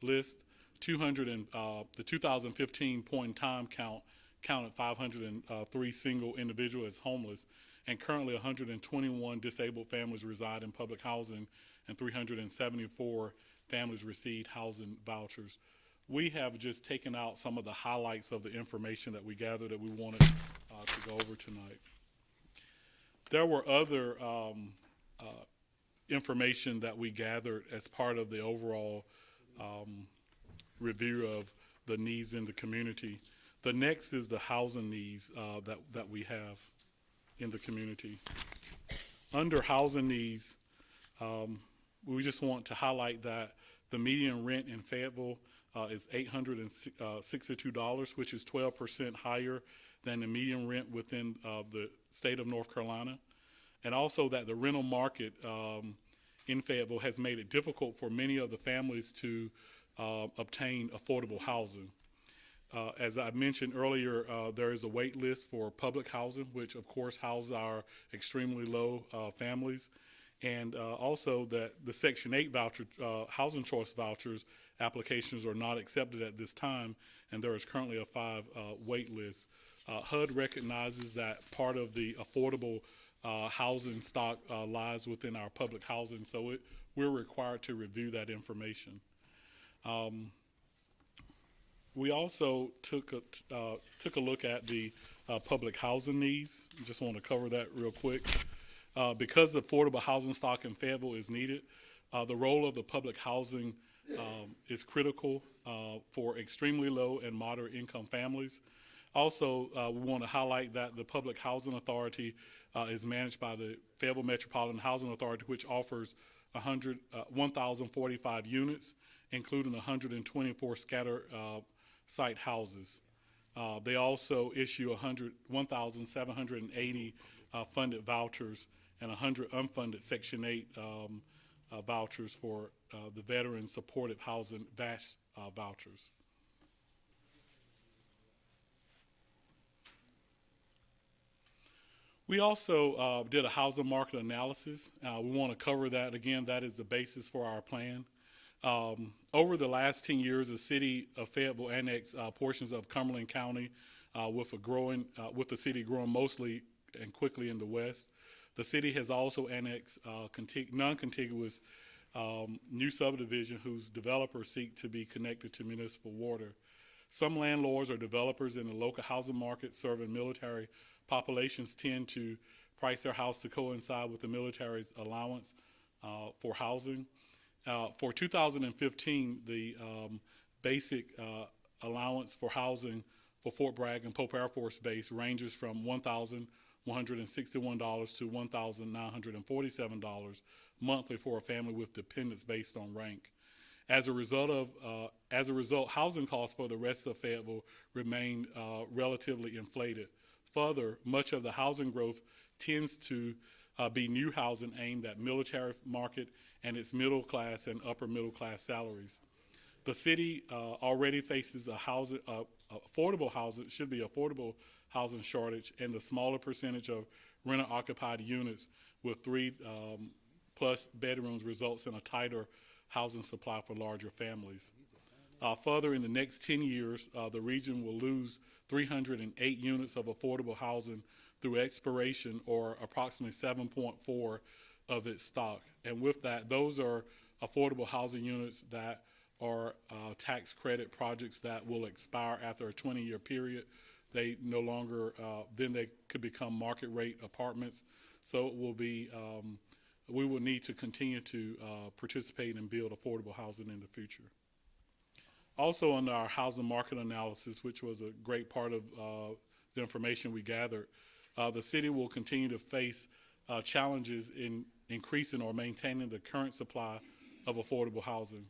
list. The 2015 point in time counted 503 single individuals as homeless, and currently 121 disabled families reside in public housing, and 374 families receive housing vouchers. We have just taken out some of the highlights of the information that we gathered that we wanted to go over tonight. There were other information that we gathered as part of the overall review of the needs in the community. The next is the housing needs that we have in the community. Under housing needs, we just want to highlight that the median rent in Fayetteville is $862, which is 12% higher than the median rent within the state of North Carolina. And also that the rental market in Fayetteville has made it difficult for many of the families to obtain affordable housing. As I mentioned earlier, there is a wait list for public housing, which of course houses our extremely low families. And also that the Section 8 voucher, housing choice vouchers applications are not accepted at this time, and there is currently a 5 wait list HUD recognizes that part of the affordable housing stock lies within our public housing, so we're required to review that information. We also took a look at the public housing needs. Just want to cover that real quick. Because the affordable housing stock in Fayetteville is needed, the role of the public housing is critical for extremely low and moderate income families. Also, we want to highlight that the Public Housing Authority is managed by the Fayetteville Metropolitan Housing Authority, which offers 1,045 units, including 124 scatter site houses. They also issue 1,780 funded vouchers and 100 unfunded Section 8 vouchers for the Veteran Supportive Housing VASH vouchers. We also did a housing market analysis. We want to cover that. Again, that is the basis for our plan. Over the last 10 years, the city of Fayetteville annexed portions of Cumberland County with the city growing mostly and quickly in the west. The city has also annexed non-contiguous new subdivision whose developers seek to be connected to municipal water. Some landlords or developers in the local housing market serving military populations tend to price their house to coincide with the military's allowance for housing. For 2015, the basic allowance for housing for Fort Bragg and Pope Air Force Base ranges from $1,161 to $1,947 monthly for a family with dependents based on rank. As a result, housing costs for the rest of Fayetteville remain relatively inflated. Further, much of the housing growth tends to be new housing aimed at military market and its middle class and upper middle class salaries. The city already faces affordable housing shortage, and the smaller percentage of renter occupied units with 3+ bedrooms results in a tighter housing supply for larger families. Further, in the next 10 years, the region will lose 308 units of affordable housing through expiration, or approximately 7.4 of its stock. And with that, those are affordable housing units that are tax credit projects that will expire after a 20-year period. They no longer, then they could become market rate apartments. So it will be, we will need to continue to participate and build affordable housing in the future. Also, under our housing market analysis, which was a great part of the information we gathered, the city will continue to face challenges in increasing or maintaining the current supply of affordable housing.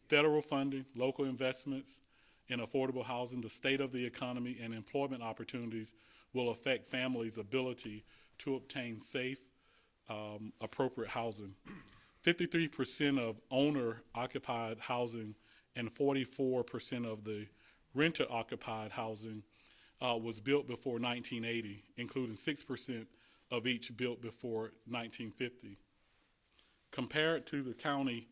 Federal funding, local investments in affordable housing, the state of the economy, and employment opportunities will affect families' ability to obtain safe, appropriate housing. 53% of owner-occupied housing and 44% of the renter-occupied housing was built before 1980, including 6% of each built before 1950. Compared to the county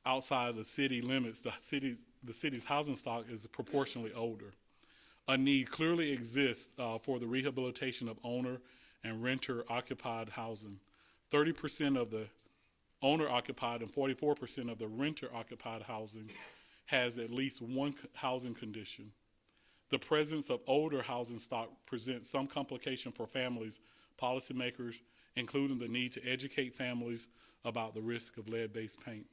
outside of the city limits, the city's housing stock is proportionally older. A need clearly exists for the rehabilitation of owner and renter-occupied housing. 30% of the owner-occupied and 44% of the renter-occupied housing has at least one housing condition. The presence of older housing stock presents some complication for families, policymakers, including the need to educate families about the risk of lead-based paint.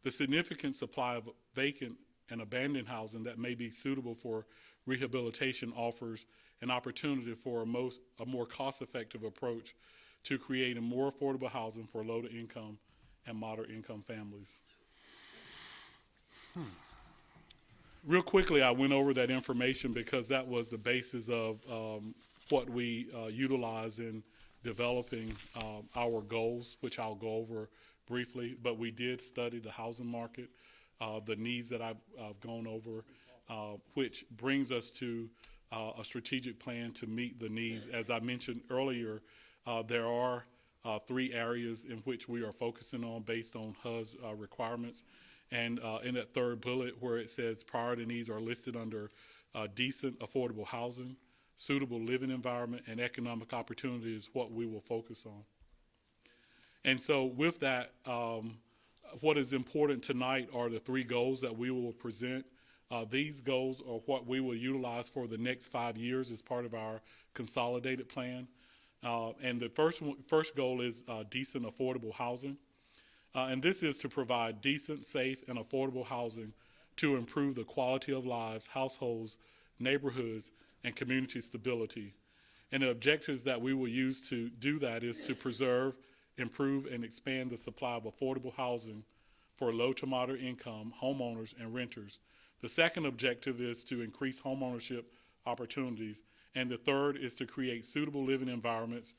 The significant supply of vacant and abandoned housing that may be suitable for rehabilitation offers an opportunity for a more cost-effective approach to creating more affordable housing for low-to-income and moderate-income families. Real quickly, I went over that information because that was the basis of what we utilize in developing our goals, which I'll go over briefly. But we did study the housing market, the needs that I've gone over, which brings us to a strategic plan to meet the needs. As I mentioned earlier, there are 3 areas in which we are focusing on based on HUD's requirements. And in that third bullet where it says priority needs are listed under decent affordable housing, suitable living environment, and economic opportunity is what we will focus on. And so with that, what is important tonight are the 3 goals that we will present. These goals are what we will utilize for the next 5 years as part of our consolidated plan. And the first goal is decent, affordable housing. And this is to provide decent, safe, and affordable housing to improve the quality of lives, households, neighborhoods, and community stability. And the objectives that we will use to do that is to preserve, improve, and expand the supply of affordable housing for low to moderate income homeowners and renters. The second objective is to increase homeownership opportunities. And the third is to create suitable living environments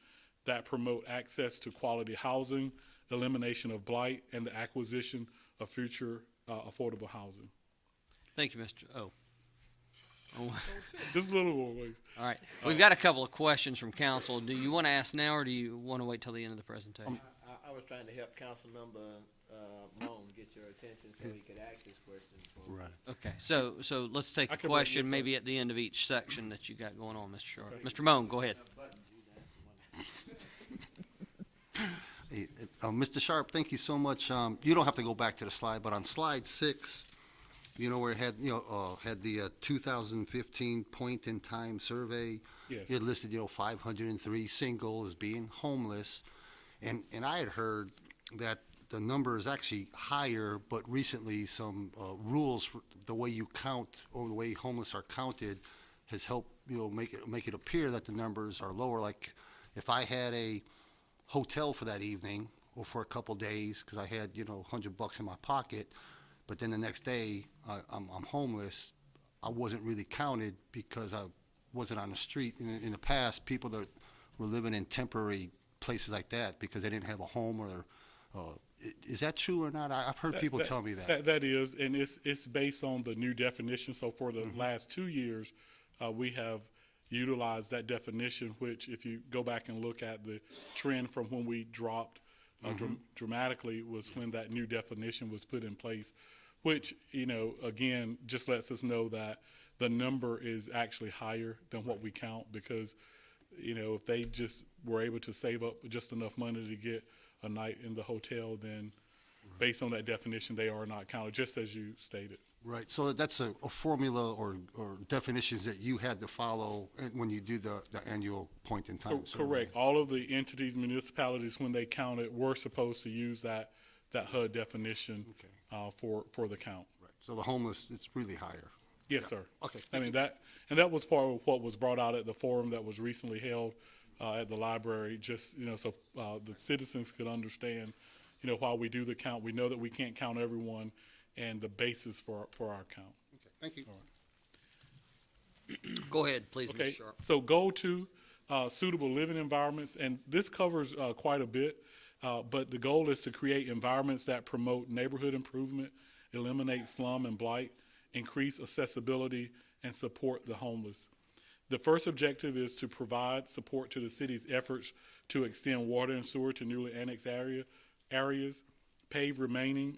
that promote access to quality housing, elimination of blight, and the acquisition of future affordable housing. Thank you, Mr. Oh. Just a little more ways. All right. We've got a couple of questions from council. Do you want to ask now, or do you want to wait till the end of the presentation? I was trying to help Councilmember Moan get your attention so he could ask his question. Right. Okay, so let's take a can wait, question yes, sir. maybe at the end of each section that you got going on, Mr. Sharp. Mr. Moan, go ahead. Hey, Mr. Sharp, thank you so much. You don't have to go back to the slide, but on slide 6, you know, where it had, had the 2015 point-in-time survey. Yes. It listed, 503 single as being homeless. And I had heard that the number is actually higher, but recently some rules for the way you count or the way homeless are counted has helped, make it appear that the numbers are lower. Like if I had a hotel for that evening or for a couple days because I had, $100 in my pocket, but then the next day I'm homeless, I wasn't really counted because I wasn't on the street. In the past, people that were living in temporary places like that because they didn't have a home or is that true or not? I've heard people tell me that. That is, and it's based on the new definition. So for the last 2 years, we have utilized that definition, which if you go back and look at the trend from when we dropped dramatically was when that new definition was put in place, which, again, just lets us know that the number is actually higher than what we count because, if they just were able to save up just enough money to get a night in the hotel, then based on that definition, they are not counted, just as you stated. Right, so that's a formula or definitions that you had to follow when you do the annual point in time survey. Correct. All of the entities, municipalities, when they counted, were supposed to use that HUD definition for the count. Right. So the homeless is really higher. Yes, sir. Okay. I mean, that was part of what was brought out at the forum that was recently held at the library, just, so the citizens could understand, why we do the count. We know that we can't count everyone and the basis for our count. Okay, thank you. All right. Go ahead, please, Okay, Mr. Sharp. so goal 2, suitable living environments, and this covers quite a bit, but the goal is to create environments that promote neighborhood improvement, eliminate slum and blight, increase accessibility, and support the homeless. The first objective is to provide support to the city's efforts to extend water and sewer to newly annexed areas, pave remaining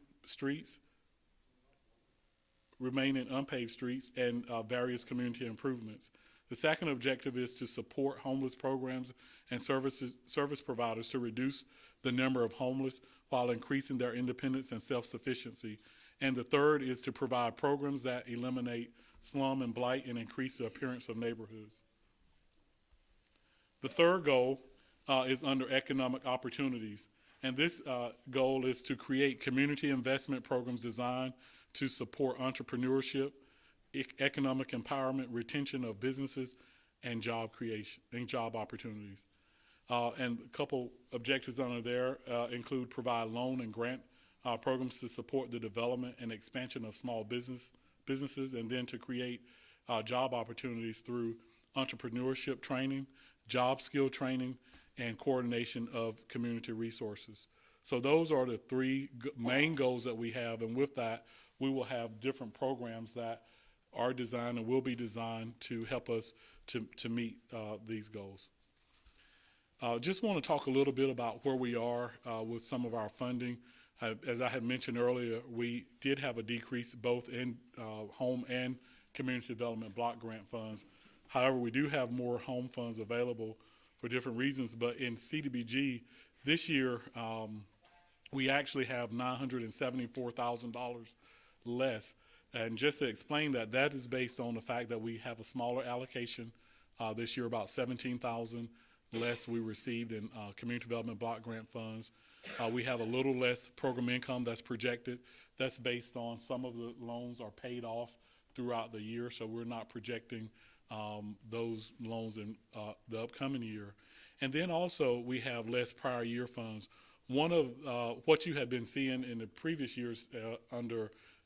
unpaved streets, and various community improvements. The second objective is to support homeless programs and service providers to reduce the number of homeless while increasing their independence and self-sufficiency. And the third is to provide programs that eliminate slum and blight and increase the appearance of neighborhoods. The third goal is under economic opportunities. And this goal is to create community investment programs designed to support entrepreneurship, economic empowerment, retention of businesses, and job creation and job opportunities. And a couple objectives under there include provide loan and grant programs to support the development and expansion of small businesses, and then to create job opportunities through entrepreneurship training, job skill training, and coordination of community resources. So those are the 3 main goals that we have, and with that, we will have different programs that are designed and will be designed to help us to meet these goals. Just want to talk a little bit about where we are with some of our funding. As I had mentioned earlier, we did have a decrease both in home and community development block grant funds. However, we do have more home funds available for different reasons, but in CDBG this year, we actually have $974,000 less. And just to explain that, that is based on the fact that we have a smaller allocation this year, about $17,000 less we received in community development block grant funds. We have a little less program income that's projected. That's based on some of the loans are paid off throughout the year, so we're not projecting those loans in the upcoming year. And then also we have less prior year funds. One of what you had been seeing in the previous years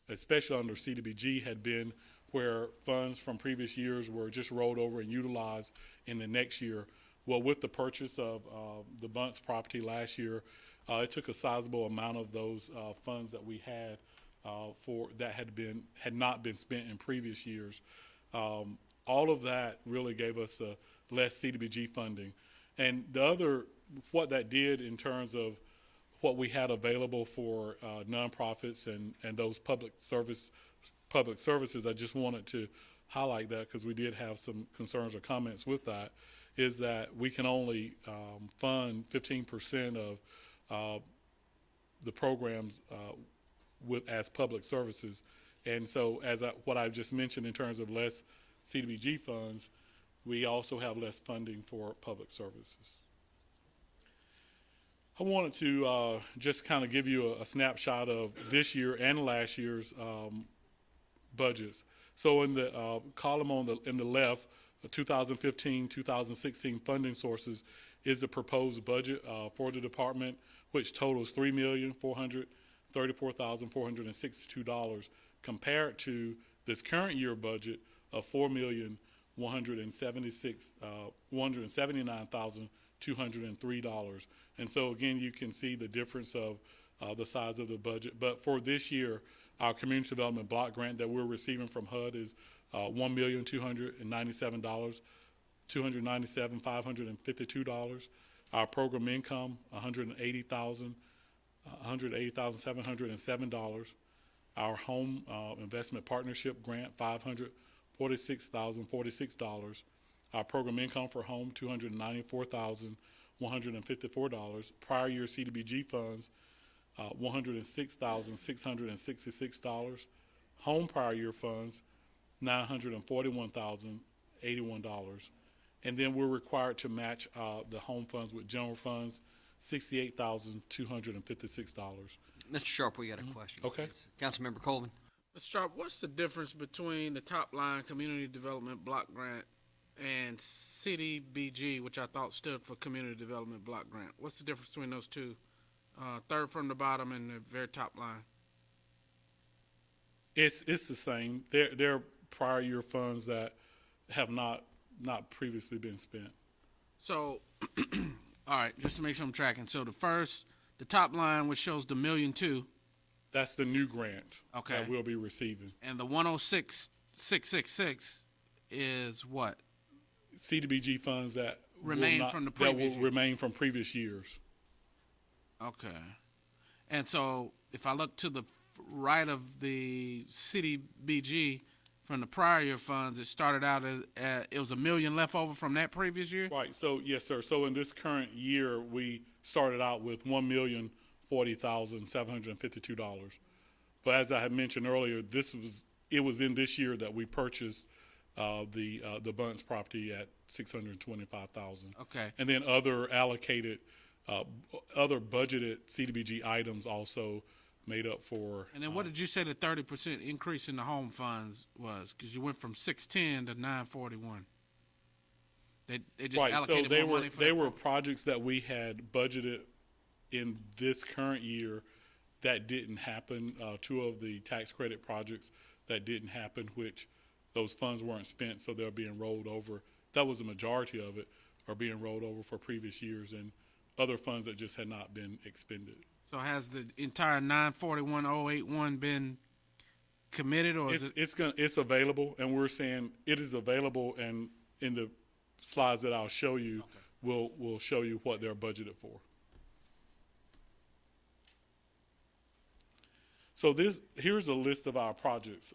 especially under CDBG, had been where funds from previous years were just rolled over and utilized in the next year. Well, with the purchase of the Bunce property last year, it took a sizable amount of those funds that we had had not been spent in previous years. All of that really gave us less CDBG funding. And what that did in terms of what we had available for nonprofits and those public services, I just wanted to highlight that because we did have some concerns or comments with that, is that we can only fund 15% of the programs as public services. And so what I've just mentioned in terms of less CDBG funds, we also have less funding for public services. I wanted to just kind of give you a snapshot of this year and last year's budgets. So in the column in the left, 2015-2016 funding sources is the proposed budget for the department, which totals $3,434,462 compared to this current year budget of $4,179,203. And so again, you can see the difference of the size of the budget. But for this year, our community development block grant that we're receiving from HUD is $1,297,552. Our program income, $180,707. Our home investment partnership grant, $546,046. Our program income for home, $294,154. Prior year CDBG funds, $106,666. Home prior year funds, $941,081. And then we're required to match the home funds with general funds, $68,256. Mr. Sharp, we got a question. Okay. Please. Councilmember Colvin. Mr. Sharp, what's the difference between the top line community development block grant and CDBG, which I thought stood for community development block grant? What's the difference between those two? Third from the bottom and the very top line. It's the same. They're prior year funds that have not previously been spent. So, all right, just to make sure I'm tracking. So the top line, which shows the $1.2 million. That's the new grant Okay. that we'll be receiving. And the 106,666 is what? CDBG funds that Remain from the previous that will year. remain from previous years. Okay. And so if I look to the right of the CDBG from the prior year funds, it started out as it was $1 million left over from that previous year? Right. So, yes, sir. So in this current year, we started out with $1,040,752. But as I had mentioned earlier, it was in this year that we purchased the Bunce property at $625,000. Okay. And then other allocated, other budgeted CDBG items also made up for. And then what did you say the 30% increase in the home funds was? Because you went from 610 to 941. They just right. allocated So they more were money for they that were program. projects that we had budgeted in this current year that didn't happen. Two of the tax credit projects that didn't happen, which those funds weren't spent, so they're being rolled over. That was the majority of it, are being rolled over for previous years, and other funds that just had not been expended. So has the entire 941,081 been committed, or is It's available, and we're saying it is available, and in the slides that I'll show you, we'll show you what they're budgeted for. So here's a list of our projects,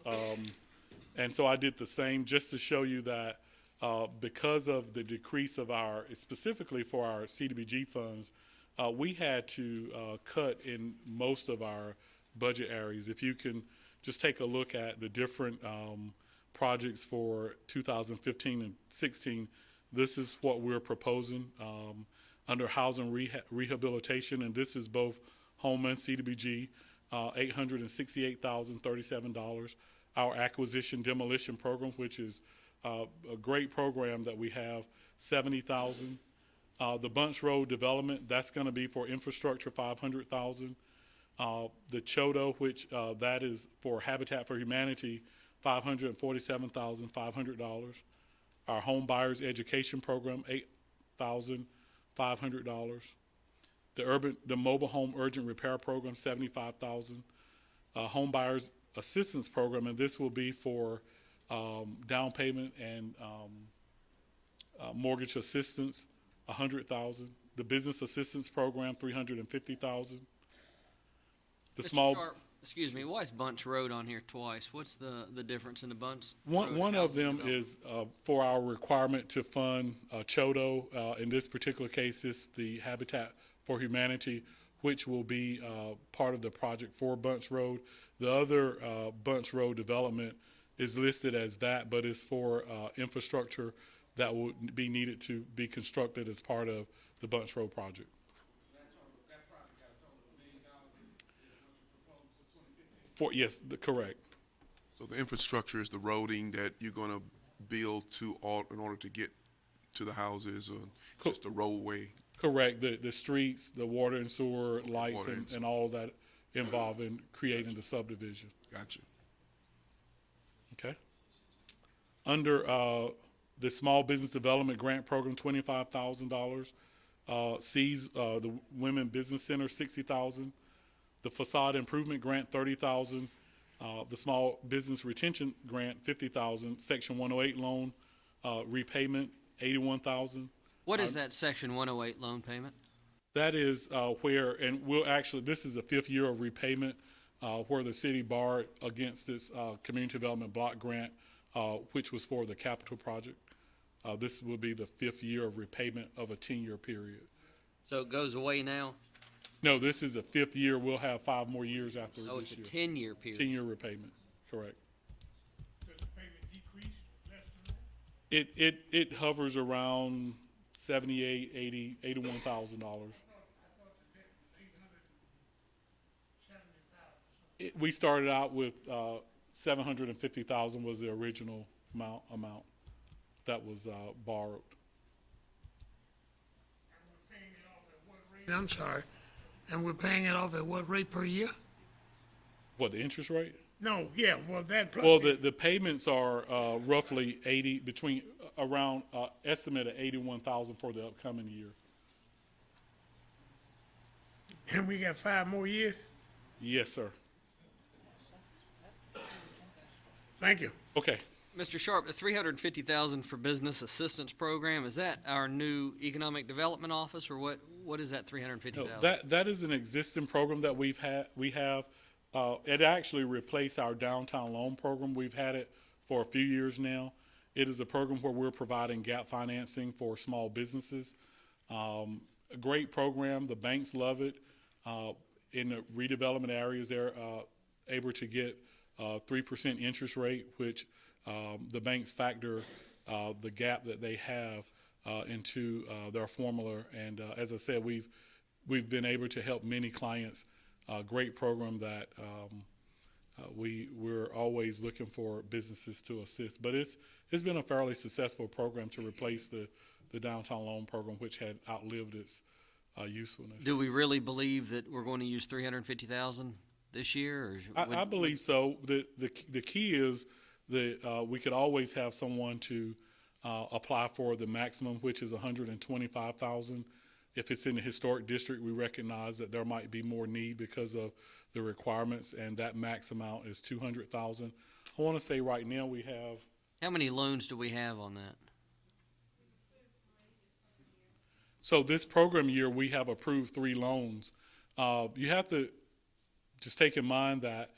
and so I did the same just to show you that because of the decrease of specifically for our CDBG funds, we had to cut in most of our budget areas. If you can just take a look at the different projects for 2015 and 16, this is what we're proposing under housing rehabilitation, and this is both home and CDBG, $868,037. Our acquisition demolition program, which is a great program that we have, $70,000. The Bunch Road development, that's going to be for infrastructure, $500,000. The Chodo, which that is for Habitat for Humanity, $547,500. Our home buyers education program, $8,500. The mobile home urgent repair program, $75,000. Home buyers assistance program, and this will be for down payment and mortgage assistance, $100,000. The business assistance program, $350,000. The Mr. small. Sharp, excuse me, why is Bunch Road on here twice? What's the difference in the Bunch? One of them is for our requirement to fund Chodo. In this particular case, it's the Habitat for Humanity, which will be part of the project for Bunch Road. The other Bunch Road development is listed as that, but it's for infrastructure that will be needed to be constructed as part of the Bunch Road project. Yes, correct. So the infrastructure is the roading that you're going to build in order to get to the houses, or just the roadway? Correct. The streets, the water and sewer, lights, and all that involved in creating the subdivision. Gotcha. Okay. Under the Small Business Development Grant Program, $25,000. Sees the Women Business Center, $60,000. The Facade Improvement Grant, $30,000. The Small Business Retention Grant, $50,000. Section 108 loan repayment, $81,000. What is that Section 108 loan payment? That is where, and this is the 5th year of repayment where the city borrowed against this community development block grant, which was for the capital project. This will be the 5th year of repayment of a 10-year period. So it goes away now? No, this is the 5th year. We'll have 5 more years after this year. Oh, it's a 10-year period. 10-year repayment, correct. Does the payment decrease less than that? It hovers around $78,000, $80,000, $81,000. We started out with $750,000 was the original amount that was borrowed. I'm sorry. And we're paying it off at what rate per year? What, the interest rate? No, yeah, well, that plus. Well, the payments are roughly around estimate of $81,000 for the upcoming year. And we got 5 more years? Yes, sir. Thank you. Okay. Mr. Sharp, the $350,000 for business assistance program, is that our new economic development office, or what is that $350,000? No, that is an existing program that we have. It actually replaced our downtown loan program. We've had it for a few years now. It is a program where we're providing gap financing for small businesses. A great program. The banks love it. In the redevelopment areas, they're able to get 3% interest rate, which the banks factor the gap that they have into their formula. And as I said, we've been able to help many clients. Great program that we're always looking for businesses to assist. But it's been a fairly successful program to replace the downtown loan program, which had outlived its usefulness. Do we really believe that we're going to use $350,000 this year? Or I believe so. The key is that we could always have someone to apply for the maximum, which is $125,000. If it's in the historic district, we recognize that there might be more need because of the requirements, and that max amount is $200,000. I want to say right now we have. How many loans do we have on that? So this program year, we have approved 3 loans. You have to just take in mind that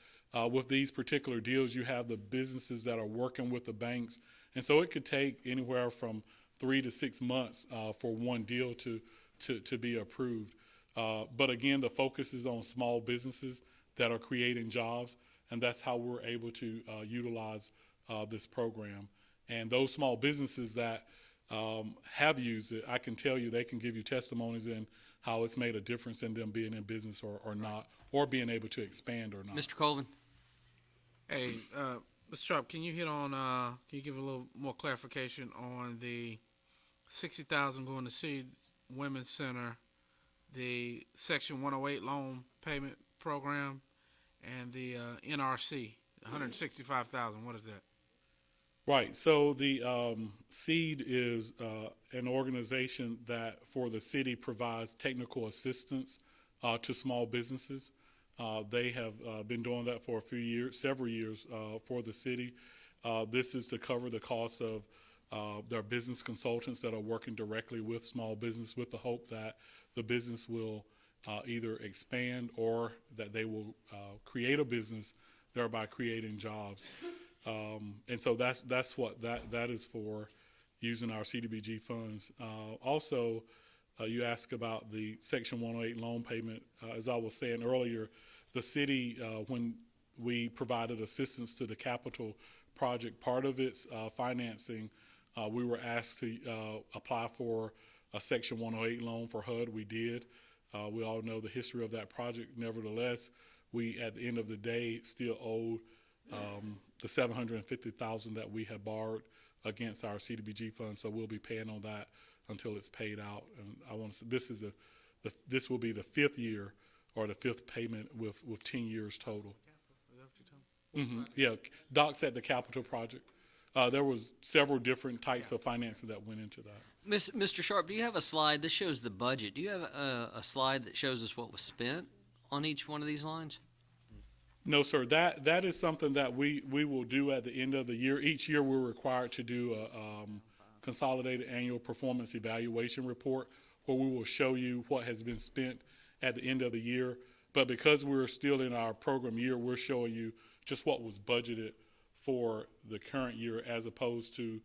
with these particular deals, you have the businesses that are working with the banks, And so it could take anywhere from 3 to 6 months for one deal to be approved. But again, the focus is on small businesses that are creating jobs, and that's how we're able to utilize this program. And those small businesses that have used it, I can tell you they can give you testimonies in how it's made a difference in them being in business or not, or being able to expand or not. Mr. Colvin? Hey, Mr. Sharp, can you hit on, can you give a little more clarification on the 60,000 going to City Women's Center, the Section 108 loan payment program, and the NRC, 165,000, what is that? Right. So the SEED is an organization that for the city provides technical assistance to small businesses. They have been doing that for several years for the city. This is to cover the cost of their business consultants that are working directly with small business with the hope that the business will either expand or that they will create a business, thereby creating jobs. And so that's what that is for, using our CDBG funds. Also, you asked about the Section 108 loan payment. As I was saying earlier, the city, when we provided assistance to the capital project, part of its financing, we were asked to apply for a Section 108 loan for HUD. We did. We all know the history of that project. Nevertheless, we, at the end of the day, still owed the $750,000 that we had borrowed against our CDBG fund, so we'll be paying on that until it's paid out. And I want to say this will be the fifth year or the fifth payment with 10 years total. Yeah, docs at the capital project. There was several different types of financing that went into that. Mr. Sharp, do you have a slide? This shows the budget. Do you have a slide that shows us what was spent on each one of these lines? No, sir. That is something that we will do at the end of the year. Each year we're required to do a consolidated annual performance evaluation report where we will show you what has been spent at the end of the year. But because we're still in our program year, we're showing you just what was budgeted for the current year as opposed to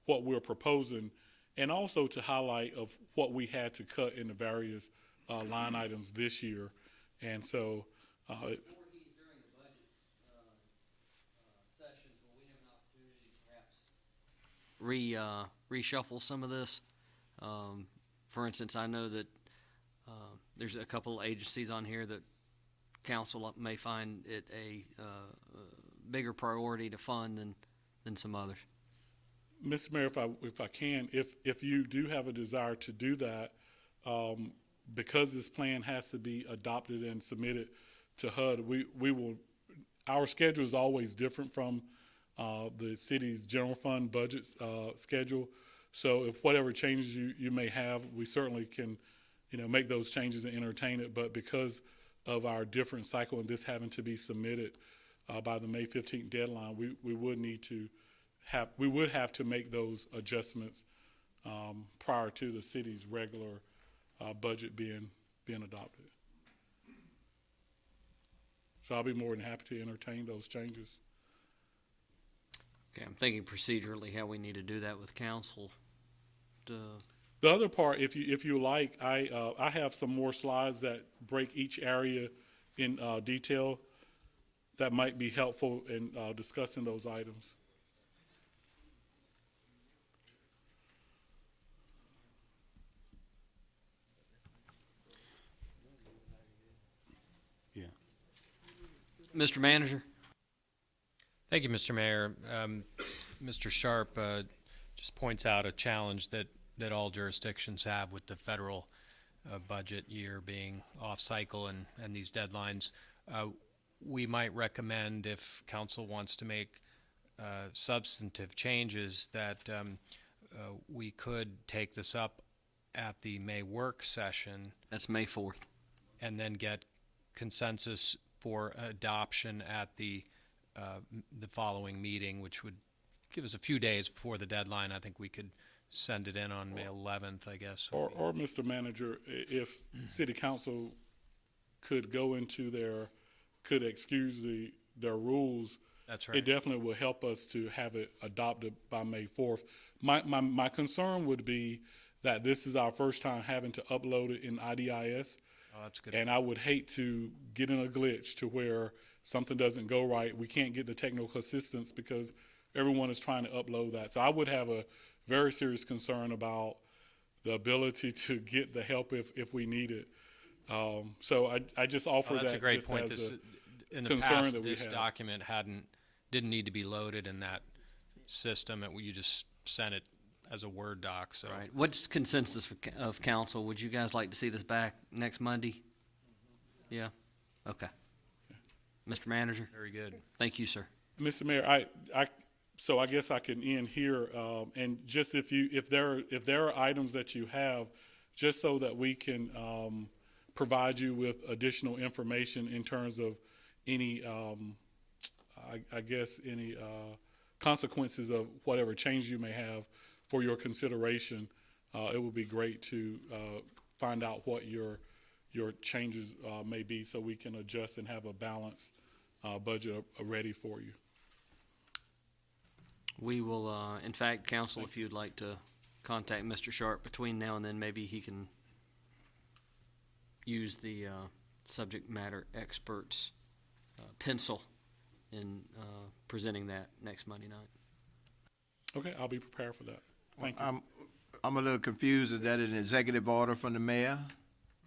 what we're proposing, and also to highlight of what we had to cut in the various line items this year. And so reshuffle some of this. For instance, I know that there's a couple of agencies on here that council may find it a bigger priority to fund than some others. Mr. Mayor, if I can, if you do have a desire to do that, because this plan has to be adopted and submitted to HUD, we will. Our schedule is always different from the city's general fund budget schedule. So if whatever changes you may have, we certainly can, make those changes and entertain it. But because of our different cycle and this having to be submitted by the May 15th deadline, we would have to make those adjustments prior to the city's regular budget being adopted. So I'll be more than happy to entertain those changes. Okay, I'm thinking procedurally how we need to do that with council. The other part, if you like, I have some more slides that break each area in detail that might be helpful in discussing those items. Yeah. Mr. Manager. Thank you, Mr. Mayor. Mr. Sharp just points out a challenge that all jurisdictions have with the federal budget year being off cycle and these deadlines. We might recommend, if council wants to make substantive changes, that we could take this up at the May work session. That's May 4th. And then get consensus for adoption at the following meeting, which would give us a few days before the deadline. I think we could send it in on May 11th, I guess. Or Mr. Manager, if City Council could go into could excuse their rules That's it definitely will help us to have it adopted by May 4th. My concern would be that this is our first time having to upload it in IDIS. Oh, that's good. And I would hate to get in a glitch to where something doesn't go right. We can't get the technical assistance because everyone is trying to upload that. So I would have a very serious concern about the ability to get the help if we need it. So I just offer That's that a great just point. as In a the concern past, that we this have. document didn't need to be loaded in that system. You just sent it as a Word doc. So Right. What's consensus of council? Would you guys like to see this back next Monday? Yeah? Okay. Mr. Manager? Very good. Thank you, sir. Mr. Mayor, so I guess I can end here, and just if there are items that you have, just so that we can provide you with additional information in terms of any, I guess any consequences of whatever change you may have for your consideration, it would be great to find out what your changes may be, so we can adjust and have a balanced budget ready for you. We will, in fact, council, if you'd like to contact Mr. Sharp between now and then, maybe he can use the subject matter expert's pencil in presenting that next Monday night. Okay, I'll be prepared for that. Thank you. I'm a little confused. Is that an executive order from the mayor,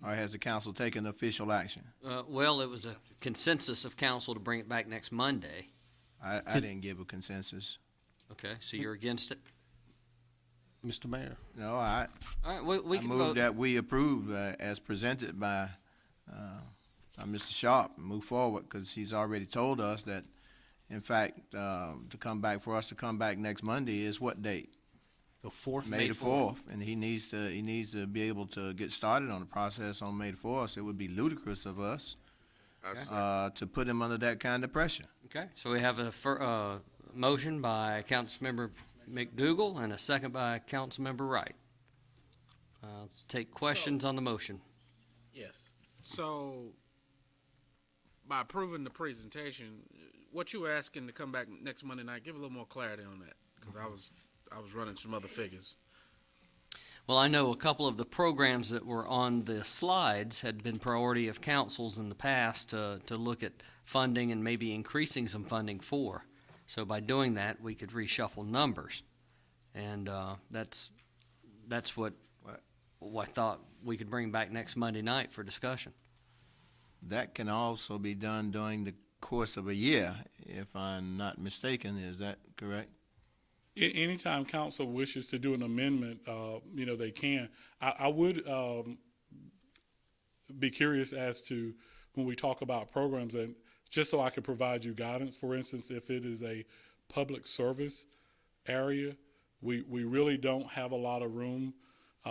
or has the council taken official action? Well, it was a consensus of council to bring it back next Monday. I didn't give a consensus. Okay, so you're against it? Mr. Mayor? No, I All right, we can move vote. that we approve as presented by Mr. Sharp, move forward, because he's already told us that, in fact, for us to come back next Monday is what date? The 4th? May the 4th, and he needs to be able to get started on the process on May the 4th. It would be ludicrous of us to put him under that kind of pressure. Okay, so we have a motion by Councilmember McDougal and a second by Councilmember Wright. Take questions on the motion. Yes. So, by approving the presentation, what you were asking to come back next Monday night, give a little more clarity on that, because I was running some other figures. Well, I know a couple of the programs that were on the slides had been priority of councils in the past to look at funding and maybe increasing some funding for. So by doing that, we could reshuffle numbers. And that's what I thought we could bring back next Monday night for discussion. That can also be done during the course of a year, if I'm not mistaken. Is that correct? Anytime council wishes to do an amendment, they can. I would be curious as to when we talk about programs, and just so I could provide you guidance, for instance, if it is a public service area, we really don't have a lot of room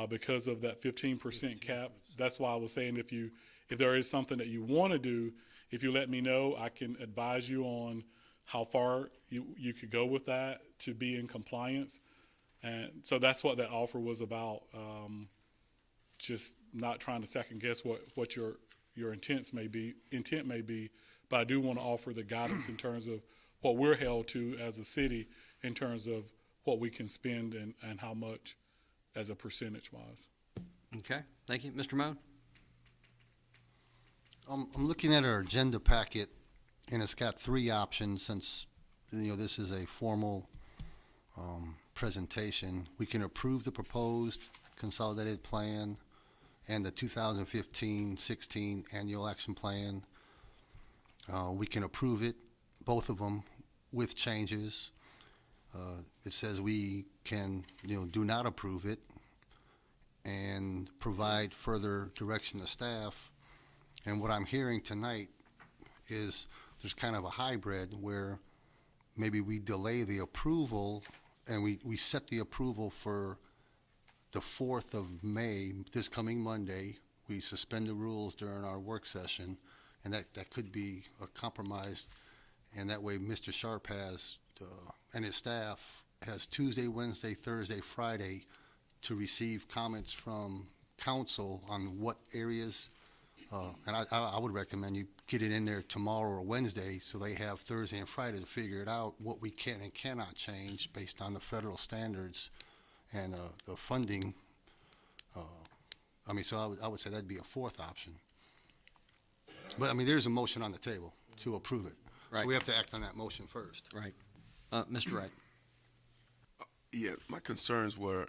because of that 15% cap. That's why I was saying if there is something that you want to do, if you let me know, I can advise you on how far you could go with that to be in compliance. And so that's what that offer was about, just not trying to second guess what your intent may be, but I do want to offer the guidance in terms of what we're held to as a city in terms of what we can spend and how much as a percentage-wise. Okay, thank you. Mr. Moan? I'm looking at our agenda packet, and it's got 3 options since, this is a formal presentation. We can approve the proposed consolidated plan and the 2015-16 annual action plan. We can approve it, both of them, with changes. It says we can, do not approve it and provide further direction to staff. And what I'm hearing tonight is there's kind of a hybrid where maybe we delay the approval and we set the approval for the 4th of May, this coming Monday. We suspend the rules during our work session, and that could be a compromise. And that way Mr. Sharp has, and his staff has Tuesday, Wednesday, Thursday, Friday to receive comments from council on what areas And I would recommend you get it in there tomorrow or Wednesday, so they have Thursday and Friday to figure it out, what we can and cannot change based on the federal standards and the funding. So I would say that'd be a fourth option. But, I mean, there's a motion on the table to approve it. Right. So we have to act on that motion first. Right. Mr. Wright. Yeah, my concerns were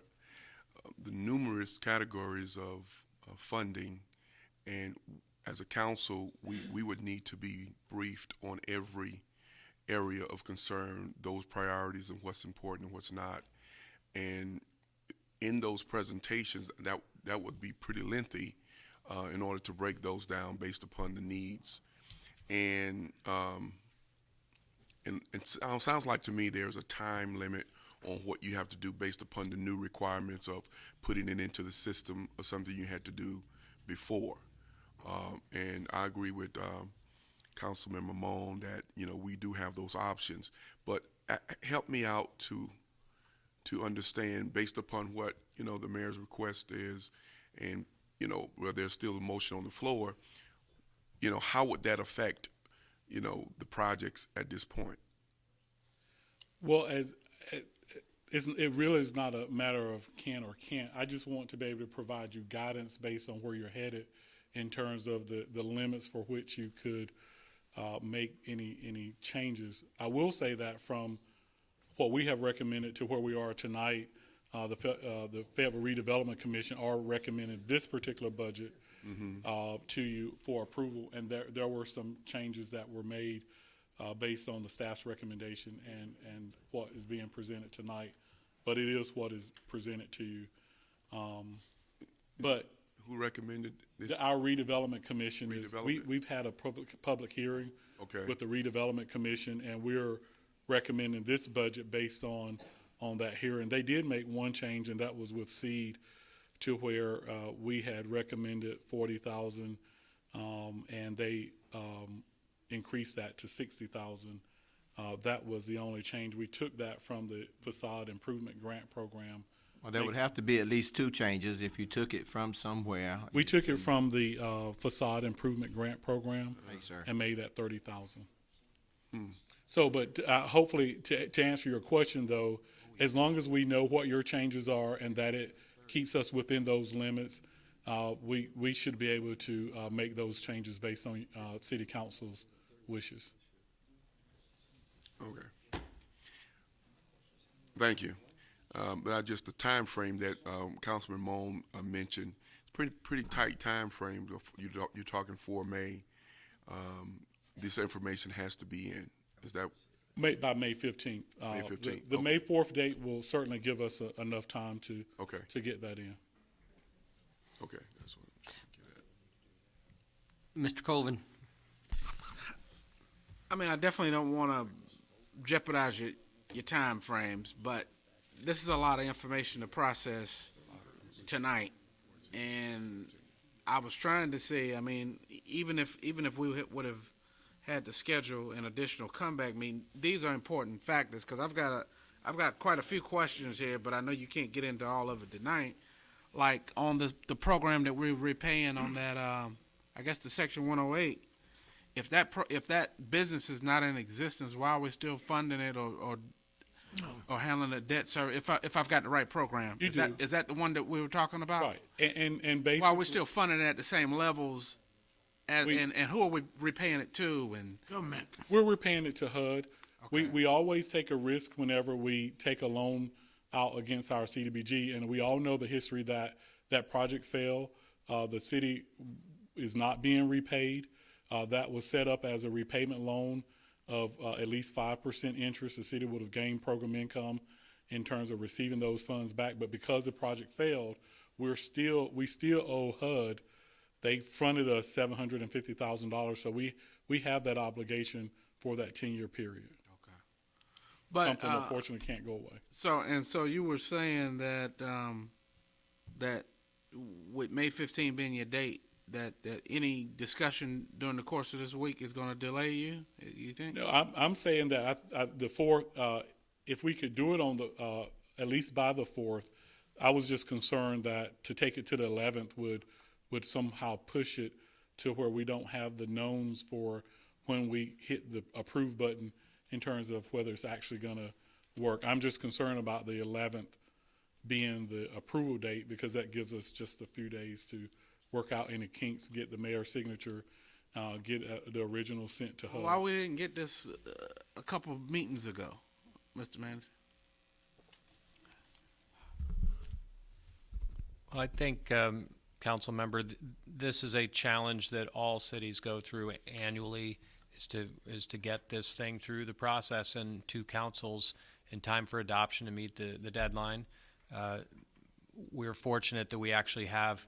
the numerous categories of funding, and as a council, we would need to be briefed on every area of concern, those priorities and what's important and what's not. And in those presentations, that would be pretty lengthy in order to break those down based upon the needs. And it sounds like to me there's a time limit on what you have to do based upon the new requirements of putting it into the system or something you had to do before. And I agree with Councilman Mamone that, we do have those options. But help me out to understand, based upon what, the mayor's request is, and, where there's still a motion on the floor, how would that affect, the projects at this point? Well, it really is not a matter of can or can't. I just want to be able to provide you guidance based on where you're headed in terms of the limits for which you could make any changes. I will say that from what we have recommended to where we are tonight, the Fayetteville Redevelopment Commission are recommending this particular budget to you for approval, and there were some changes that were made based on the staff's recommendation and what is being presented tonight. But it is what is presented to you. But who recommended this? Our redevelopment commission we've had a public hearing with the redevelopment commission, and we're recommending this budget based on that hearing. They did make one change, and that was with seed, to where we had recommended 40,000, and they increased that to 60,000. That was the only change. We took that from the facade improvement grant program. Well, there would have to be at least two changes if you took it from somewhere. We took it from the facade improvement grant program and made that 30,000. So, but hopefully, to answer your question, though, as long as we know what your changes are and that it keeps us within those limits, we should be able to make those changes based on City Council's wishes. Okay. Thank you. But just the time frame that Councilman Moan mentioned, it's pretty tight time frame. You're talking for May. This information has to be in. Is that by May 15th? May 15th. The May 4th date will certainly give us enough time to get that in. Okay, that's what. Mr. Colvin. I mean, I definitely don't want to jeopardize your time frames, but this is a lot of information to process tonight, and I was trying to say, I mean, even if we would have had to schedule an additional comeback meeting, these are important factors, because I've got quite a few questions here, but I know you can't get into all of it tonight. Like on the program that we're repaying on that, I guess the Section 108. If that business is not in existence, why are we still funding it or handling the debt service? If I've got the right program, is that the one that we were talking about? Right, and basically, why are we still funding it at the same levels? And who are we repaying it to? And we're repaying it to HUD. Okay. We always take a risk whenever we take a loan out against our CDBG, and we all know the history that project failed. The city is not being repaid. That was set up as a repayment loan of at least 5% interest. The city would have gained program income in terms of receiving those funds back. But because the project failed, we still owe HUD. They fronted us $750,000, so we have that obligation for that 10-year period. Okay, but something unfortunately can't go away. So you were saying that that with May 15 being your date, that any discussion during the course of this week is going to delay you? You think? No, I'm saying that the 4th, if we could do it on the at least by the 4th, I was just concerned that to take it to the 11th would somehow push it to where we don't have the knowns for when we hit the approve button in terms of whether it's actually going to work. I'm just concerned about the 11th being the approval date, because that gives us just a few days to work out any kinks, get the mayor's signature, get the original sent to HUD. Why we didn't get this a couple of meetings ago, Mr. Manager? Well, I think, council member, this is a challenge that all cities go through annually, is to get this thing through the process and to councils in time for adoption to meet the deadline. We're fortunate that we actually have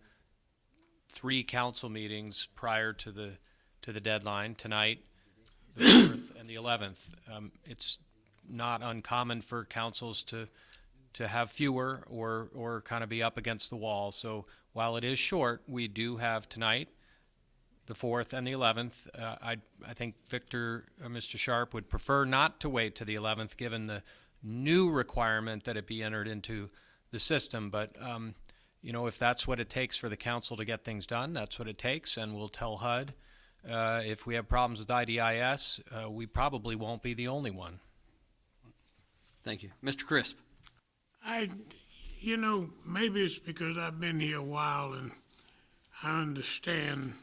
3 council meetings prior to the deadline, tonight, the 4th, and the 11th. It's not uncommon for councils to have fewer or kind of be up against the wall. So while it is short, we do have tonight, the 4th, and the 11th. I think Mr. Sharp would prefer not to wait to the 11th, given the new requirement that it be entered into the system. But if that's what it takes for the council to get things done, that's what it takes, and we'll tell HUD. If we have problems with IDIS, we probably won't be the only one. Thank you. Mr. Crisp. Maybe it's because I've been here a while and I understand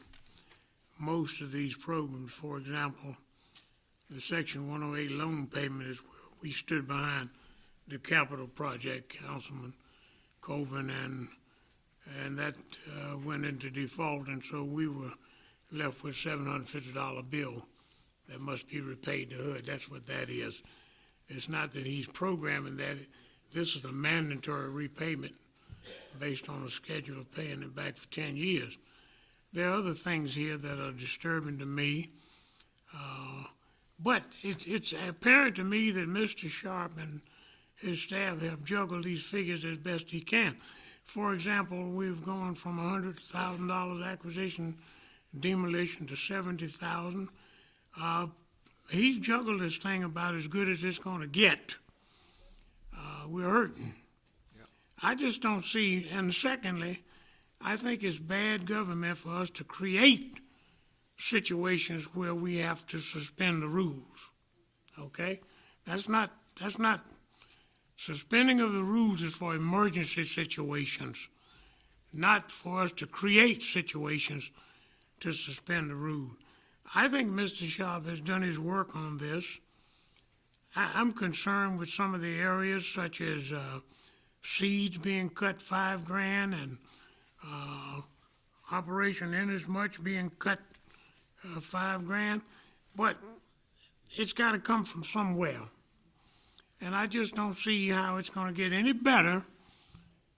most of these programs. For example, the Section 108 loan payment is where we stood behind the capital project, Councilman Colvin, and that went into default, and so we were left with $750 bill that must be repaid to HUD. That's what that is. It's not that he's programming that. This is a mandatory repayment based on a schedule of paying it back for 10 years. There are other things here that are disturbing to me, but it's apparent to me that Mr. Sharp and his staff have juggled these figures as best he can. For example, we've gone from $100,000 acquisition demolition to $70,000. He's juggled this thing about as good as it's going to get. We're hurting. Yep. I just don't see, and secondly, I think it's bad government for us to create situations where we have to suspend the rules. Okay? That's not suspending of the rules is for emergency situations, not for us to create situations to suspend the rule. I think Mr. Sharp has done his work on this. I'm concerned with some of the areas such as seeds being cut $5,000 and Operation Inasmuch being cut $5,000, but it's got to come from somewhere. And I just don't see how it's going to get any better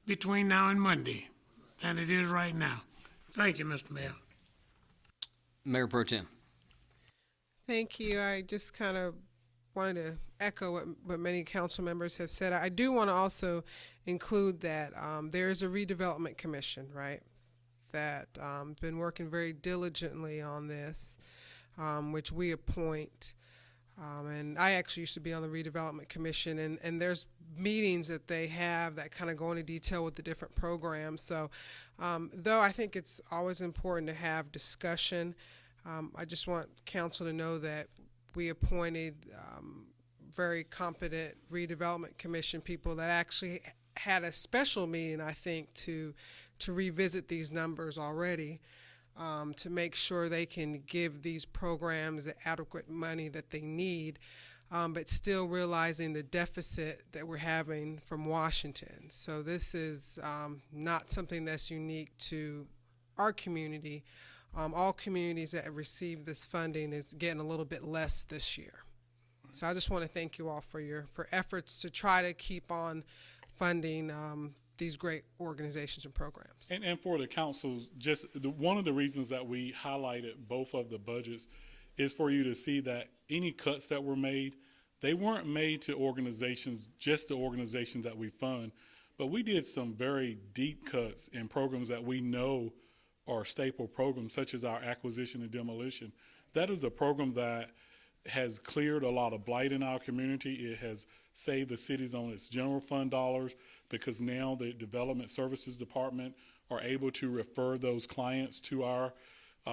between now and Monday than it is right now. Thank you, Mr. Mayor. Mayor Pro Tem. Thank you. I just kind of wanted to echo what many council members have said. I do want to also include that there is a redevelopment commission, right, that been working very diligently on this, which we appoint. And I actually used to be on the redevelopment commission, and there's meetings that they have that kind of go into detail with the different programs. So though I think it's always important to have discussion, I just want council to know that we appointed very competent redevelopment commission people that actually had a special meeting, I think, to revisit these numbers already, to make sure they can give these programs the adequate money that they need, but still realizing the deficit that we're having from Washington. So this is not something that's unique to our community. All communities that have received this funding is getting a little bit less this year. So I just want to thank you all for efforts to try to keep on funding these great organizations and programs. And for the councils, one of the reasons that we highlighted both of the budgets is for you to see that any cuts that were made, they weren't made to organizations, just the organizations that we fund, but we did some very deep cuts in programs that we know are staple programs, such as our acquisition and demolition. That is a program that has cleared a lot of blight in our community. It has saved the cities on its general fund dollars, because now the Development Services Department are able to refer those clients to our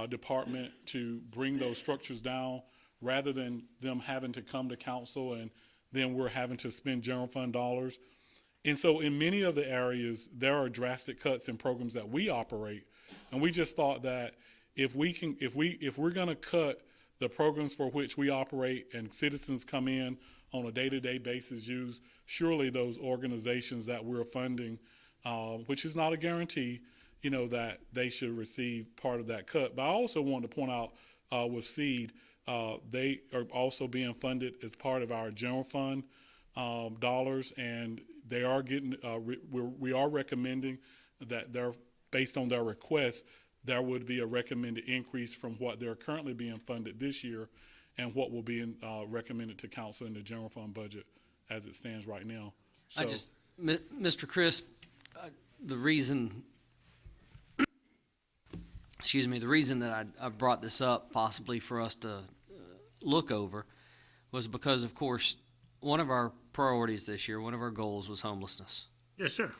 department to bring those structures down, rather than them having to come to council and then we're having to spend general fund dollars. And so in many of the areas, there are drastic cuts in programs that we operate. And we just thought that if we're gonna cut the programs for which we operate and citizens come in on a day-to-day basis use, surely those organizations that we're funding, which is not a guarantee, that they should receive part of that cut. But I also want to point out with SEED, they are also being funded as part of our general fund dollars, and they are getting. We are recommending that based on their request, there would be a recommended increase from what they're currently being funded this year, and what will be recommended to council in the general fund budget as it stands right now. So, Mr. Crisp, the reason. Excuse me, the reason that I brought this up possibly for us to look over was because, of course, one of our priorities this year, one of our goals was homelessness. Yes, sir.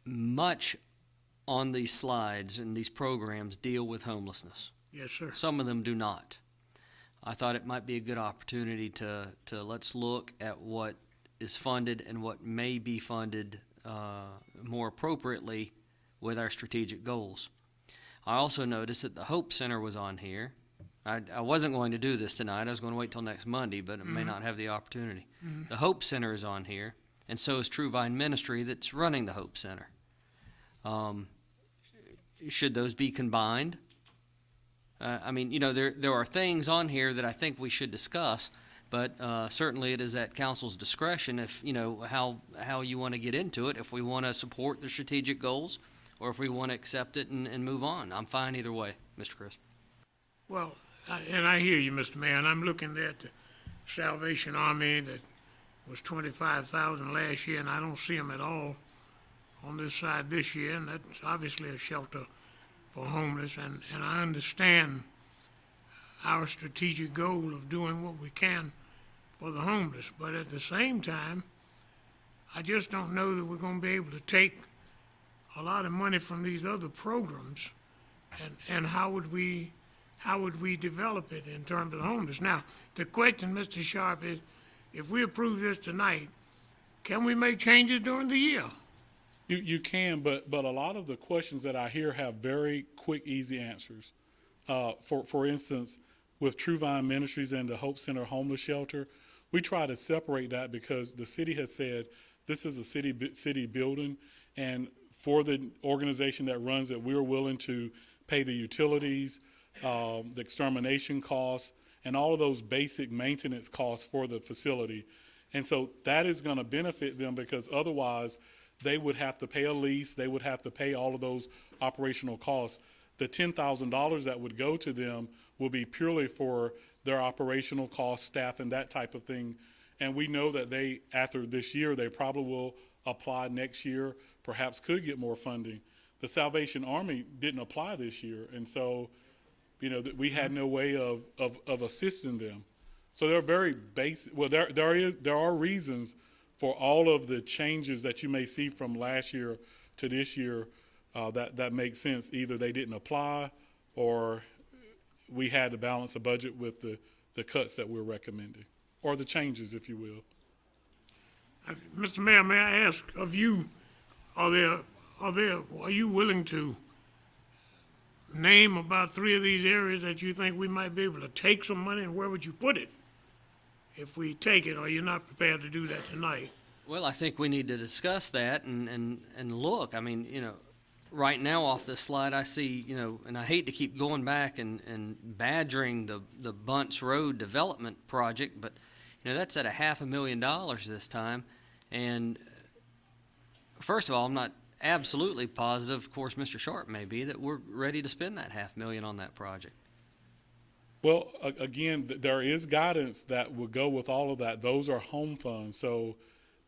Much on these slides and these programs deal with homelessness. Yes, sir. Some of them do not. I thought it might be a good opportunity to let's look at what is funded and what may be funded more appropriately with our strategic goals. I also noticed that the Hope Center was on here. I wasn't going to do this tonight. I was going to wait till next Monday, but I may not have the opportunity. The Hope Center is on here, and so is True Vine Ministry that's running the Hope Center. Should those be combined? I mean, there are things on here that I think we should discuss, but certainly it is at council's discretion if, how you want to get into it, if we want to support the strategic goals or if we want to accept it and move on. I'm fine either way, Mr. Crisp. Well, and I hear you, Mr. Mayor, and I'm looking at the Salvation Army that was 25,000 last year, and I don't see them at all on this side this year, and that's obviously a shelter for homeless, and I understand our strategic goal of doing what we can for the homeless, but at the same time, I just don't know that we're going to be able to take a lot of money from these other programs, and how would we develop it in terms of the homeless? Now, the question, Mr. Sharp, is if we approve this tonight, can we make changes during the year? You can, but a lot of the questions that I hear have very quick, easy answers. For instance, with True Vine Ministries and the Hope Center Homeless Shelter, we try to separate that because the city has said this is a city building, and for the organization that runs it, we're willing to pay the utilities, the extermination costs, and all of those basic maintenance costs for the facility. And so that is going to benefit them because otherwise they would have to pay a lease, they would have to pay all of those operational costs. The $10,000 that would go to them will be purely for their operational costs, staff, and that type of thing. And we know that they, after this year, they probably will apply next year, perhaps could get more funding. The Salvation Army didn't apply this year, and so, we had no way of assisting them. So they're very basic. Well, there are reasons for all of the changes that you may see from last year to this year that makes sense. Either they didn't apply, or we had to balance a budget with the cuts that we're recommending, or the changes, if you will. Mr. Mayor, may I ask of you, are you willing to name about 3 of these areas that you think we might be able to take some money, and where would you put it if we take it, or you're not prepared to do that tonight? Well, I think we need to discuss that and look. I mean, right now off this slide I see, and I hate to keep going back and badgering the Bunts Road development project, but, that's at $500,000 this time. And first of all, I'm not absolutely positive, of course Mr. Sharp may be, that we're ready to spend that $500,000 on that project. Well, again, there is guidance that would go with all of that. Those are home funds, so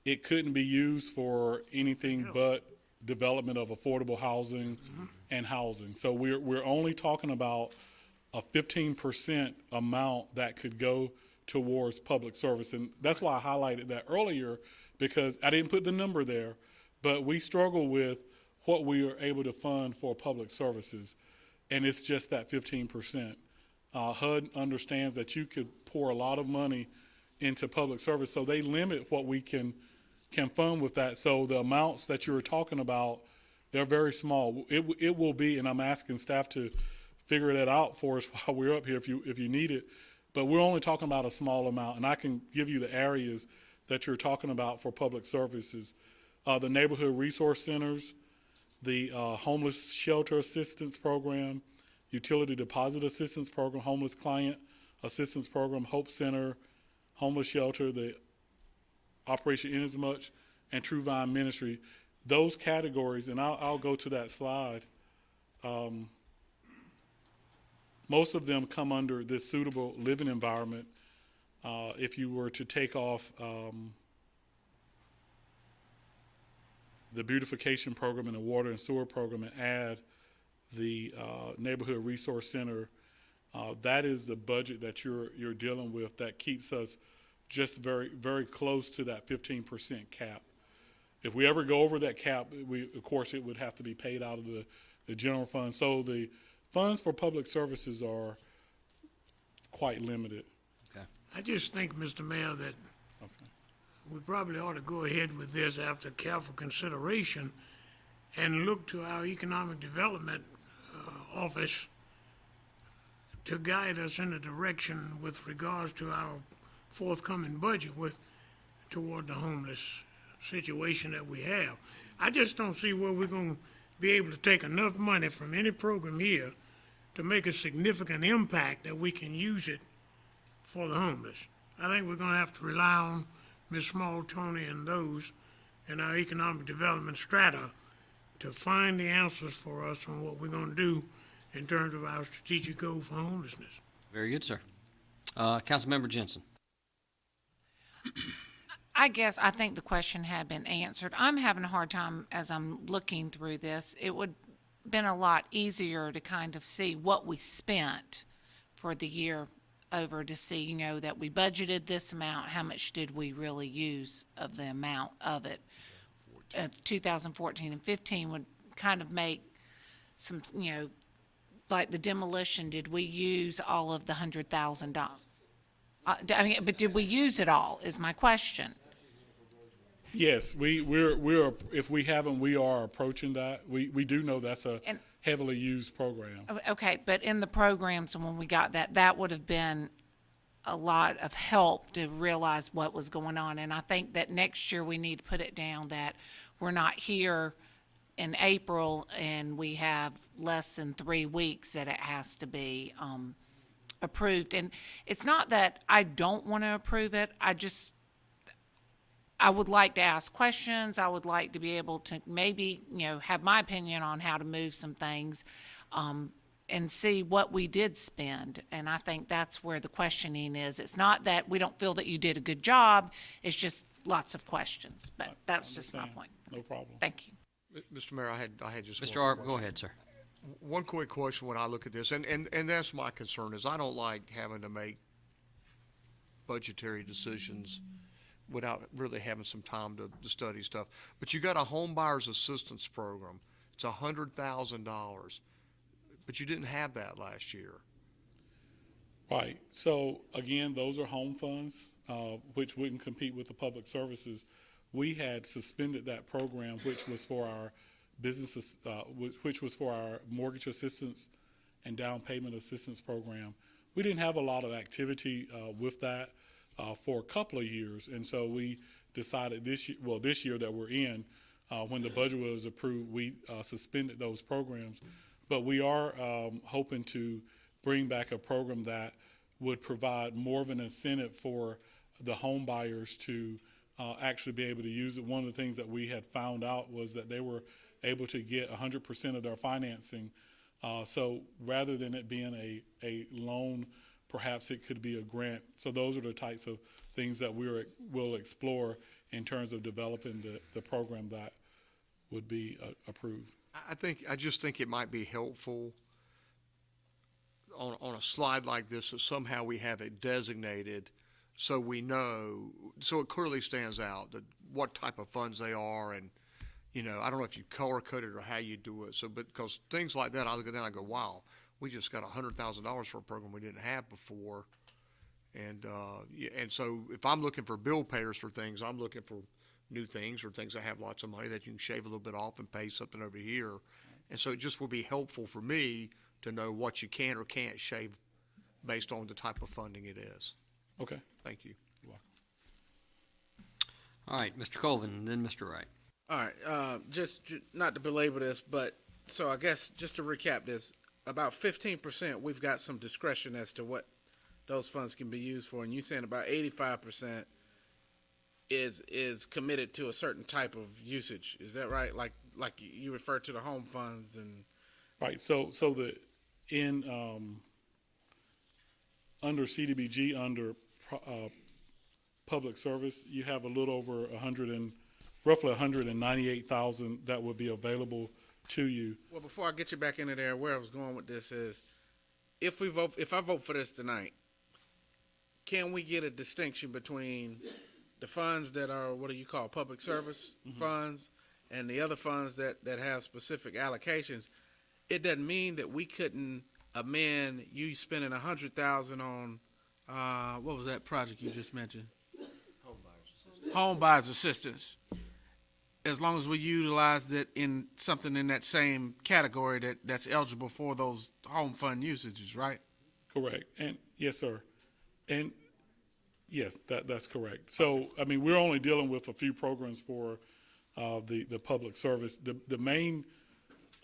it couldn't be used for anything but development of affordable housing and housing. So we're only talking about a 15% amount that could go towards public service, and that's why I highlighted that earlier, because I didn't put the number there, but we struggle with what we are able to fund for public services. and it's just that 15%. HUD understands that you could pour a lot of money into public service, so they limit what we can fund with that. So the amounts that you were talking about, they're very small. It will be, and I'm asking staff to figure that out for us while we're up here if you need it. But we're only talking about a small amount, and I can give you the areas that you're talking about for public services. The neighborhood resource centers, the homeless shelter assistance program, utility deposit assistance program, homeless client assistance program, Hope Center, homeless shelter, the Operation Inasmuch, and True Vine Ministry. Those categories, and I'll go to that slide. Most of them come under this suitable living environment. If you were to take off the beautification program and the water and sewer program and add the neighborhood resource center, that is the budget that you're dealing with that keeps us just very, very close to that 15% cap. If we ever go over that cap, of course, it would have to be paid out of the general fund. So the funds for public services are quite limited. Okay. I just think, Mr. Mayor, that we probably ought to go ahead with this after careful consideration and look to our economic development office to guide us in a direction with regards to our forthcoming budget toward the homeless situation that we have. I just don't see where we're going to be able to take enough money from any program here to make a significant impact that we can use it for the homeless. I think we're going to have to rely on Ms. Small, Tony, and those in our economic development strata to find the answers for us on what we're going to do in terms of our strategic goal for homelessness. Very good, sir. Councilmember Jensen. I think the question had been answered. I'm having a hard time as I'm looking through this. It would have been a lot easier to kind of see what we spent for the year over to see, that we budgeted this amount, how much did we really use of the amount of it. 2014 and 15 would kind of make some, like the demolition, did we use all of the $100,000? But did we use it all is my question. Yes, we're if we haven't, we are approaching that. We do know that's a heavily used program. Okay, but in the programs, when we got that would have been a lot of help to realize what was going on. And I think that next year we need to put it down that we're not here in April and we have less than 3 weeks that it has to be approved. And it's not that I don't want to approve it. I would like to ask questions. I would like to be able to maybe, have my opinion on how to move some things and see what we did spend. And I think that's where the questioning is. It's not that we don't feel that you did a good job. It's just lots of questions. But that's just my point. No problem. Thank you. Mr. Mayor, I had just Mr. one Arp, question. go ahead, sir. One quick question when I look at this, and that's my concern, is I don't like having to make budgetary decisions without really having some time to study stuff. But you got a home buyer's assistance program. It's $100,000, but you didn't have that last year. Right. So again, those are home funds, which wouldn't compete with the public services. We had suspended that program, which was for our businesses, which was for our mortgage assistance and down payment assistance program. We didn't have a lot of activity with that for a couple of years, and so we decided this year that we're in, when the budget was approved, we suspended those programs. But we are hoping to bring back a program that would provide more of an incentive for the home buyers to actually be able to use it. One of the things that we had found out was that they were able to get 100% of their financing. So rather than it being a loan, perhaps it could be a grant. So those are the types of things that we'll explore in terms of developing the program that would be approved. I just think it might be helpful on a slide like this that somehow we have it designated so we know, so it clearly stands out that what type of funds they are and, you know, I don't know if you color code it or how you do it. So, but because things like that, I look at that and I go, wow, we just got $100,000 for a program we didn't have before. And, and so if I'm looking for bill payers for things, I'm looking for new things or things that have lots of money that you can shave a little bit off and pay something over here. And so it just will be helpful for me to know what you can or can't shave based on the type of funding it is. Okay. Thank you. All right, Mr. Colvin, then Mr. Wright. All right, just not to belabor this, but so I guess just to recap this, about 15% we've got some discretion as to what those funds can be used for, and you saying about 85% is committed to a certain type of usage. Is that right? Like you referred to the home funds and right. So the in under CDBG under public service, you have a little over roughly 198,000 that would be available to you. Well, before I get you back into there, where I was going with this is, if I vote for this tonight, can we get a distinction between the funds that are, what do you call, public service funds, and the other funds that have specific allocations? It doesn't mean that we couldn't amend you spending $100,000 on, what was that project you just mentioned? Home buyers assistance. As long as we utilized it in something in that same category that's eligible for those home fund usages, right? Correct. And yes, sir. And yes, that's correct. So, I mean, we're only dealing with a few programs for the public service. The main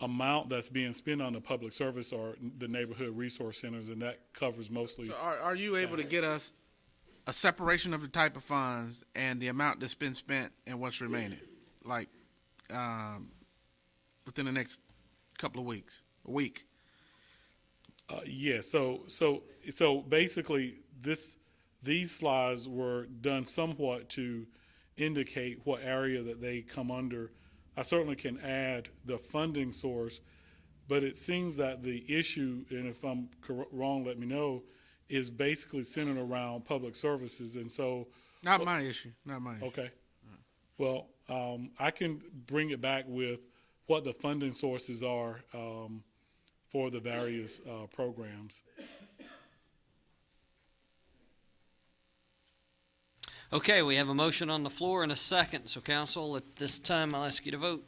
amount that's being spent on the public service are the neighborhood resource centers, and that covers mostly. So are you able to get us a separation of the type of funds and the amount that's been spent and what's remaining, like within the next couple of weeks, a week? Yeah. So basically, these slides were done somewhat to indicate what area that they come under. I certainly can add the funding source, but it seems that the issue, and if I'm wrong, let me know, is basically centered around public services. And so. Not my issue. Okay. Well, I can bring it back with what the funding sources are for the various programs. Okay, we have a motion on the floor and a second. So, council, at this time, I'll ask you to vote.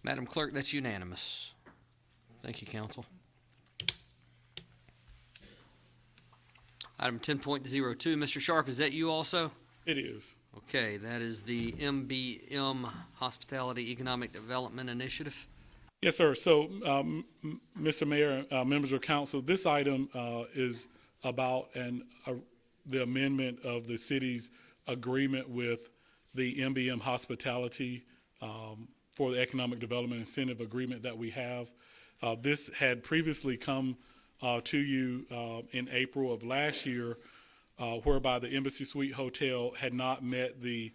Madam Clerk, that's unanimous. Thank you, council. Item 10.02, Mr. Sharp, is that you also? It is. Okay, that is the MBM Hospitality Economic Development Initiative. Yes, sir. So, Mr. Mayor, members of council, this item is about the amendment of the city's agreement with the MBM Hospitality for the Economic Development Incentive Agreement that we have. This had previously come to you in April of last year, whereby the Embassy Suite Hotel had not met the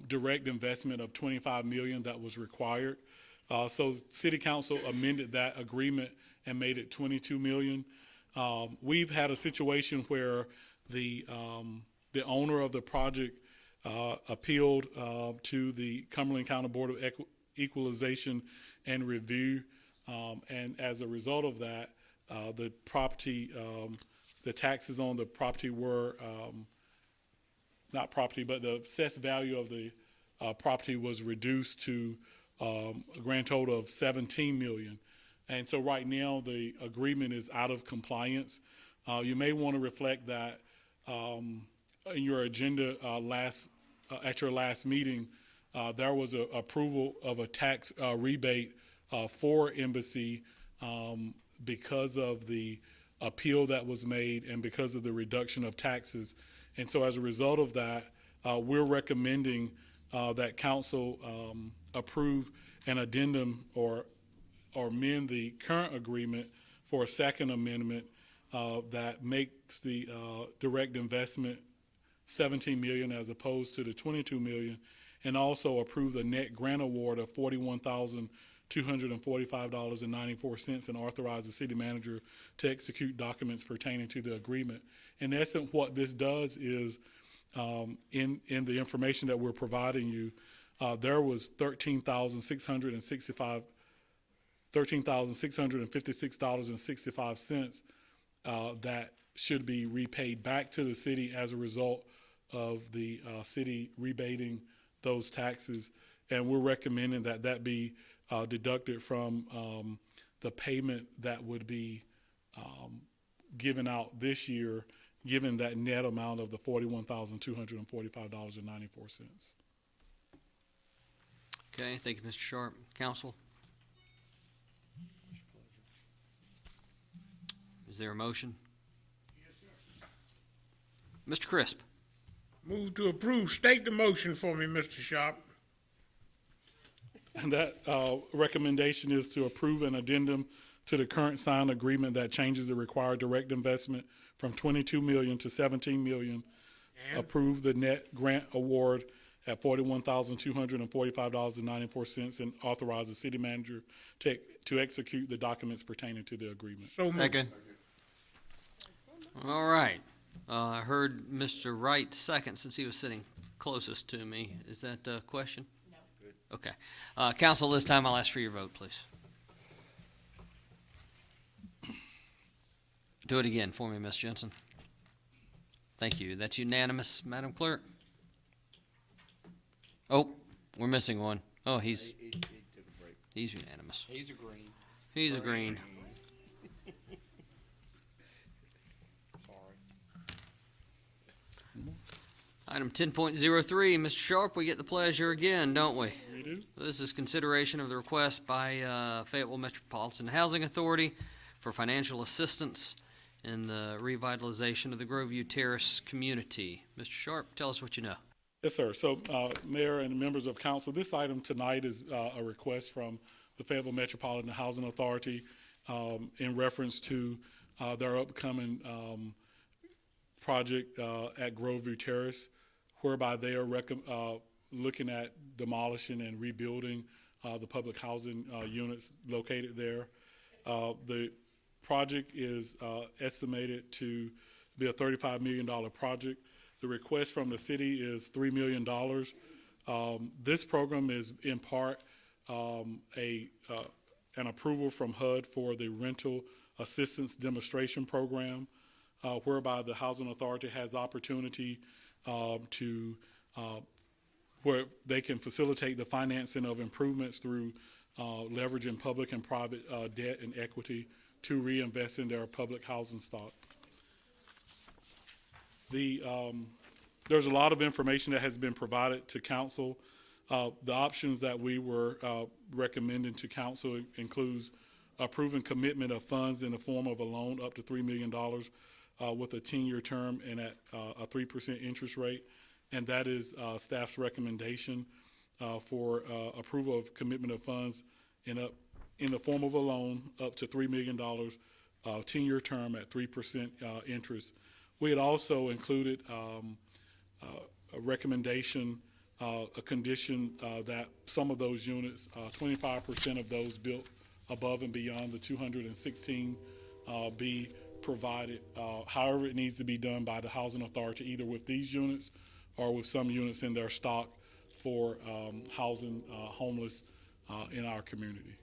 direct investment of $25 million that was required. So City Council amended that agreement and made it $22 million. We've had a situation where the owner of the project appealed to the Cumberland County Board of Equalization and Review, and as a result of that, the property, the taxes on the property were not property, but the assessed value of the property was reduced to a grand total of $17 million. And so right now the agreement is out of compliance. You may want to reflect that in your agenda at your last meeting. There was a approval of a tax rebate for Embassy because of the appeal that was made and because of the reduction of taxes. And so as a result of that, we're recommending that council approve an addendum or amend the current agreement for a second amendment that makes the direct investment $17 million as opposed to the $22 million, and also approve the net grant award of $245.94 and authorize the city manager to execute documents pertaining to the agreement. In essence, what this does is, in the information that we're providing you, there was $13,656.65 that should be repaid back to the city as a result of the city rebating those taxes. And we're recommending that that be deducted from the payment that would be given out this year, given that net amount of the $41,245.94. Okay, thank you, Mr. Sharp. Council? Is there a motion? Mr. Crisp? Move to approve. State the motion for me, Mr. Sharp. And that recommendation is to approve an addendum to the current signed agreement that changes the required direct investment from $22 million to $17 million. Approve the net grant award at $41,245.94 and authorize the city manager to execute the documents pertaining to the agreement. So moved. Second. All right. I heard Mr. Wright second since he was sitting closest to me. Is that a question? No. Good. Okay. Council, this time I'll ask for your vote, please. Do it again for me, Ms. Jensen. Thank you. That's unanimous, Madam Clerk. Oh, we're missing one. Oh, he's unanimous. He's agreeing. He's agreeing. Item 10.03, Mr. Sharp, we get the pleasure again, don't we? We do. This is consideration of the request by Fayetteville Metropolitan Housing Authority for financial assistance in the revitalization of the Groveview Terrace community. Mr. Sharp, tell us what you know. Yes, sir. So, Mayor and members of council, this item tonight is a request from the Fayetteville Metropolitan Housing Authority in reference to their upcoming project at Groveview Terrace, whereby they are looking at demolishing and rebuilding the public housing units located there. The project is estimated to be a $35 million project. The request from the city is $3 million. This program is in part an approval from HUD for the rental assistance demonstration program, whereby the Housing Authority has opportunity to where they can facilitate the financing of improvements through leveraging public and private debt and equity to reinvest in their public housing stock. There's a lot of information that has been provided to council. The options that we were recommending to council includes approving commitment of funds in the form of a loan up to $3 million with a 10-year term and at a 3% interest rate. And that is staff's recommendation for approval of commitment of funds in the form of a loan up to $3 million, 10-year term at 3% interest. We had also included a recommendation, a condition that some of those units, 25% of those built above and beyond the 216 be provided. However, it needs to be done by the Housing Authority, either with these units or with some units in their stock for housing homeless in our community.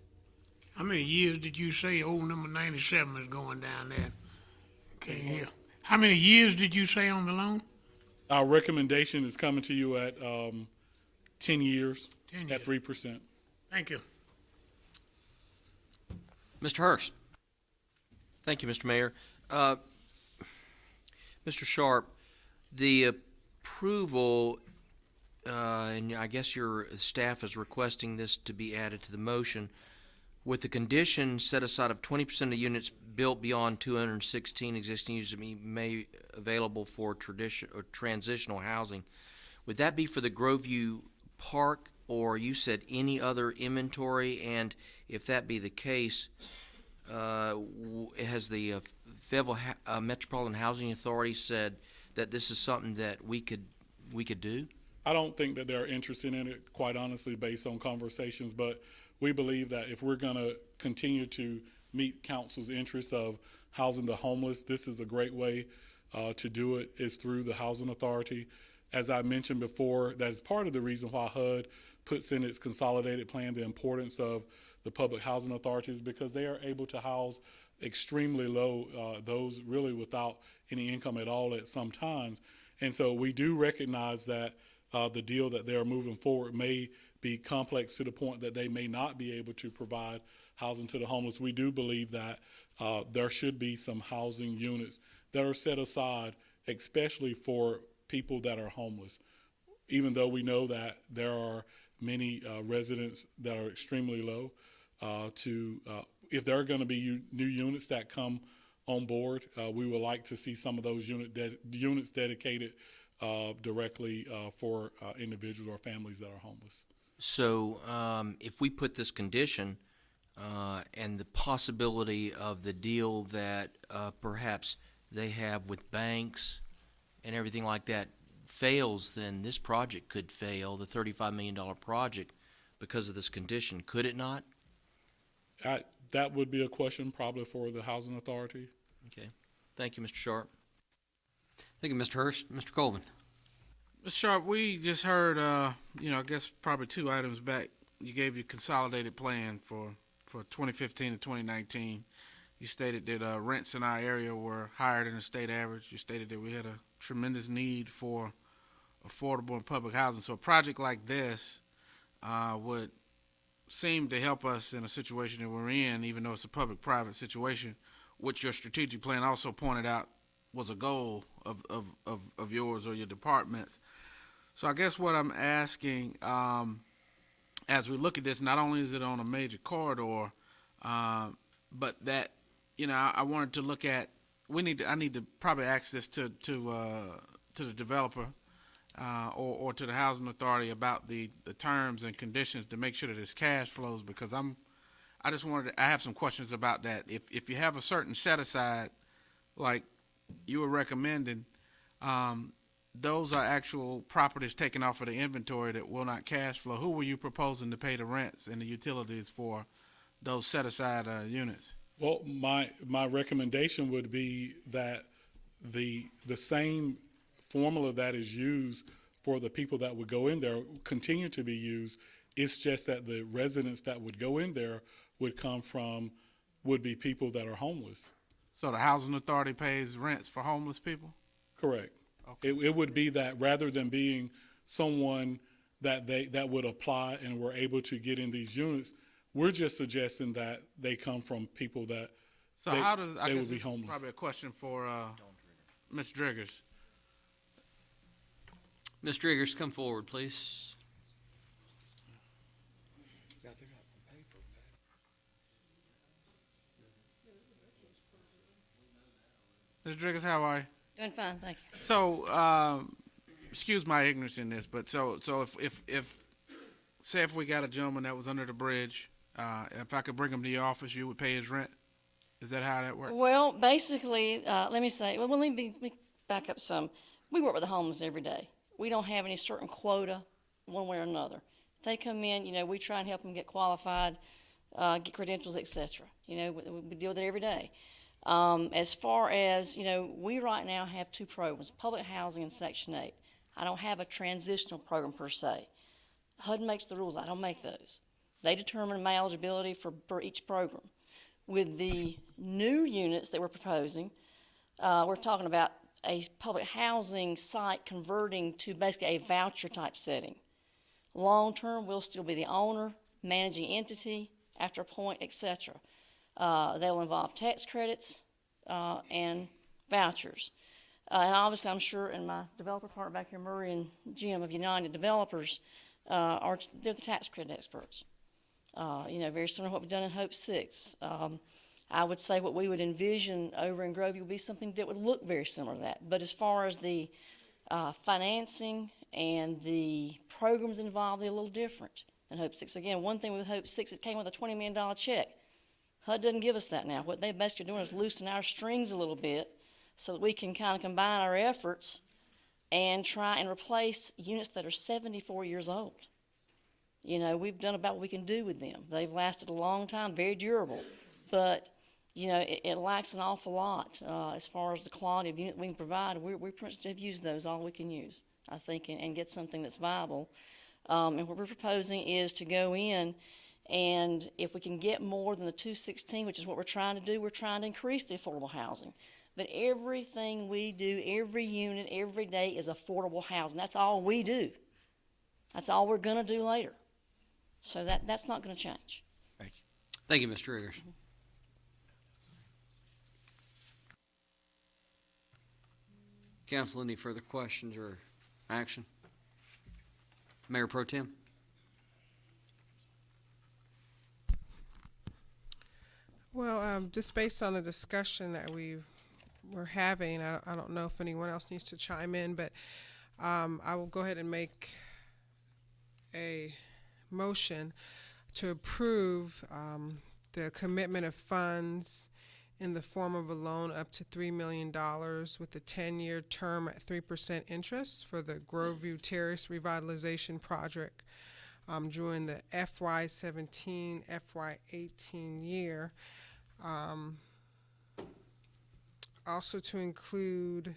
How many years did you say old number 97 is going down there? Can't hear. How many years did you say on the loan? Our recommendation is coming to you at 10 years, 10 at 3%. Thank you. Mr. Hurst. Thank you, Mr. Mayor. Mr. Sharp, the approval, and I guess your staff is requesting this to be added to the motion, with the condition set aside of 20% of units built beyond 216 existing units may available for transitional housing. Would that be for the Groveview Park, or you said any other inventory? And if that be the case, has the Fayetteville Metropolitan Housing Authority said that this is something that we could do? I don't think that they're interested in it, quite honestly, based on conversations, but we believe that if we're going to continue to meet council's interest of housing the homeless, this is a great way to do it, is through the Housing Authority. As I mentioned before, that is part of the reason why HUD puts in its consolidated plan the importance of the public housing authorities, because they are able to house extremely low, those really without any income at all at some times. And so we do recognize that the deal that they are moving forward may be complex to the point that they may not be able to provide housing to the homeless. We do believe that there should be some housing units that are set aside, especially for people that are homeless, even though we know that there are many residents that are extremely low. If there are going to be new units that come on board, we would like to see some of those units dedicated directly for individuals or families that are homeless. So if we put this condition and the possibility of the deal that perhaps they have with banks and everything like that fails, then this project could fail, the $35 million project, because of this condition, could it not? That would be a question probably for the Housing Authority. Okay. Thank you, Mr. Sharp. Thank you, Mr. Hurst. Mr. Colvin. Mr. Sharp, we just heard, I guess probably 2 items back, you gave your consolidated plan for 2015 to 2019. You stated that rents in our area were higher than the state average. You stated that we had a tremendous need for affordable and public housing. So a project like this would seem to help us in a situation that we're in, even though it's a public-private situation, which your strategic plan also pointed out was a goal of yours or your department's. So I guess what I'm asking, as we look at this, not only is it on a major corridor, but that, I wanted to look at, I need to probably ask this to the developer or to the housing authority about the terms and conditions to make sure that it's cash flows, because I have some questions about that. If you have a certain set aside, like you were recommending, those are actual properties taken off of the inventory that will not cash flow. Who were you proposing to pay the rents and the utilities for those set aside units? Well, my recommendation would be that the same formula that is used for the people that would go in there continue to be used. It's just that the residents that would go in there would be people that are homeless. So the housing authority pays rents for homeless people? Correct. Okay. It would be that rather than being someone that would apply and were able to get in these units, we're just suggesting that they come from people that they would be homeless. Probably a question for Ms. Driggers. Ms. Driggers, come forward, please. Ms. Driggers, how are you? Doing fine, thank you. So, excuse my ignorance in this, but so if we got a gentleman that was under the bridge, if I could bring him to your office, you would pay his rent? Is that how that works? Well, basically, let me back up some. We work with the homeless every day. We don't have any certain quota one way or another. If they come in, we try and help them get qualified, get credentials, etc. We deal with it every day. As far as, we right now have 2 programs, public housing and Section 8. I don't have a transitional program per se. HUD makes the rules, I don't make those. They determine my eligibility for each program. With the new units that we're proposing, we're talking about a public housing site converting to basically a voucher type setting. Long term, we'll still be the owner, managing entity after a point, etc. They'll involve tax credits and vouchers. And obviously, I'm sure in my developer partner back here, Murray and Jim of United Developers, they're the tax credit experts. Very similar to what we've done in Hope 6. I would say what we would envision over in Groveview would be something that would look very similar to that. But as far as the financing and the programs involved, they're a little different than Hope 6. Again, one thing with Hope 6, it came with a $20 million check. HUD doesn't give us that now. What they're basically doing is loosen our strings a little bit so that we can kind of combine our efforts and try and replace units that are 74 years old. You know, we've done about what we can do with them. They've lasted a long time, very durable, but you know, it lacks an awful lot as far as the quality of unit we can provide. We pretty much have used those all we can use, I think, and get something that's viable. And what we're proposing is to go in, and if we can get more than the 216, which is what we're trying to do, we're trying to increase the affordable housing. But everything we do, every unit, every day is affordable housing. That's all we do. That's all we're going to do later. So that's not going to change. Thank you. Thank you, Mr. Riggers. Council, any further questions or action? Mayor Pro Tem? Well, just based on the discussion that we're having, I don't know if anyone else needs to chime in, but I will go ahead and make a motion to approve the commitment of funds in the form of a loan up to $3 million with a 10-year term at 3% interest for the Groveview Terrace Revitalization Project during the FY17, FY18 year. Also to include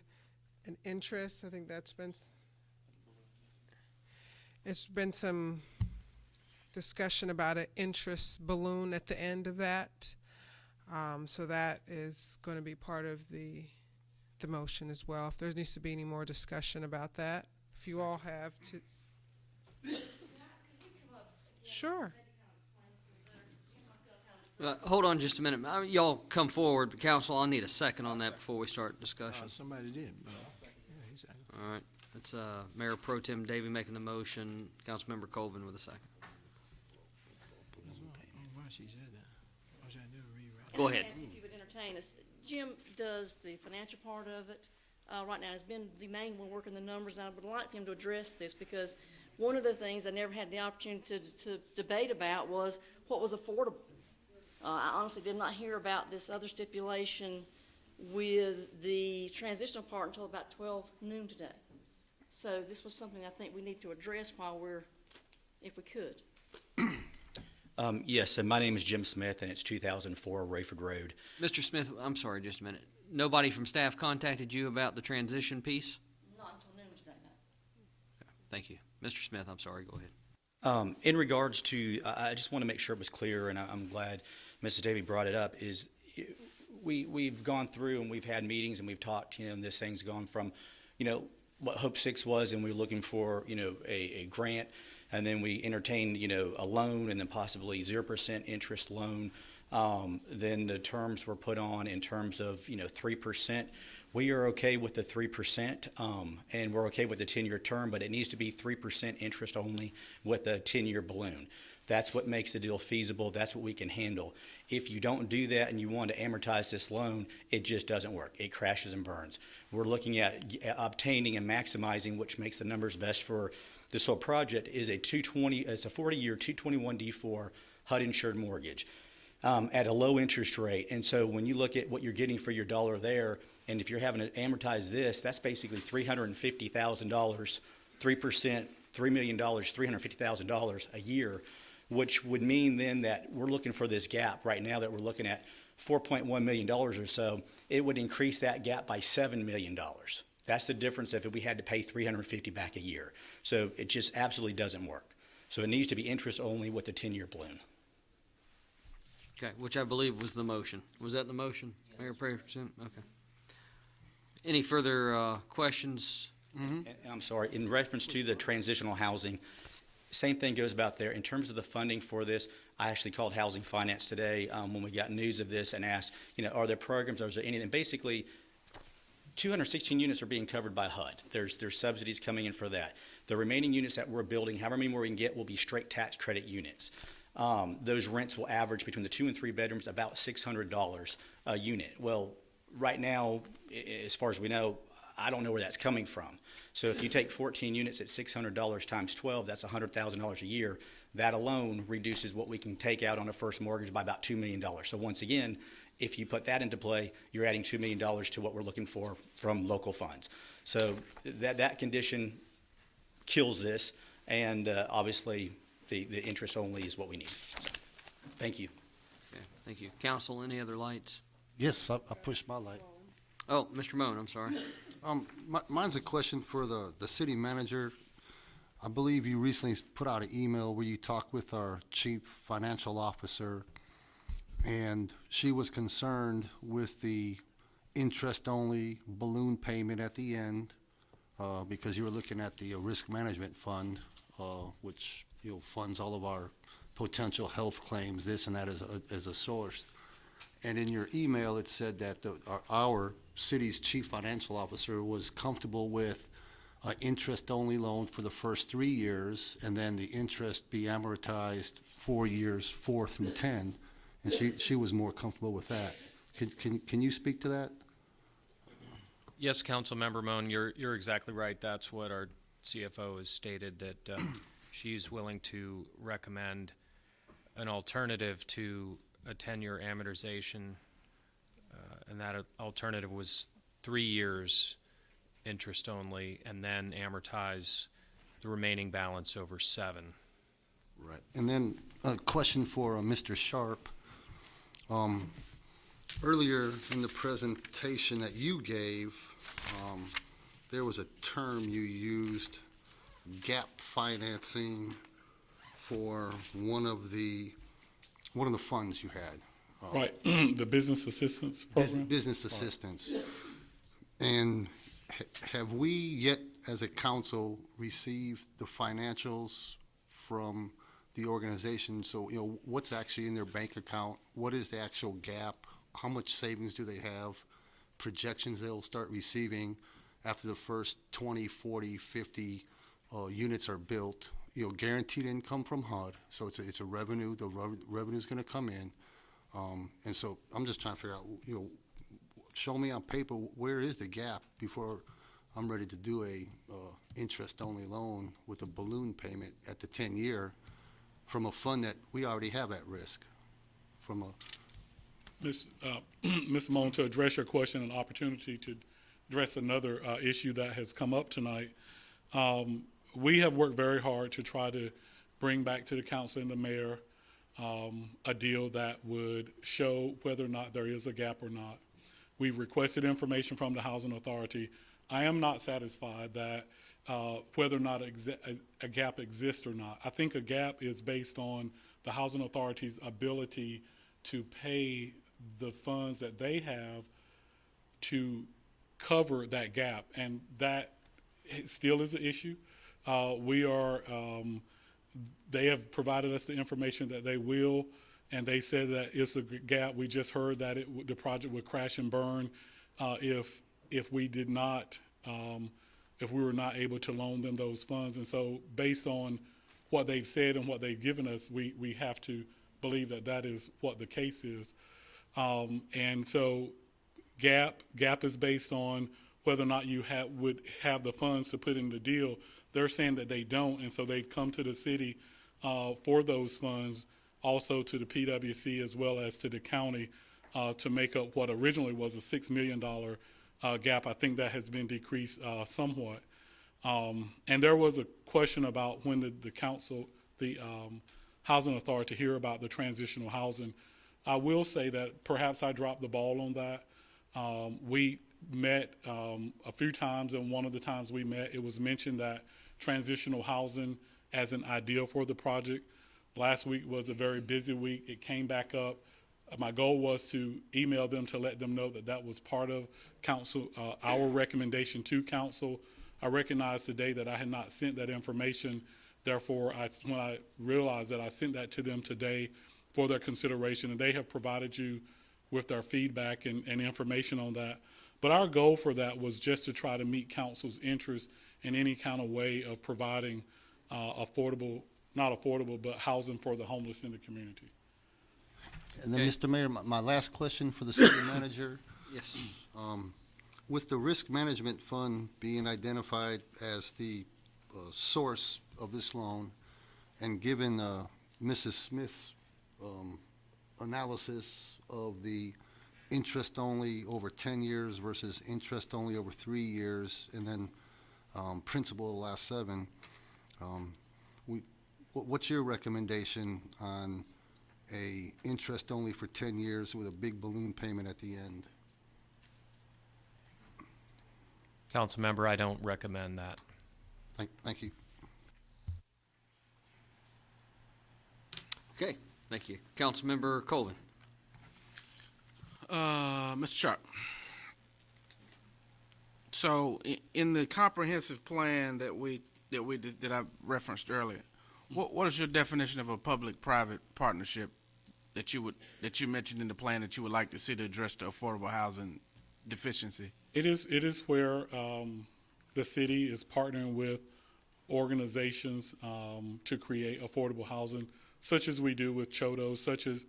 an interest, I think it's been some discussion about an interest balloon at the end of that. So that is going to be part of the motion as well. If there needs to be any more discussion about that, if you all have to. Sure. Hold on just a minute. Y'all come forward, but council, I'll need a second on that before we start discussion. Somebody did. All right. It's Mayor Pro Tem Davey making the motion, Councilmember Colvin with a second. Go ahead. If you would entertain us, Jim does the financial part of it right now. Has been the main one working the numbers, and I would like him to address this because one of the things I never had the opportunity to debate about was what was affordable. I honestly did not hear about this other stipulation with the transitional part until about 12 noon today. So this was something I think we need to address if we could. Yes, and my name is Jim Smith, and it's 2004 Rayford Road. Mr. Smith, I'm sorry, just a minute. Nobody from staff contacted you about the transition piece? Not until noon today, no. Thank you. Mr. Smith, I'm sorry, go ahead. In regards to, I just want to make sure it was clear, and I'm glad Mrs. Davey brought it up, is we've gone through and we've had meetings and we've talked, and this thing's gone from, what Hope 6 was, and we were looking for, a grant, and then we entertained, a loan and then possibly 0% interest loan. Then the terms were put on in terms of, 3%. We are okay with the 3%, and we're okay with the 10-year term, but it needs to be 3% interest only with a 10-year balloon. That's what makes the deal feasible. That's what we can handle. If you don't do that and you want to amortize this loan, it just doesn't work. It crashes and burns. We're looking at obtaining and maximizing, which makes the numbers best for this whole project, is it's a 40-year 221D4 HUD insured mortgage at a low interest rate. And so when you look at what you're getting for your dollar there, and if you're having to amortize this, that's basically $350,000, 3%, $3 million, $350,000 a year, which would mean then that we're looking for this gap right now that we're looking at $4.1 million or so. It would increase that gap by $7 million. That's the difference if we had to pay $350 back a year. So it just absolutely doesn't work. So it needs to be interest only with the 10-year balloon. Okay, which I believe was the motion. Was that the motion, Mayor Pro Tem? Okay. Any further questions? And I'm sorry, in reference to the transitional housing, same thing goes about there. In terms of the funding for this, I actually called Housing Finance today when we got news of this and asked, are there programs or is there anything? Basically, 216 units are being covered by HUD. There's subsidies coming in for that. The remaining units that we're building, however many more we can get, will be straight tax credit units. Those rents will average between the 2 and 3 bedrooms about $600 a unit. Well, right now, as far as we know, I don't know where that's coming from. So if you take 14 units at $600 times 12, that's $100,000 a year. That alone reduces what we can take out on a first mortgage by about $2 million. So once again, if you put that into play, you're adding $2 million to what we're looking for from local funds. So that condition kills this, and obviously the interest only is what we need. So, thank you. Okay, thank you. Council, any other lights? Yes, I pushed my light. Oh, Mr. Moan, I'm sorry. Mine's a question for the city manager. I believe you recently put out an email where you talked with our chief financial officer, and she was concerned with the interest-only balloon payment at the end, because you were looking at the risk management fund, which, funds all of our potential health claims, this and that as a source. And in your email, it said that our city's chief financial officer was comfortable with an interest-only loan for the first 3 years, and then the interest be amortized 4 years, 4 through 10, and she was more comfortable with that. Can you speak to that? Yes, Councilmember Moan, you're exactly right. That's what our CFO has stated, that she's willing to recommend an alternative to a 10-year amortization, and that alternative was 3 years interest only, and then amortize the remaining balance over 7. Right. And then a question for Mr. Sharp. Earlier in the presentation that you gave, there was a term you used, gap financing, for one of the funds you had. Right, the business assistance program? Business assistance. And have we yet, as a council, received the financials from the organization? So, what's actually in their bank account? What is the actual gap? How much savings do they have? Projections they'll start receiving after the first 20, 40, 50 units are built. Guaranteed income from HUD, so it's a revenue. The revenue's going to come in, and so I'm just trying to figure out. Show me on paper where is the gap before I'm ready to do a interest-only loan with a balloon payment at the 10-year from a fund that we already have at risk. From a Ms. Moan, to address your question, an opportunity to address another issue that has come up tonight. We have worked very hard to try to bring back to the council and the mayor a deal that would show whether or not there is a gap or not. We've requested information from the Housing Authority. I am not satisfied that whether or not a gap exists or not. I think a gap is based on the Housing Authority's ability to pay the funds that they have to cover that gap, and that still is an issue. They have provided us the information that they will, and they said that it's a gap. We just heard that the project would crash and burn if we did not, if we were not able to loan them those funds. And so, based on what they've said and what they've given us, we have to believe that that is what the case is. And so, gap is based on whether or not you would have the funds to put in the deal. They're saying that they don't, and so they've come to the city for those funds, also to the PWC as well as to the county to make up what originally was a $6 million gap. I think that has been decreased somewhat. And there was a question about when the council, the Housing Authority, hear about the transitional housing. I will say that perhaps I dropped the ball on that. We met a few times, and one of the times we met, it was mentioned that transitional housing as an idea for the project. Last week was a very busy week. It came back up. My goal was to email them to let them know that that was part of council, our recommendation to council. I recognized today that I had not sent that information. Therefore, when I realized that, I sent that to them today for their consideration, and they have provided you with their feedback and information on that. But our goal for that was just to try to meet council's interest in any kind of way of providing not affordable, but housing for the homeless in the community. And then, Mr. Mayor, my last question for the city manager. Yes. With the risk management fund being identified as the source of this loan, and given Mrs. Smith's analysis of the interest only over 10 years versus interest only over 3 years, and then principal the last 7, what's your recommendation on a interest only for 10 years with a big balloon payment at the end? Council member, I don't recommend that. Thank you. Okay, thank you. Councilmember Colvin. Mr. Sharp. So in the comprehensive plan that I referenced earlier, what is your definition of a public-private partnership that you mentioned in the plan that you would like to see to address the affordable housing deficiency? It is where the city is partnering with organizations to create affordable housing, such as we do with CHODO, such as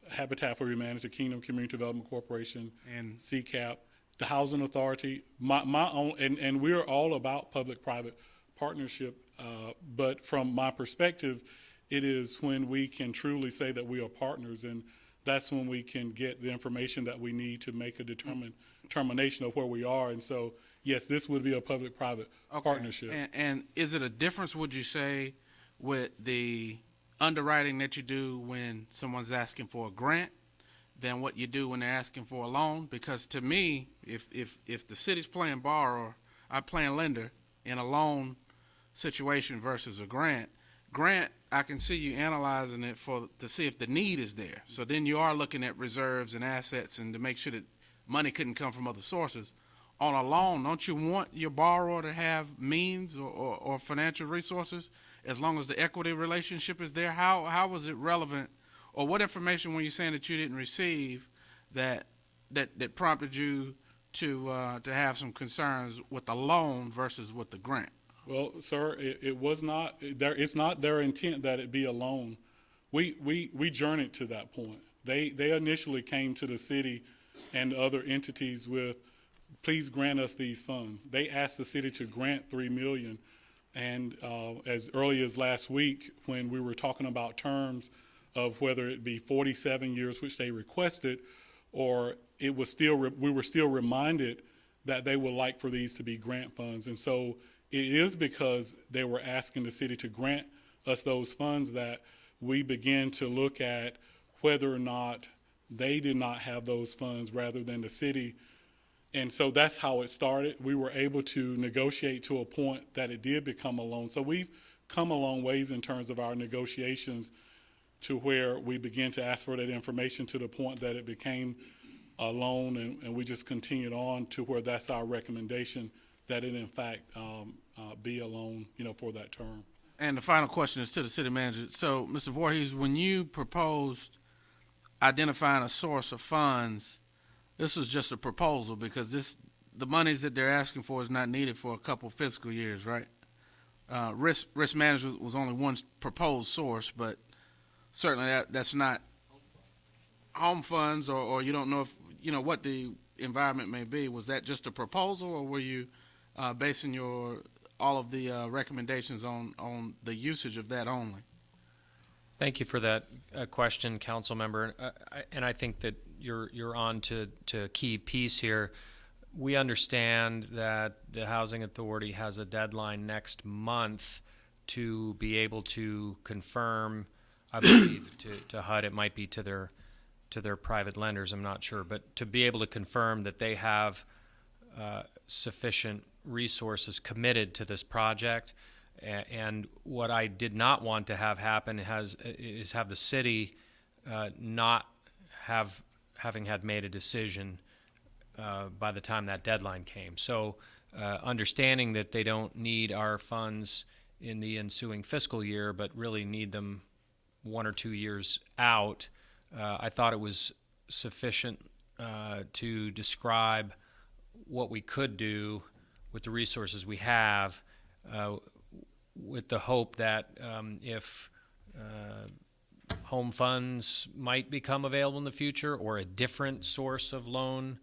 Habitat for Humanity, Kingdom Community Development Corporation, and CCAP, the Housing Authority, my own, and we're all about public-private partnership. But from my perspective, it is when we can truly say that we are partners, and that's when we can get the information that we need to make a determination of where we are. And so, yes, this would be a public-private partnership. And is it a difference, would you say, with the underwriting that you do when someone's asking for a grant than what you do when they're asking for a loan? Because to me, if the city's playing borrower, I'm playing lender in a loan situation versus a grant, I can see you analyzing it to see if the need is there. So then you are looking at reserves and assets and to make sure that money couldn't come from other sources. On a loan, don't you want your borrower to have means or financial resources as long as the equity relationship is there? How was it relevant, or what information were you saying that you didn't receive that prompted you to have some concerns with the loan versus with the grant? Well, sir, it was not there. It's not their intent that it be a loan. We journeyed to that point. They initially came to the city and other entities with, please grant us these funds. They asked the city to grant $3 million, and as early as last week, when we were talking about terms of whether it be 47 years, which they requested, or it was still we were still reminded that they would like for these to be grant funds. And so it is because they were asking the city to grant us those funds that we began to look at whether or not they did not have those funds rather than the city. And so that's how it started. We were able to negotiate to a point that it did become a loan. So we've come a long ways in terms of our negotiations to where we began to ask for that information to the point that it became a loan, and we just continued on to where that's our recommendation, that it in fact be a loan, for that term. And the final question is to the city manager. So, Mr. Voorhees, when you proposed identifying a source of funds, this was just a proposal because the monies that they're asking for is not needed for a couple fiscal years, right? Risk management was only one proposed source, but certainly that's not home funds, or you don't know if what the environment may be. Was that just a proposal, or were you basing all of the recommendations on the usage of that only? Thank you for that question, council member. And I think that you're on to a key piece here. We understand that the Housing Authority has a deadline next month to be able to confirm, I believe, to HUD, it might be to their private lenders, I'm not sure, but to be able to confirm that they have sufficient resources committed to this project. And what I did not want to have happen is have the city not having had made a decision by the time that deadline came. So understanding that they don't need our funds in the ensuing fiscal year, but really need them 1 or 2 years out, I thought it was sufficient to describe what we could do with the resources we have, with the hope that if home funds might become available in the future, or a different source of loan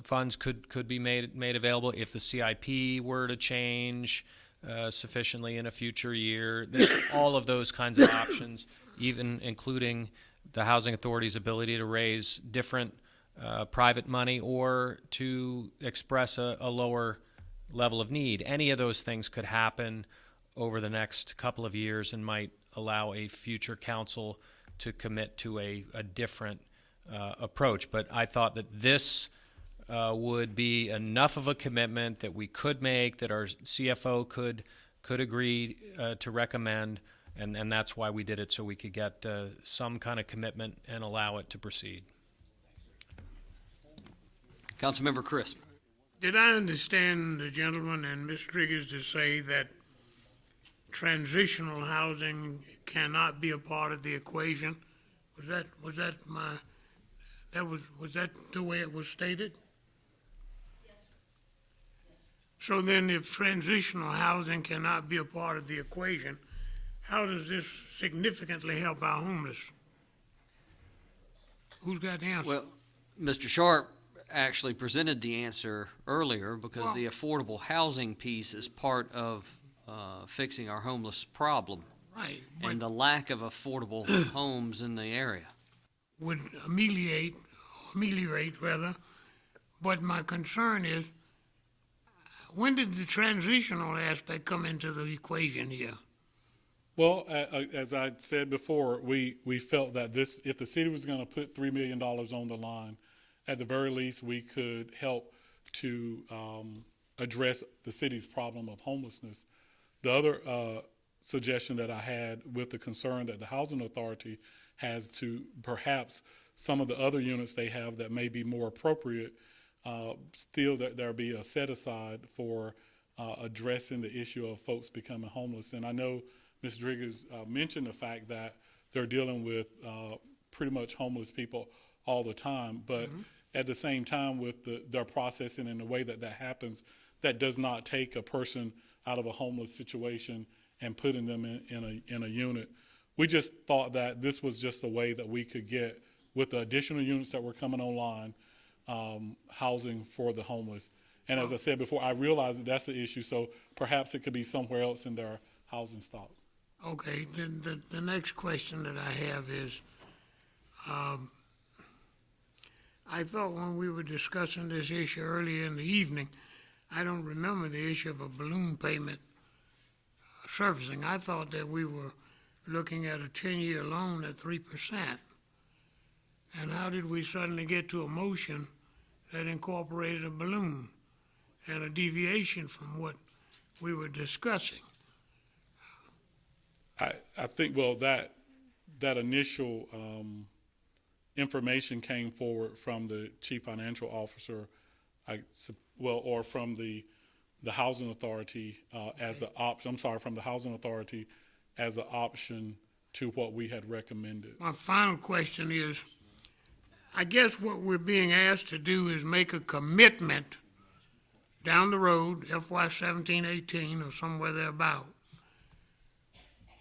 funds could be made available if the CIP were to change sufficiently in a future year. All of those kinds of options, even including the Housing Authority's ability to raise different private money or to express a lower level of need. Any of those things could happen over the next couple of years and might allow a future council to commit to a different approach. But I thought that this would be enough of a commitment that we could make, that our CFO could agree to recommend, and that's why we did it, so we could get some kind of commitment and allow it to proceed. Councilmember Crisp. Did I understand the gentleman and Ms. Driggers to say that transitional housing cannot be a part of the equation? Was that the way it was stated? Yes, sir. So then if transitional housing cannot be a part of the equation, how does this significantly help our homeless? Who's got the answer? Well, Mr. Sharp actually presented the answer earlier, because the affordable housing piece is part of fixing our homeless problem. Right. And the lack of affordable homes in the area. Would ameliorate rather, but my concern is, when did the transitional aspect come into the equation here? Well, as I said before, we felt that this, if the city was going to put $3 million on the line, at the very least, we could help to address the city's problem of homelessness. The other suggestion that I had, with the concern that the Housing Authority has to perhaps some of the other units they have that may be more appropriate, still that there be a set aside for addressing the issue of folks becoming homeless. And I know Ms. Driggers mentioned the fact that they're dealing with pretty much homeless people all the time, but at the same time, with their processing and the way that happens, that does not take a person out of a homeless situation and putting them in a unit. We just thought that this was just a way that we could get, with the additional units that were coming online, housing for the homeless. And as I said before, I realize that that's the issue, so perhaps it could be somewhere else in their housing stock. Okay, then the next question that I have is, I thought when we were discussing this issue earlier in the evening, I don't remember the issue of a balloon payment surfacing. I thought that we were looking at a 10-year loan at 3%. And how did we suddenly get to a motion that incorporated a balloon and a deviation from what we were discussing? I think, well, that initial information came forward from the chief financial officer, or from the Housing Authority as an option. I'm sorry, from the Housing Authority as an option to what we had recommended. My final question is, I guess what we're being asked to do is make a commitment down the road, FY 17-18 or somewhere thereabout,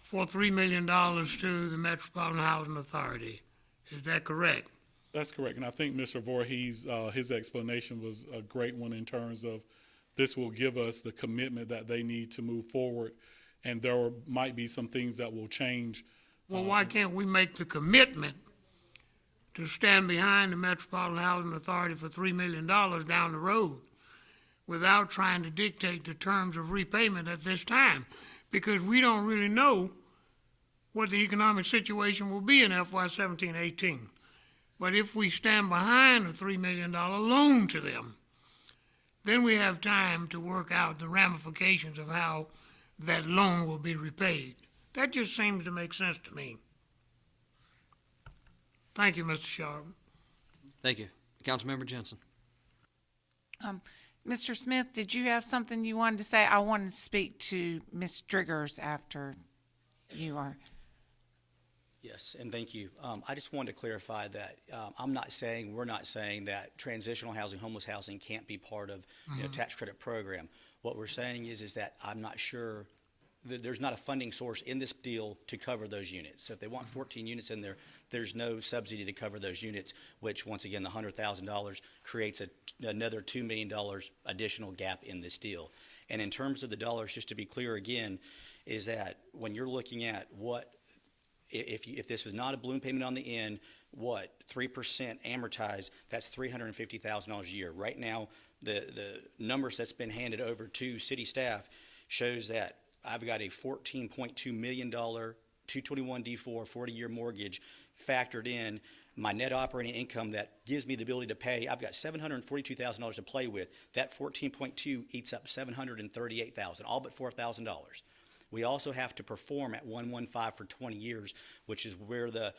for $3 million to the Metropolitan Housing Authority. Is that correct? That's correct, and I think Mr. Voorhees, his explanation was a great one in terms of this will give us the commitment that they need to move forward, and there might be some things that will change. Well, why can't we make the commitment to stand behind the Metropolitan Housing Authority for $3 million down the road without trying to dictate the terms of repayment at this time? Because we don't really know what the economic situation will be in FY 17-18. But if we stand behind a $3 million loan to them, then we have time to work out the ramifications of how that loan will be repaid. That just seems to make sense to me. Thank you, Mr. Sharp. Thank you. Councilmember Jensen. Mr. Smith, did you have something you wanted to say? I wanted to speak to Ms. Driggers after you are. Yes, and thank you. I just wanted to clarify that we're not saying that transitional housing, homeless housing can't be part of tax credit program. What we're saying is that I'm not sure that there's not a funding source in this deal to cover those units. So if they want 14 units in there, there's no subsidy to cover those units, which once again, the $100,000 creates another $2 million additional gap in this deal. And in terms of the dollars, just to be clear again, is that when you're looking at what, if this was not a balloon payment on the end, 3% amortized, that's $350,000 a year. Right now, the numbers that's been handed over to city staff shows that I've got a $14.2 million 221D4 40-year mortgage factored in. My net operating income that gives me the ability to pay, I've got $742,000 to play with. That 14.2 eats up $738,000, all but $4,000. We also have to perform at 115 for 20 years, which is where the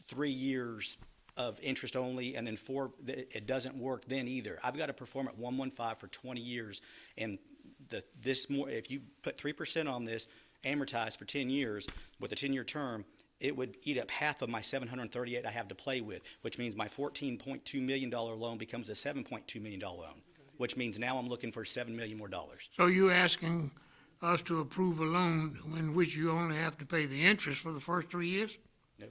3 years of interest only, and then it doesn't work then either. I've got to perform at 115 for 20 years, and if you put 3% on this, amortized for 10 years with a 10-year term, it would eat up half of my $738 I have to play with, which means my $14.2 million loan becomes a $7.2 million loan, which means now I'm looking for $7 million more dollars. So you're asking us to approve a loan in which you only have to pay the interest for the first 3 years?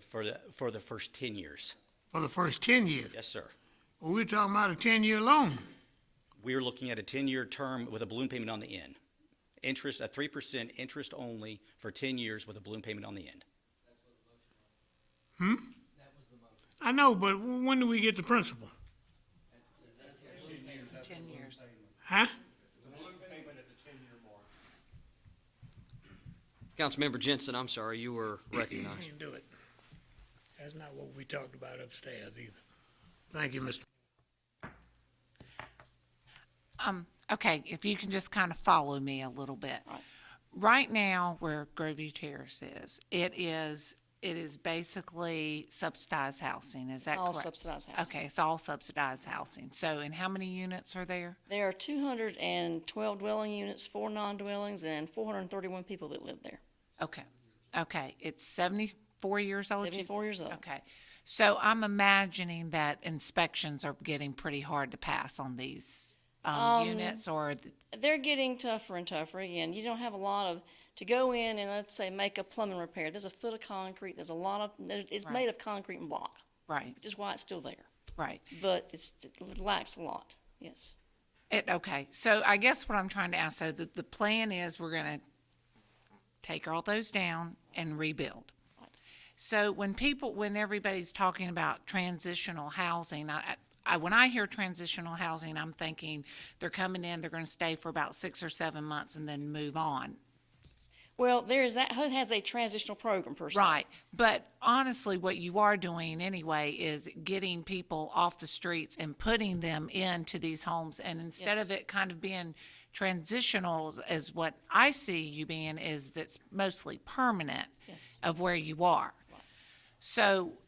For the first 10 years. For the first 10 years? Yes, sir. Well, we're talking about a 10-year loan. We're looking at a 10-year term with a balloon payment on the end. Interest, a 3% interest only for 10 years with a balloon payment on the end. I know, but when do we get the principal? 10 years. Huh? Councilmember Jensen, I'm sorry, you were recognized. Can't do it. That's not what we talked about upstairs either. Thank you, Mr. Okay, if you can just kind of follow me a little bit. Right now, where Groveview Terrace is, it is basically subsidized housing, is that correct? All subsidized housing. Okay, it's all subsidized housing. So, and how many units are there? There are 212 dwelling units, 4 non-dwellings, and 431 people that live there. Okay, it's 74 years old? 74 years old. Okay, so I'm imagining that inspections are getting pretty hard to pass on these units, or? They're getting tougher and tougher. Again, you don't have a lot of, to go in and let's say make a plumbing repair, there's a foot of concrete, it's Right. made of concrete and block. Right. Which is why it's still there. Right. But it lacks a lot, yes. Okay, so I guess what I'm trying to ask, so the plan is we're gonna take all those down and rebuild. So when everybody's talking about transitional housing, when I hear transitional housing, I'm thinking they're coming in, they're gonna stay for about 6 or 7 months and then move on. Well, HUD has a transitional program per se. Right, but honestly, what you are doing anyway is getting people off the streets and putting them into these homes, and instead of it kind of being transitional, as what I see you being, is that's mostly permanent of where you are. So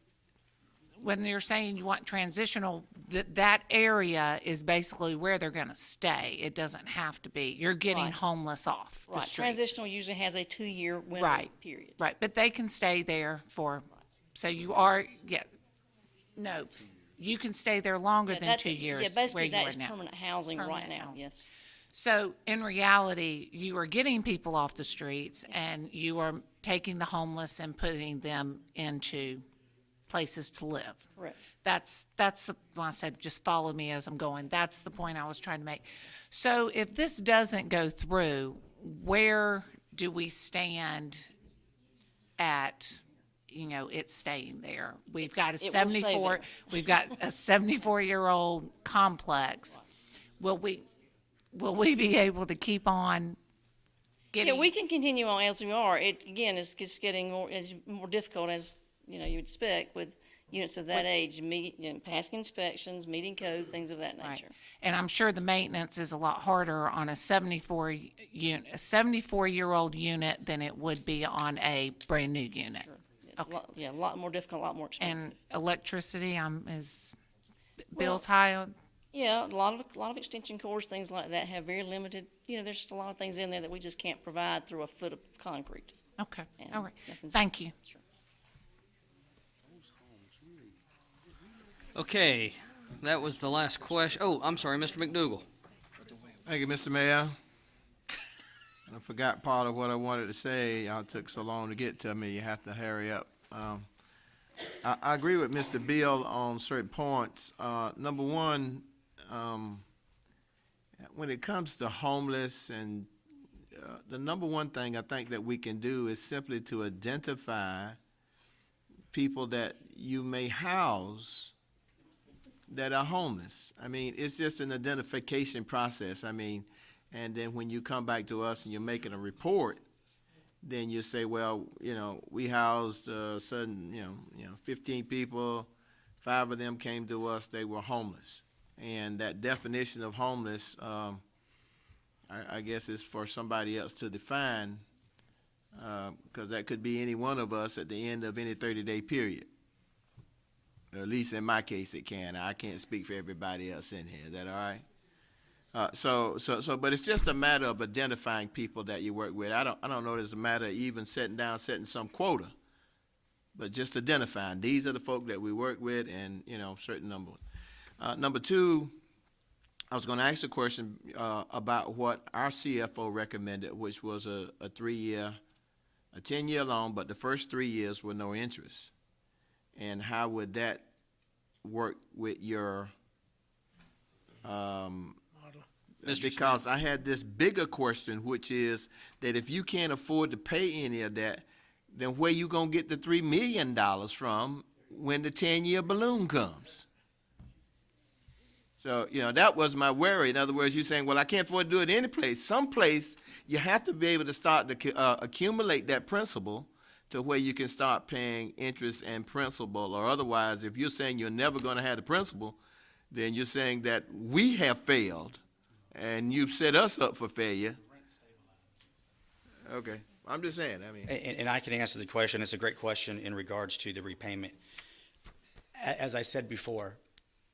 when you're saying you want transitional, that area is basically where they're going to stay. It doesn't have to be. You're getting homeless off the street. Transitional usually has a 2-year window period. Right, but they can stay there for, so you are, no, you can stay there longer than 2 years. Yeah, basically where you that are is now. permanent housing right Permanent now, housing. yes. So in reality, you are getting people off the streets and you are taking the homeless and putting them into places to live. Correct. That's when I said just follow me as I'm going. That's the point I was trying to make. So if this doesn't go through, where do we stand at, it's staying there? We've got a 74-year-old complex. Will we be able to keep on getting? Yeah, we can continue on as we are. It's just getting more difficult as, you would expect with units of that age, passing inspections, meeting code, things of that nature. Right. And I'm sure the maintenance is a lot harder on a 74-year-old unit than it would be on a brand-new unit. Sure. A lot more difficult, a lot more expensive. And electricity, is bills high? Yeah, a lot of extension cords, things like that have very limited, there's just a lot of things in there that we just can't provide through a foot of concrete. Okay, And all right. nothing's- Thank you. Sure. Okay, that was the last question. Oh, I'm sorry, Mr. McDougal. Thank you, Mr. Mayor. I forgot part of what I wanted to say. Y'all took so long to get to me, you have to hurry up. I agree with Mr. Beal on certain points. Number one, when it comes to homeless, and the number one thing I think that we can do is simply to identify people that you may house that are homeless. It's just an identification process. And then when you come back to us and you're making a report, then you say, well, we housed certain, 15 people, 5 of them came to us, they were homeless. And that definition of homeless, I guess is for somebody else to define, because that could be any one of us at the end of any 30-day period. Or at least in my case it can. I can't speak for everybody else in here. Is that all right? But it's just a matter of identifying people that you work with. I don't know if it's a matter of even setting some quota, but just identifying, these are the folk that we work with and, certain number. Number two, I was going to ask a question about what our CFO recommended, which was a 10-year loan, but the first 3 years were no interest. And how would that work with your because I had this bigger question, which is that if you can't afford to pay any of that, then where you gonna get the $3 million from when the 10-year balloon comes? So, that was my worry. In other words, you're saying, well, I can't afford to do it any place. Someplace you have to be able to start to accumulate that principal to where you can start paying interest and principal, or otherwise, if you're saying you're never gonna have the principal, then you're saying that we have failed and you've set us up for failure. Okay, I'm just saying, And I can answer the question. It's a great question in regards to the repayment. As I said before,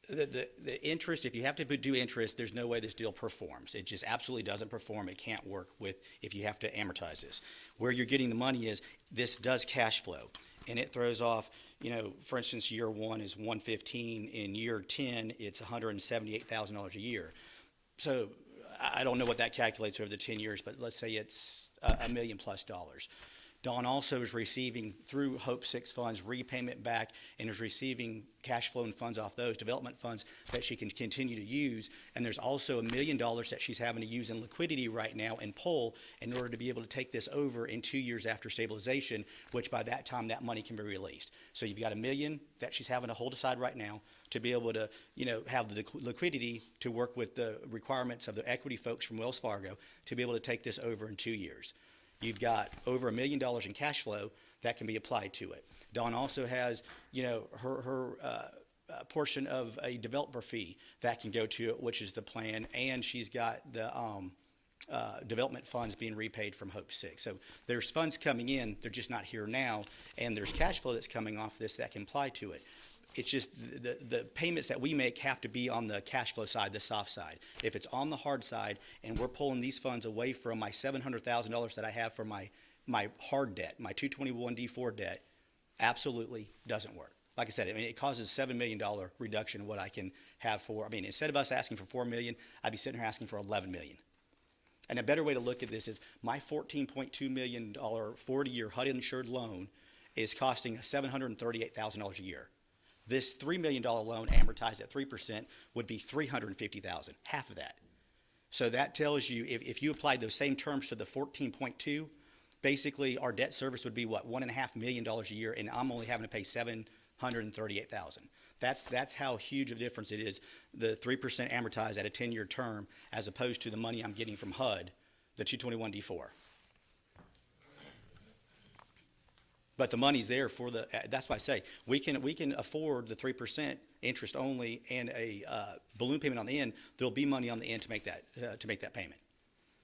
the interest, if you have to do interest, there's no way this deal performs. It just absolutely doesn't perform. It can't work if you have to amortize this. Where you're getting the money is, this does cash flow, and it throws off, for instance, year 1 is $115, in year 10, it's $178,000 a year. So I don't know what that calculates over the 10 years, but let's say it's $1 million+. Dawn also is receiving, through Hope 6 funds, repayment back, and is receiving cash flow and funds off those development funds that she can continue to use. And there's also $1 million that she's having to use in liquidity right now and pull in order to be able to take this over in 2 years after stabilization, which by that time that money can be released. So you've got $1 million that she's having to hold aside right now to be able to, have the liquidity to work with the requirements of the equity folks from Wells Fargo to be able to take this over in 2 years. You've got over $1 million in cash flow that can be applied to it. Dawn also has, her portion of a developer fee that can go to it, which is the plan, and she's got the development funds being repaid from Hope 6. So there's funds coming in, they're just not here now, and there's cash flow that's coming off this that can apply to it. It's just the payments that we make have to be on the cash flow side, the soft side. If it's on the hard side and we're pulling these funds away from my $700,000 that I have for my hard debt, my 221D4 debt, absolutely doesn't work. Like I said, it causes $7 million reduction in what I can have for, instead of us asking for $4 million, I'd be sitting here asking for $11 million. And a better way to look at this is my $14.2 million 40-year HUD-insured loan is costing $738,000 a year. This $3 million loan amortized at 3% would be $350,000, half of that. So that tells you, if you applied those same terms to the 14.2, basically our debt service would be what, $1.5 million a year, and I'm only having to pay $738,000. That's how huge of a difference it is, the 3% amortized at a 10-year term, as opposed to the money I'm getting from HUD, the 221D4. But the money's there for that's why I say, we can afford the 3% interest only and a balloon payment on the end. There'll be money on the end to make that payment.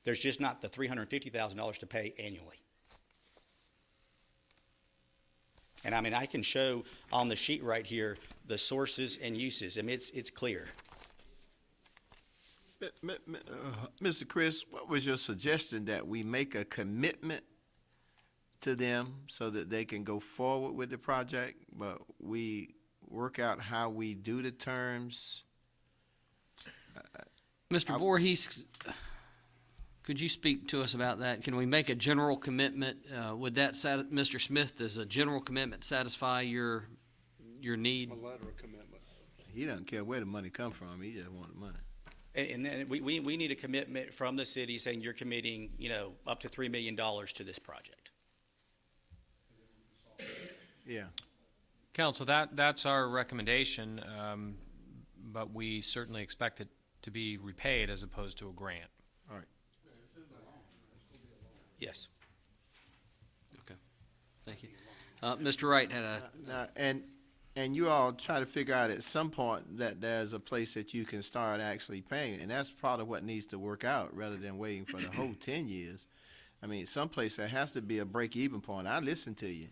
There's just not the $350,000 to pay annually. And I can show on the sheet right here the sources and uses. It's clear. Mr. Chris, what was your suggestion that we make a commitment to them so that they can go forward with the project, but we work out how we do the terms? Mr. Voorhees, could you speak to us about that? Can we make a general commitment? Would that, Mr. Smith, does a general commitment satisfy your need? A letter of commitment. He doesn't care where the money comes from. He just wants the money. And then we need a commitment from the city saying you're committing, up to $3 million to this project. Yeah. Council, that's our recommendation, but we certainly expect it to be repaid as opposed to a grant. All right. Yes. Mr. Wright had a, Now, and you all try to figure out at some point that there's a place that you can start actually paying, and that's part of what needs to work out, rather than waiting for the whole 10 years. I mean, someplace there has to be a break-even point. I listen to you,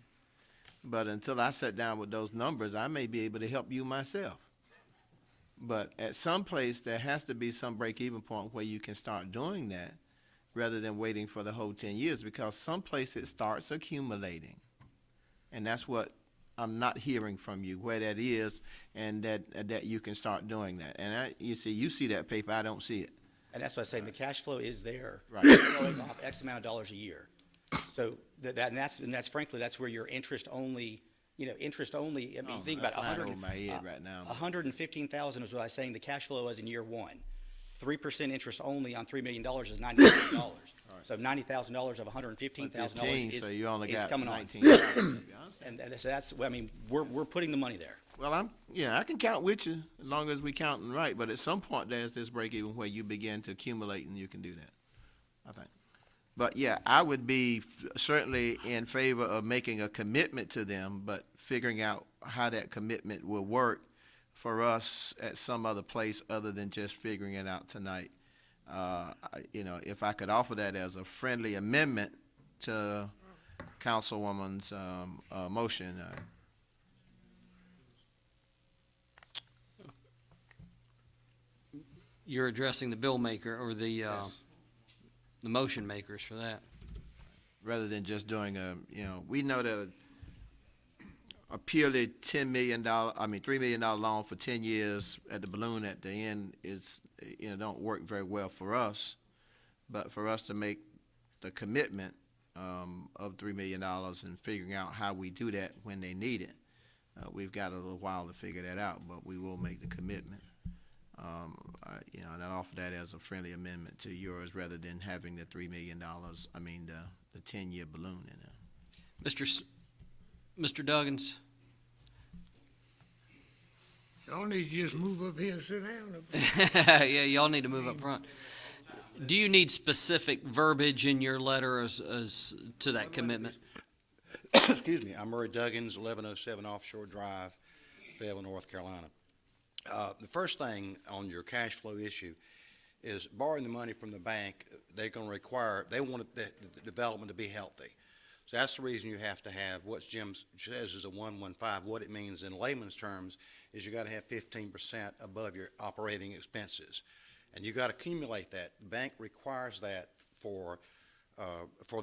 but until I sit down with those numbers, I may be able to help you myself. But at some place, there has to be some break-even point where you can start doing that, rather than waiting for the whole 10 years, because someplace it starts accumulating. And that's what I'm not hearing from you, where that is, and that you can start doing that. And you see that paper, I don't see it. And that's what I'm saying, the cash flow is there. Right. It's throwing off X amount of dollars a year. So and that's frankly, that's where your interest only, I mean, think about I'm flying 100. over my head right now. 115,000 is what I was saying the cash flow was in year one. 3% interest only on $3 million is $90,000. So $90,000 of $115,000 so you only is got coming on. 19,000. And so that's, I mean, we're putting the money there. Well, I can count with you as long as we counting right, but at some point there's this break even where you begin to accumulate and you can do that, I think. But yeah, I would be certainly in favor of making a commitment to them, but figuring out how that commitment will work for us at some other place other than just figuring it out tonight. If I could offer that as a friendly amendment to Councilwoman's motion. you're addressing the bill maker or the motion makers for that. Rather than just doing we know that a purely $3 million loan for 10 years at the balloon at the end is, don't work very well for us. But for us to make the commitment of $3 million and figuring out how we do that when they need it, we've got a little while to figure that out, but we will make the commitment. And I offer that as a friendly amendment to yours rather than having the $3 million, the 10-year balloon in there. Mr. Duggins? Y'all need to just move up here and sit down. Yeah, y'all need to move up front. Do you need specific verbiage in your letter as to that commitment? Excuse me, I'm Murray Duggins, 1107 Offshore Drive, Fayetteville, North Carolina. The first thing on your cash flow issue is borrowing the money from the bank. They're going to require, they want the development to be healthy. So that's the reason you have to have what Jim says is a 115. What it means in layman's terms is you got to have 15% above your operating expenses, and you got to accumulate that. The bank requires that for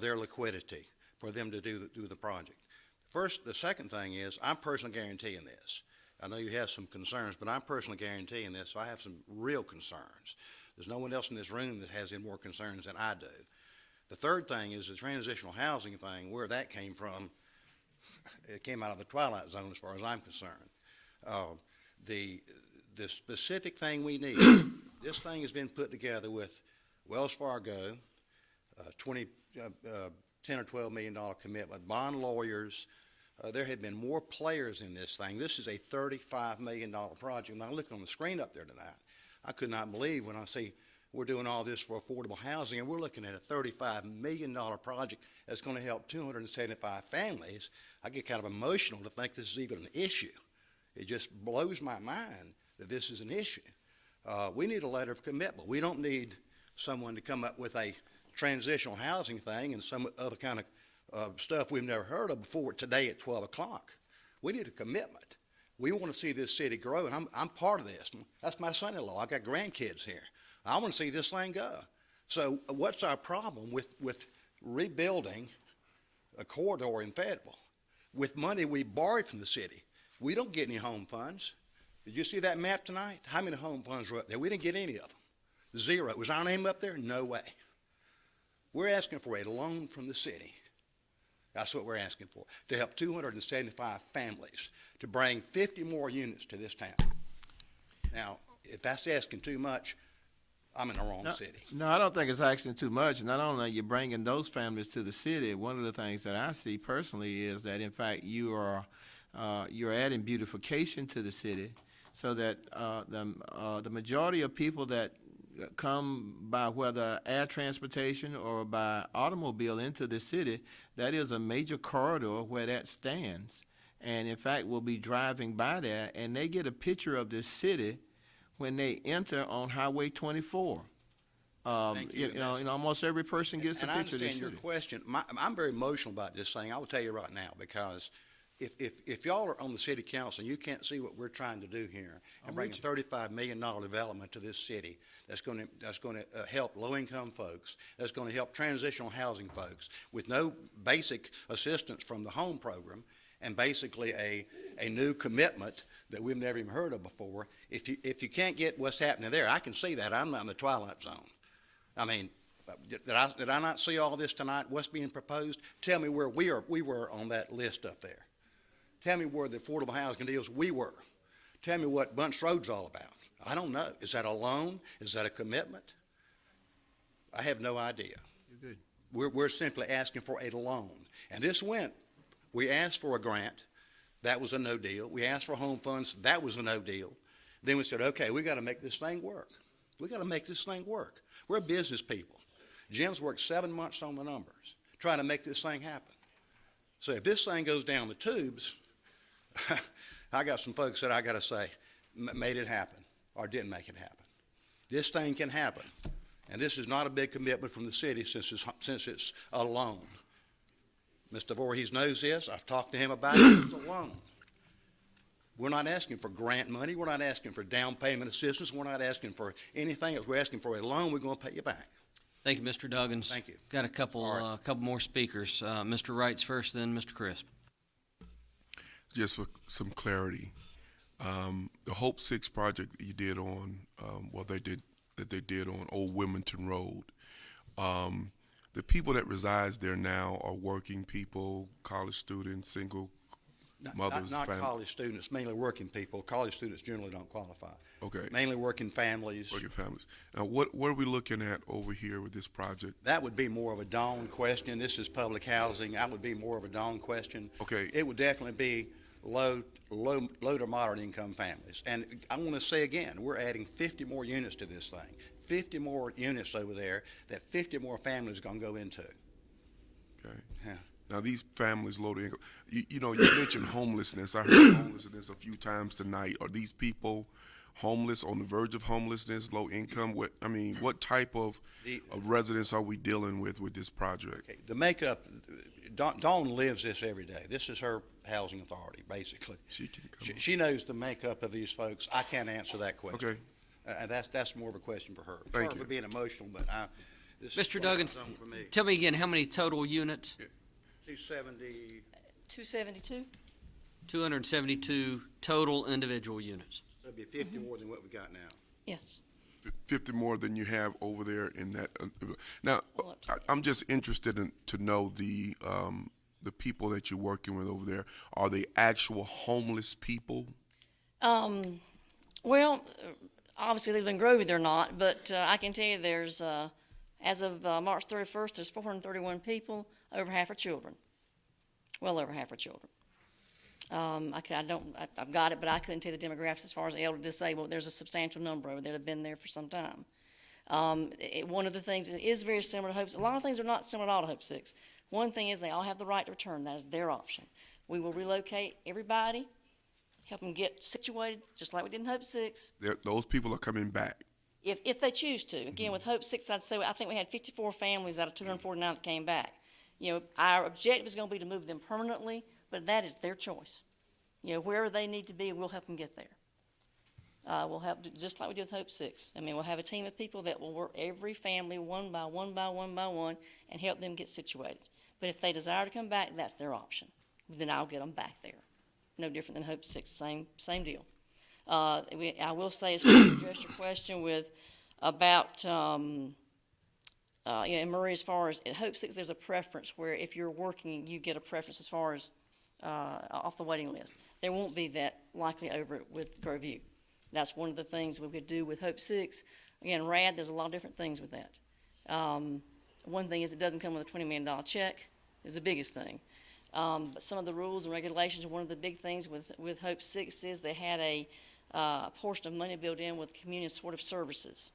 their liquidity, for them to do the project. The second thing is I'm personally guaranteeing this. I know you have some concerns, but I'm personally guaranteeing this, so I have some real concerns. There's no one else in this room that has any more concerns than I do. The third thing is the transitional housing thing, where that came from. It came out of the twilight zone as far as I'm concerned. The specific thing we need, this thing has been put together with Wells Fargo, $10 or $12 million commitment, bond lawyers. There have been more players in this thing. This is a $35 million project. And I look on the screen up there tonight, I could not believe when I see we're doing all this for affordable housing, and we're looking at a $35 million project that's going to help 275 families. I get kind of emotional to think this is even an issue. It just blows my mind that this is an issue. We need a letter of commitment. We don't need someone to come up with a transitional housing thing and some other kind of stuff we've never heard of before today at 12 o'clock. We need a commitment. We want to see this city grow, and I'm part of this. That's my son-in-law. I got grandkids here. I want to see this thing go. So what's our problem with rebuilding a corridor in Fayetteville with money we borrowed from the city? We don't get any home funds. Did you see that map tonight? How many home funds were up there? We didn't get any of them. Zero. Was our name up there? No way. We're asking for a loan from the city. That's what we're asking for, to help 275 families, to bring 50 more units to this town. Now, if that's asking too much, I'm in the wrong city. No, I don't think it's asking too much. Not only are you bringing those families to the city, one of the things that I see personally is that, in fact, you're adding beautification to the city, so that the majority of people that come by whether air transportation or by automobile into the city, that is a major corridor where that stands. And in fact, we'll be driving by there, and they get a picture of this city when they enter on Highway 24. Thank you. You know, almost every person gets a And I picture of this understand your city. question. I'm very emotional about this thing. I will tell you right now, because if y'all are on the city council and you can't see what we're trying to do here and bring a $35 million development to this city that's going to help low-income folks, that's going to help transitional housing folks with no basic assistance from the home program, and basically a new commitment that we've never even heard of before. If you can't get what's happening there, I can see that. I'm not in the twilight zone. I mean, did I not see all this tonight? What's being proposed? Tell me where we were on that list up there. Tell me where the affordable housing deals we were. Tell me what Bunch Road's all about. I don't know. Is that a loan? Is that a commitment? I have no idea. You're good. We're simply asking for a loan. And this we asked for a grant. That was a no deal. We asked for home funds. That was a no deal. Then we said, okay, we got to make this thing work. We got to make this thing work. We're business people. Jim's worked 7 months on the numbers, trying to make this thing happen. So if this thing goes down the tubes, I got some folks that I got to say made it happen or didn't make it happen. This thing can happen, and this is not a big commitment from the city since it's a loan. Mr. Voorhees knows this. I've talked to him about it. It's a loan. We're not asking for grant money. We're not asking for down payment assistance. We're not asking for anything else. We're asking for a loan. We're going to pay you back. Thank you, Mr. Duggins. Thank you. Got a couple more speakers. Mr. Wright's first, then Mr. Crisp. Just for some clarity, the Hope 6 project that you did on, they did on Old Wilmington Road, the people that resides there now are working people, college students, single mothers, Not families. college students, mainly working people. College students generally don't qualify. Okay. Mainly working families. Working families. Now, what are we looking at over here with this project? That would be more of a Dawn question. This is public housing. That would be more of a Dawn question. Okay. It would definitely be low to moderate income families. And I want to say again, we're adding 50 more units to this thing. 50 more units over there that 50 more families are going to go into. Okay. Yeah. Now, these families, low to income, you mentioned homelessness. I heard homelessness a few times tonight. Are these people homeless, on the verge of homelessness, low income? What type of residents are we dealing with this project? Okay. The makeup, Dawn lives this every day. This is her housing authority, basically. She knows the makeup of these folks. I can't answer that question. Okay. That's more of a question for her. Thank Sorry you. for being emotional, but this is Mr. Duggins, something for me. tell me again, how many total units? 270. 272? 272 total individual units. So it'd be 50 more than what we got now. Yes. 50 more than you have over there in that. Now, I'm just interested to know the people that you're working with over there. Are they actual homeless people? Well, obviously, they live in Grovey, they're not, but I can tell you there's, as of March 31st, there's 431 people, over half are children. Well over half are children. I've got it, but I couldn't tell you the demographics as far as elderly disabled. There's a substantial number over there that have been there for some time. One of the things that is very similar to Hope, a lot of things are not similar at all to Hope 6. One thing is they all have the right to return. That is their option. We will relocate everybody, help them get situated, just like we did in Hope 6. Those people are coming back. If they choose to. Again, with Hope 6, I'd say, I think we had 54 families out of 249 that came back. Our objective is going to be to move them permanently, but that is their choice. Wherever they need to be, we'll help them get there. We'll help, just like we did with Hope 6. We'll have a team of people that will work every family one by one by one by one and help them get situated. But if they desire to come back, that's their option. Then I'll get them back there. No different than Hope 6, same deal. I will say, as far as address your question about and Murray, as far as at Hope 6, there's a preference where if you're working, you get a preference as far as off the waiting list. There won't be that likely over with Groveview. That's one of the things we could do with Hope 6. Again, RAD, there's a lot of different things with that. One thing is it doesn't come with a $20 million check is the biggest thing. But some of the rules and regulations, one of the big things with Hope 6 is they had a portion of money built in with community supportive services.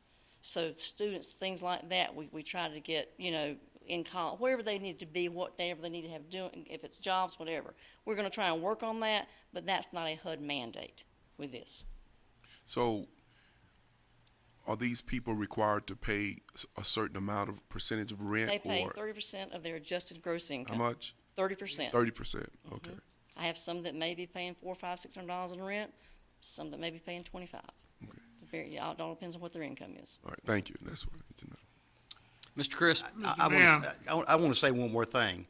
So students, things like that, we try to get, you know, in college, wherever they need to be, whatever they need to have doing, if it's jobs, whatever. We're gonna try and work on that, but that's not a HUD mandate with this. So are these people required to pay a certain amount of percentage of rent? They pay or 30% of their adjusted gross income. how much? 30%. 30%, okay. I have some that may be paying $400, $500, $600 in rent, some that may be paying 25. Okay. It all depends on what their income is. All right, thank you. That's what I need to know. Mr. Crisp? I want to say one more thing.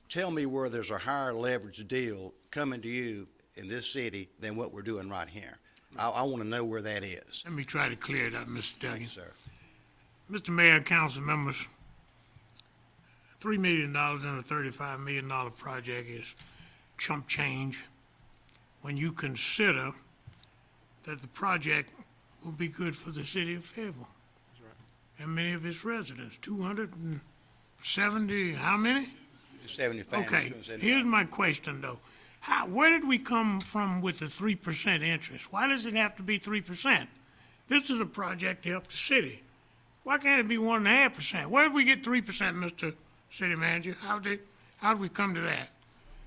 Tell me where there's a higher leverage deal coming to you in this city than what we're doing right here. I want to know where that is. Let me try to clear it up, Mr. Duggan. Yes, sir. Mr. Mayor and council members, $3 million in a $35 million project is chump change when you consider that the project will be good for the city of Fayetteville. And many of its residents, 270, how many? 70 families. Okay, here's my question though. Where did we come from with the 3% interest? Why does it have to be 3%? This is a project to help the city. Why can't it be 1.5%? Where did we get 3%, Mr. City Manager? How did we come to that?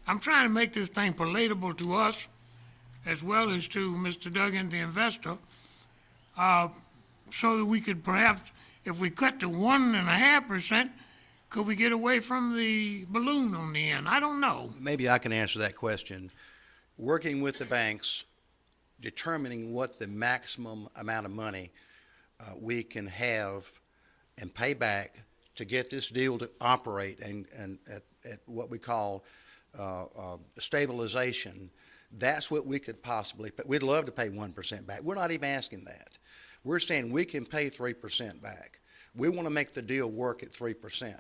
I'm trying to make this thing palatable to us as well as to Mr. Duggan, the investor, so that we could perhaps, if we cut to 1.5%, could we get away from the balloon on the end? I don't know. Maybe I can answer that question. Working with the banks, determining what the maximum amount of money we can have and pay back to get this deal to operate and at what we call stabilization, that's what we could possibly, but we'd love to pay 1% back. We're not even asking that. We're saying we can pay 3% back. We want to make the deal work at 3%.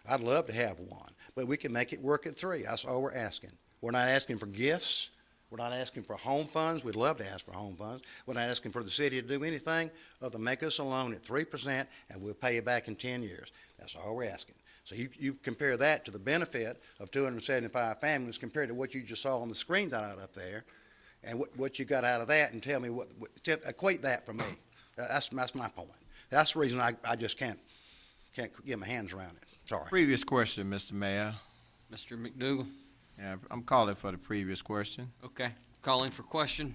I'd love to have 1, but we can make it work at 3. That's all we're asking. We're not asking for gifts. We're not asking for home funds. We'd love to ask for home funds. We're not asking for the city to do anything other than make us a loan at 3%, and we'll pay you back in 10 years. That's all we're asking. So you compare that to the benefit of 275 families compared to what you just saw on the screen that up there, and what you got out of that, and tell me equate that for me. That's my point. That's the reason I just can't get my hands around it. Sorry. Previous question, Mr. Mayor. Mr. McDougal? Yeah, I'm calling for the previous question. Okay, calling for question.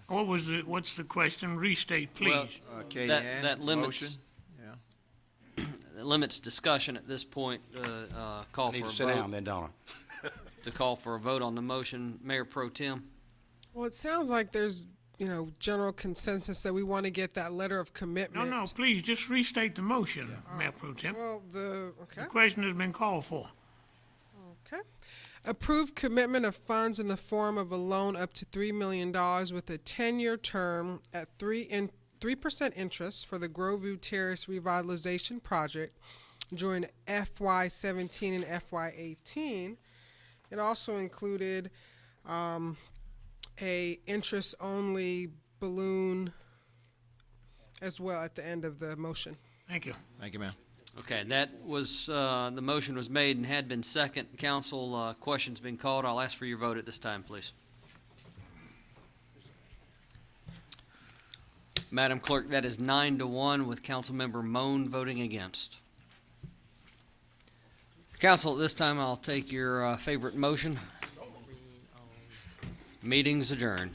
What's the question? Restate, please. Well, that limits, that limits discussion at this point. Call for a vote. Sit down then, don't I? To call for a vote on the motion. Mayor Pro Tem? Well, it sounds like there's, general consensus that we want to get that letter of commitment. No, please, just restate the motion, Mayor Pro Tem. Well, The question has been called for. Okay. Approve commitment of funds in the form of a loan up to $3 million with a 10-year term at 3% interest for the Groveview Terrace Revitalization Project during FY17 and FY18. It also included a interest-only balloon as well at the end of the motion. Thank you. Thank you, ma'am. Okay, that was, the motion was made and had been second. Council, questions been called. I'll ask for your vote at this time, please. Madam Clerk, that is 9-1 with Councilmember Moan voting against. Council, at this time, I'll take your favorite motion. Meeting's adjourned.